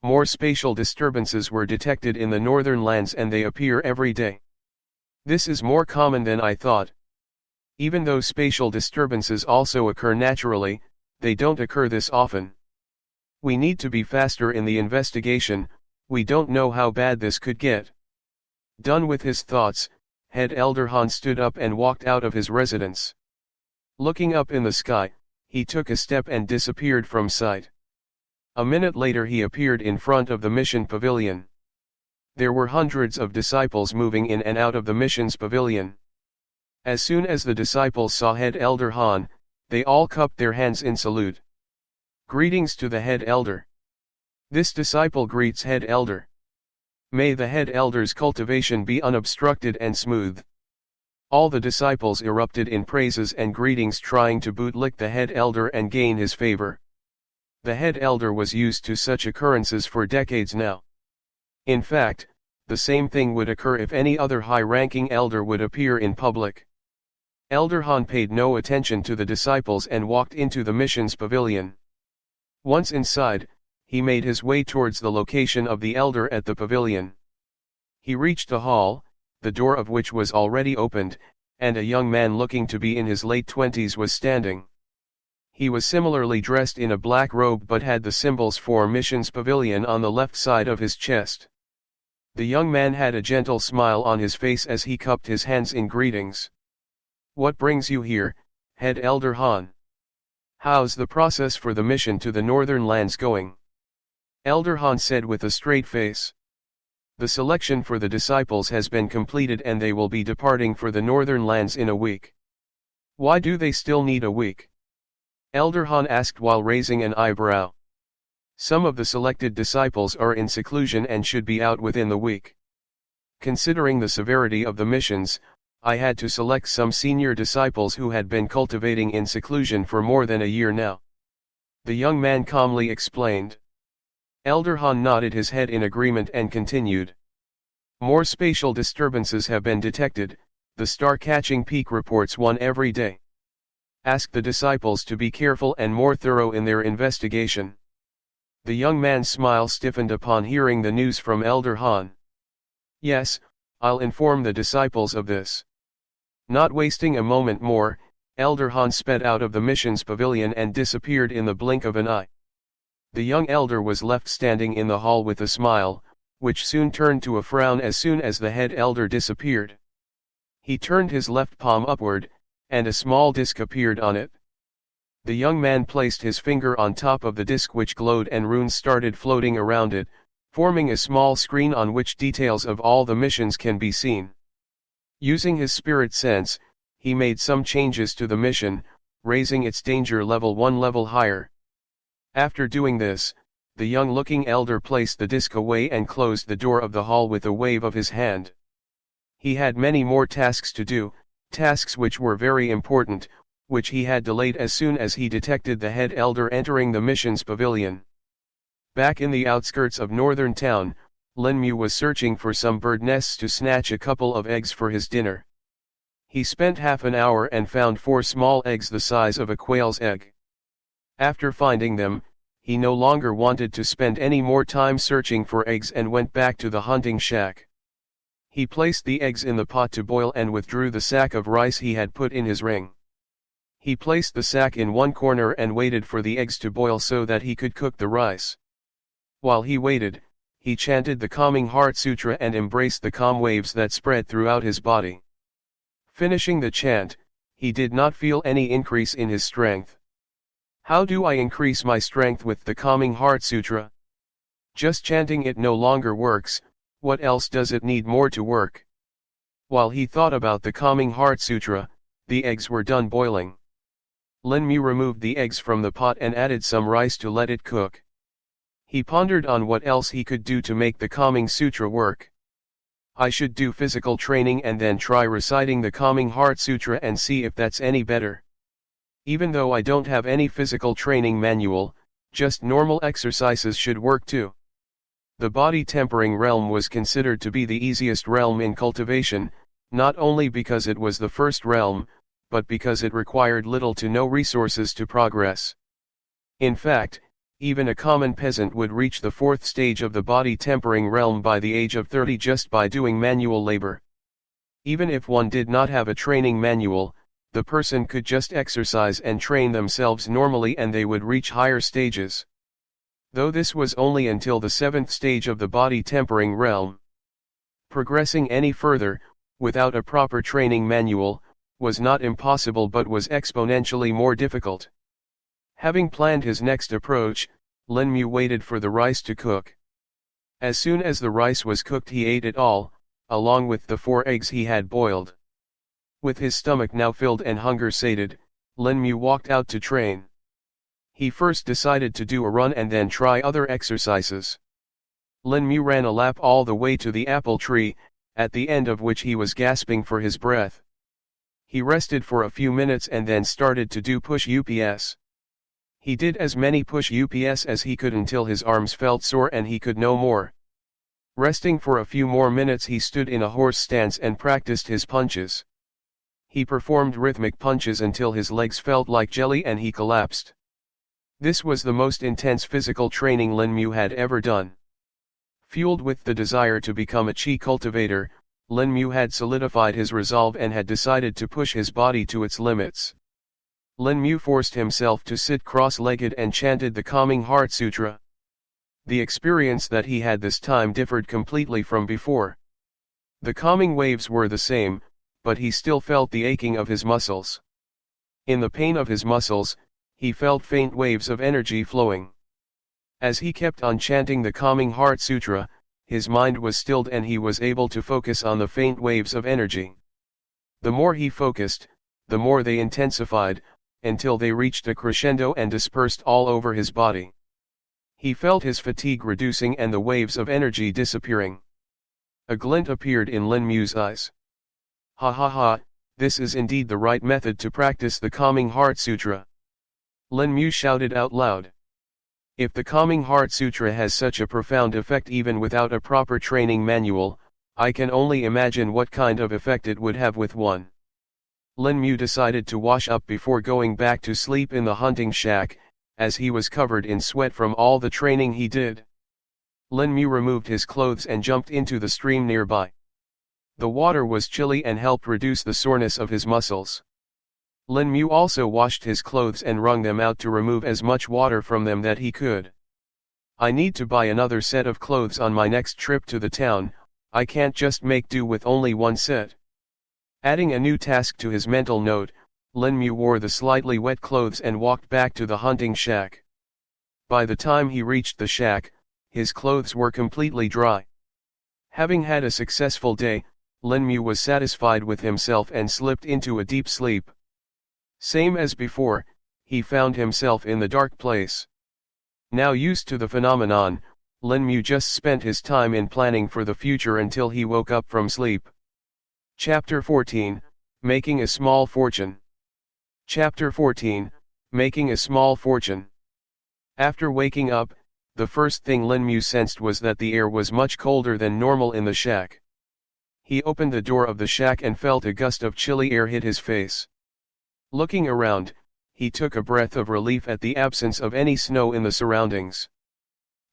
More spatial disturbances were detected in the northern lands and they appear every day. This is more common than I thought. Even though spatial disturbances also occur naturally, they don't occur this often. We need to be faster in the investigation, we don't know how bad this could get. Done with his thoughts, Head Elder Han stood up and walked out of his residence. Looking up in the sky, he took a step and disappeared from sight. A minute later he appeared in front of the mission pavilion. There were hundreds of disciples moving in and out of the mission's pavilion. As soon as the disciples saw Head Elder Han, they all cupped their hands in salute. Greetings to the Head Elder. This disciple greets Head Elder. May the Head Elder's cultivation be unobstructed and smooth. All the disciples erupted in praises and greetings, trying to bootlick the Head Elder and gain his favor. The Head Elder was used to such occurrences for decades now. In fact, the same thing would occur if any other high-ranking elder would appear in public. Elder Han paid no attention to the disciples and walked into the mission's pavilion. Once inside, he made his way towards the location of the elder at the pavilion. He reached the hall, the door of which was already opened, and a young man looking to be in his late 20s was standing. He was similarly dressed in a black robe but had the symbols for mission's pavilion on the left side of his chest. The young man had a gentle smile on his face as he cupped his hands in greetings. What brings you here, Head Elder Han? How's the process for the mission to the northern lands going? Elder Han said with a straight face. The selection for the disciples has been completed and they will be departing for the northern lands in a week. Why do they still need a week? Elder Han asked while raising an eyebrow. Some of the selected disciples are in seclusion and should be out within the week. Considering the severity of the missions, I had to select some senior disciples who had been cultivating in seclusion for more than a year now. The young man calmly explained. Elder Han nodded his head in agreement and continued. More spatial disturbances have been detected, the star-catching peak reports one every day. Ask the disciples to be careful and more thorough in their investigation. The young man's smile stiffened upon hearing the news from Elder Han. Yes, I'll inform the disciples of this. Not wasting a moment more, Elder Han sped out of the mission's pavilion and disappeared in the blink of an eye. The young elder was left standing in the hall with a smile, which soon turned to a frown as soon as the head elder disappeared. He turned his left palm upward, and a small disc appeared on it. The young man placed his finger on top of the disc, which glowed, and runes started floating around it, forming a small screen on which details of all the missions can be seen. Using his spirit sense, he made some changes to the mission, raising its danger level one level higher. After doing this, the young-looking elder placed the disc away and closed the door of the hall with a wave of his hand. He had many more tasks to do, tasks which were very important, which he had delayed as soon as he detected the head elder entering the mission's pavilion. Back in the outskirts of northern town, Linmu was searching for some bird nests to snatch a couple of eggs for his dinner. He spent half an hour and found 4 small eggs the size of a quail's egg. After finding them, he no longer wanted to spend any more time searching for eggs and went back to the hunting shack. He placed the eggs in the pot to boil and withdrew the sack of rice he had put in his ring. He placed the sack in one corner and waited for the eggs to boil so that he could cook the rice. While he waited, he chanted the calming heart sutra and embraced the calm waves that spread throughout his body. Finishing the chant, he did not feel any increase in his strength. How do I increase my strength with the calming heart sutra? Just chanting it no longer works, what else does it need more to work? While he thought about the calming heart sutra, the eggs were done boiling. Linmu removed the eggs from the pot and added some rice to let it cook. He pondered on what else he could do to make the calming sutra work. I should do physical training and then try reciting the calming heart sutra and see if that's any better. Even though I don't have any physical training manual, just normal exercises should work too. The body tempering realm was considered to be the easiest realm in cultivation, not only because it was the first realm, but because it required little to no resources to progress. In fact, even a common peasant would reach the 4th stage of the body tempering realm by the age of 30 just by doing manual labor. Even if one did not have a training manual, the person could just exercise and train themselves normally and they would reach higher stages. Though this was only until the 7th stage of the body tempering realm. Progressing any further, without a proper training manual, was not impossible but was exponentially more difficult. Having planned his next approach, Linmu waited for the rice to cook. As soon as the rice was cooked he ate it all, along with the 4 eggs he had boiled. With his stomach now filled and hunger sated, Linmu walked out to train. He first decided to do a run and then try other exercises. Linmu ran a lap all the way to the apple tree, at the end of which he was gasping for his breath. He rested for a few minutes and then started to do push-ups. He did as many push-ups as he could until his arms felt sore and he could no more. Resting for a few more minutes he stood in a horse stance and practiced his punches. He performed rhythmic punches until his legs felt like jelly and he collapsed. This was the most intense physical training Linmu had ever done. Fueled with the desire to become a chi cultivator, Linmu had solidified his resolve and had decided to push his body to its limits. Linmu forced himself to sit cross-legged and chanted the calming heart sutra. The experience that he had this time differed completely from before. The calming waves were the same, but he still felt the aching of his muscles. In the pain of his muscles, he felt faint waves of energy flowing. As he kept on chanting the calming heart sutra, his mind was stilled and he was able to focus on the faint waves of energy. The more he focused, the more they intensified, until they reached a crescendo and dispersed all over his body. He felt his fatigue reducing and the waves of energy disappearing. A glint appeared in Linmu's eyes. Ha ha ha, this is indeed the right method to practice the Calming Heart Sutra. Lin Mu shouted out loud. If the Calming Heart Sutra has such a profound effect even without a proper training manual, I can only imagine what kind of effect it would have with one. Lin Mu decided to wash up before going back to sleep in the hunting shack, as he was covered in sweat from all the training he did. Lin Mu removed his clothes and jumped into the stream nearby. The water was chilly and helped reduce the soreness of his muscles. Lin Mu also washed his clothes and wrung them out to remove as much water from them that he could. I need to buy another set of clothes on my next trip to the town, I can't just make do with only one set. Adding a new task to his mental note, Lin Mu wore the slightly wet clothes and walked back to the hunting shack. By the time he reached the shack, his clothes were completely dry. Having had a successful day, Lin Mu was satisfied with himself and slipped into a deep sleep. Same as before, he found himself in the dark place. Now used to the phenomenon, Lin Mu just spent his time in planning for the future until he woke up from sleep. Chapter 14, Making a Small Fortune. Chapter 14, Making a Small Fortune. After waking up, the first thing Lin Mu sensed was that the air was much colder than normal in the shack. He opened the door of the shack and felt a gust of chilly air hit his face. Looking around, he took a breath of relief at the absence of any snow in the surroundings.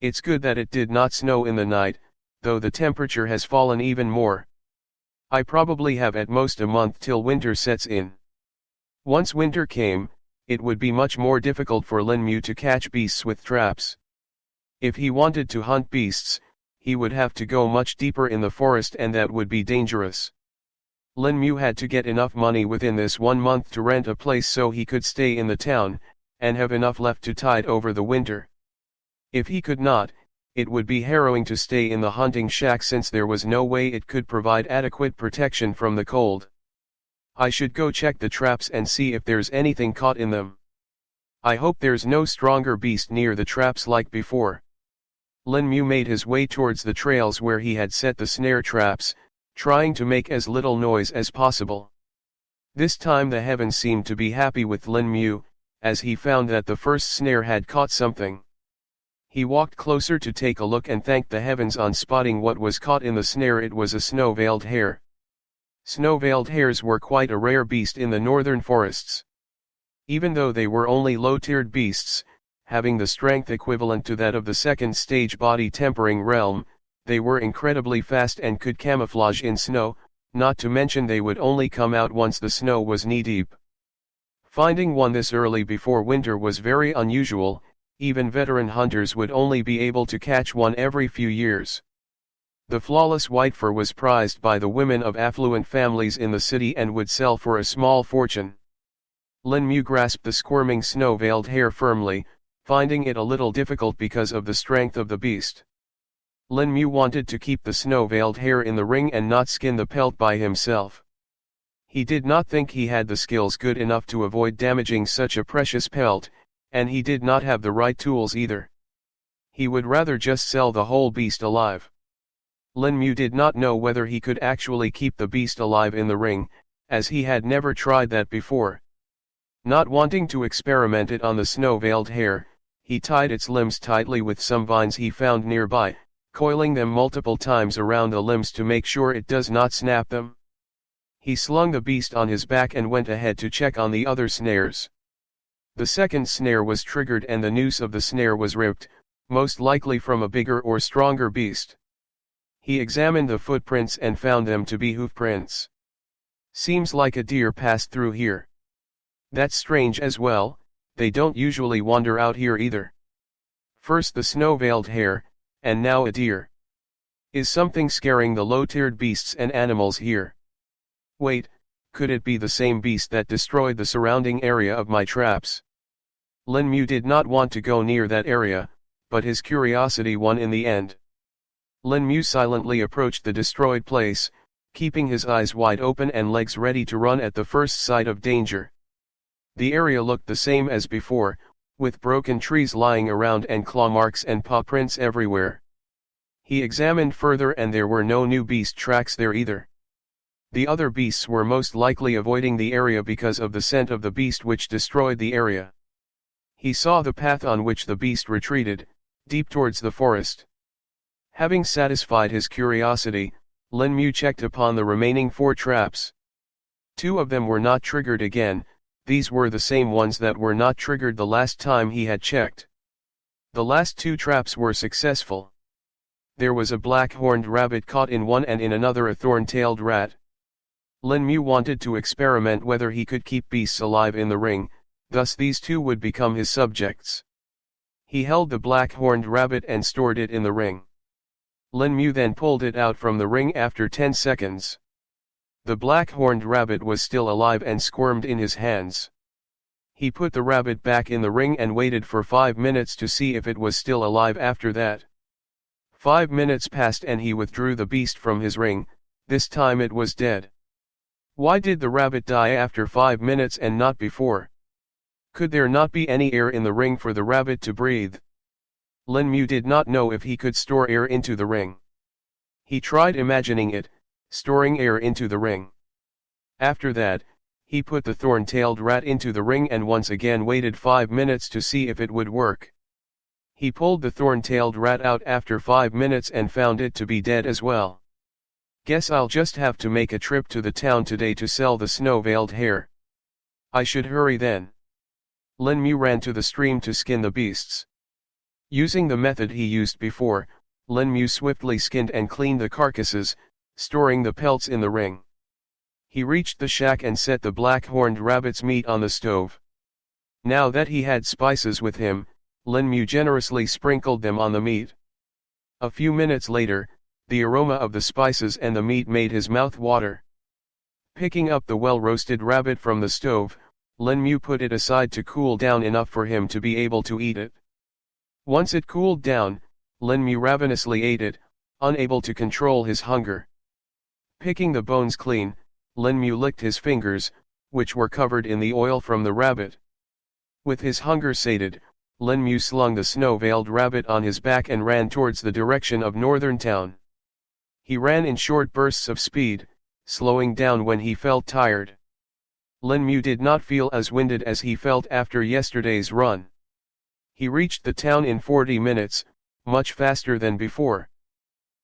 It's good that it did not snow in the night, though the temperature has fallen even more. I probably have at most a month till winter sets in. Once winter came, it would be much more difficult for Lin Mu to catch beasts with traps. If he wanted to hunt beasts, he would have to go much deeper in the forest and that would be dangerous. Lin Mu had to get enough money within this 1 month to rent a place so he could stay in the town, and have enough left to tide over the winter. If he could not, it would be harrowing to stay in the hunting shack since there was no way it could provide adequate protection from the cold. I should go check the traps and see if there's anything caught in them. I hope there's no stronger beast near the traps like before. Lin Mu made his way towards the trails where he had set the snare traps, trying to make as little noise as possible. This time the heavens seemed to be happy with Lin Mu, as he found that the first snare had caught something. He walked closer to take a look and thanked the heavens on spotting what was caught in the snare. It was a snow-veiled hare. Snow-veiled hares were quite a rare beast in the northern forests. Even though they were only low-tiered beasts, having the strength equivalent to that of the second stage body tempering realm, they were incredibly fast and could camouflage in snow, not to mention they would only come out once the snow was knee-deep. Finding one this early before winter was very unusual. Even veteran hunters would only be able to catch one every few years. The flawless white fur was prized by the women of affluent families in the city and would sell for a small fortune. Lin Mu grasped the squirming snow-veiled hare firmly, finding it a little difficult because of the strength of the beast. Lin Mu wanted to keep the snow-veiled hare in the ring and not skin the pelt by himself. He did not think he had the skills good enough to avoid damaging such a precious pelt, and he did not have the right tools either. He would rather just sell the whole beast alive. Lin Mu did not know whether he could actually keep the beast alive in the ring, as he had never tried that before. Not wanting to experiment it on the snow-veiled hare, he tied its limbs tightly with some vines he found nearby, coiling them multiple times around the limbs to make sure it does not snap them. He slung the beast on his back and went ahead to check on the other snares. The second snare was triggered and the noose of the snare was ripped, most likely from a bigger or stronger beast. He examined the footprints and found them to be hoof prints. Seems like a deer passed through here. That's strange as well, they don't usually wander out here either. First the snow-veiled hare, and now a deer. Is something scaring the low-tiered beasts and animals here? Wait, could it be the same beast that destroyed the surrounding area of my traps? Lin Mu did not want to go near that area, but his curiosity won in the end. Lin Mu silently approached the destroyed place, keeping his eyes wide open and legs ready to run at the first sight of danger. The area looked the same as before, with broken trees lying around and claw marks and paw prints everywhere. He examined further and there were no new beast tracks there either. The other beasts were most likely avoiding the area because of the scent of the beast which destroyed the area. He saw the path on which the beast retreated, deep towards the forest. Having satisfied his curiosity, Lin Mu checked upon the remaining 4 traps. 2 of them were not triggered again. These were the same ones that were not triggered the last time he had checked. The last 2 traps were successful. There was a black-horned rabbit caught in one and in another a thorn-tailed rat. Lin Mu wanted to experiment whether he could keep beasts alive in the ring, thus these 2 would become his subjects. He held the black-horned rabbit and stored it in the ring. Lin Mu then pulled it out from the ring after 10 seconds. The black-horned rabbit was still alive and squirmed in his hands. He put the rabbit back in the ring and waited for 5 minutes to see if it was still alive after that. 5 minutes passed and he withdrew the beast from his ring. This time it was dead. Why did the rabbit die after 5 minutes and not before? Could there not be any air in the ring for the rabbit to breathe? Lin Mu did not know if he could store air into the ring. He tried imagining it, storing air into the ring. After that, he put the thorn-tailed rat into the ring and once again waited 5 minutes to see if it would work. He pulled the thorn-tailed rat out after 5 minutes and found it to be dead as well. Guess I'll just have to make a trip to the town today to sell the snow-veiled hare. I should hurry then. Lin Mu ran to the stream to skin the beasts. Using the method he used before, Lin Mu swiftly skinned and cleaned the carcasses, storing the pelts in the ring. He reached the shack and set the black-horned rabbit's meat on the stove. Now that he had spices with him, Lin Mu generously sprinkled them on the meat. A few minutes later, the aroma of the spices and the meat made his mouth water. Picking up the well-roasted rabbit from the stove, Lin Mu put it aside to cool down enough for him to be able to eat it. Once it cooled down, Lin Mu ravenously ate it, unable to control his hunger. Picking the bones clean, Lin Mu licked his fingers, which were covered in the oil from the rabbit. With his hunger sated, Lin Mu slung the snow-veiled rabbit on his back and ran towards the direction of northern town. He ran in short bursts of speed, slowing down when he felt tired. Lin Mu did not feel as winded as he felt after yesterday's run. He reached the town in 40 minutes, much faster than before.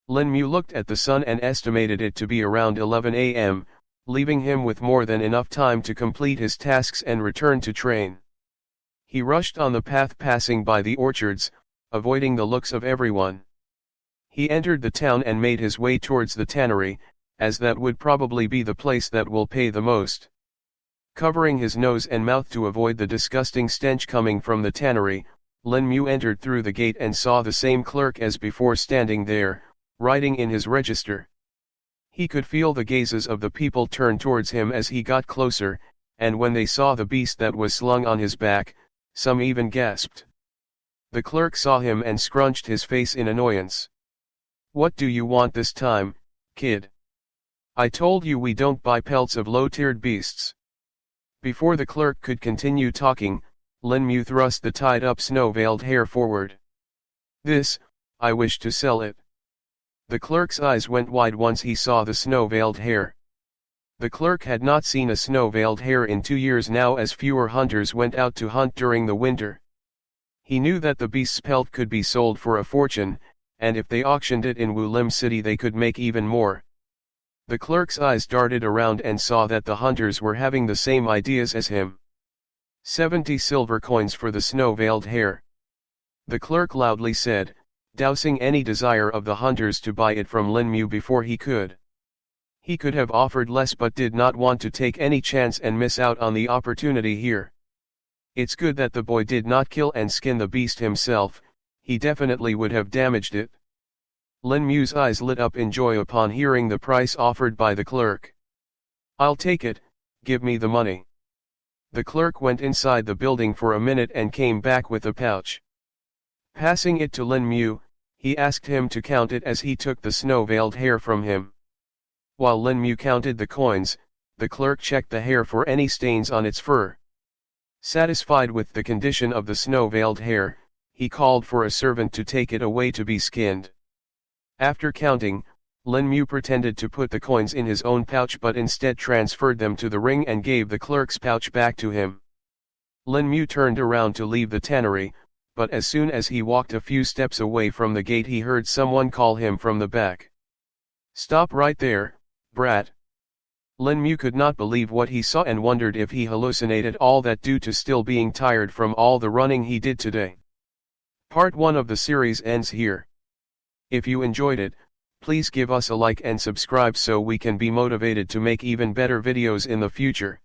Lin Mu looked at the sun and estimated it to be around 11 a.m., leaving him with more than enough time to complete his tasks and return to train. He rushed on the path passing by the orchards, avoiding the looks of everyone. He entered the town and made his way towards the tannery, as that would probably be the place that will pay the most. Covering his nose and mouth to avoid the disgusting stench coming from the tannery, Lin Mu entered through the gate and saw the same clerk as before standing there, writing in his register. He could feel the gazes of the people turn towards him as he got closer, and when they saw the beast that was slung on his back, some even gasped. The clerk saw him and scrunched his face in annoyance. "What do you want this time, kid? I told you we don't buy pelts of low-tiered beasts." Before the clerk could continue talking, Lin Mu thrust the tied-up snow-veiled hare forward. "This, I wish to sell it." The clerk's eyes went wide once he saw the snow-veiled hare. The clerk had not seen a snow-veiled hare in 2 years now, as fewer hunters went out to hunt during the winter. He knew that the beast's pelt could be sold for a fortune, and if they auctioned it in Wulim City they could make even more. The clerk's eyes darted around and saw that the hunters were having the same ideas as him. 70 silver coins for the snow-veiled hare. The clerk loudly said, dousing any desire of the hunters to buy it from Lin Mu before he could. He could have offered less but did not want to take any chance and miss out on the opportunity here. It's good that the boy did not kill and skin the beast himself, he definitely would have damaged it. Lin Mu's eyes lit up in joy upon hearing the price offered by the clerk. "I'll take it, give me the money." The clerk went inside the building for a minute and came back with a pouch. Passing it to Lin Mu, he asked him to count it as he took the snow-veiled hare from him. While Lin Mu counted the coins, the clerk checked the hare for any stains on its fur. Satisfied with the condition of the snow-veiled hare, he called for a servant to take it away to be skinned. After counting, Lin Mu pretended to put the coins in his own pouch but instead transferred them to the ring and gave the clerk's pouch back to him. Lin Mu turned around to leave the tannery, but as soon as he walked a few steps away from the gate he heard someone call him from the back. "Stop right there, brat." Lin Mu could not believe what he saw and wondered if he hallucinated all that due to still being tired from all the running he did today. Part 1 of the series ends here. If you enjoyed it, please give us a like and subscribe so we can be motivated to make even better videos in the future.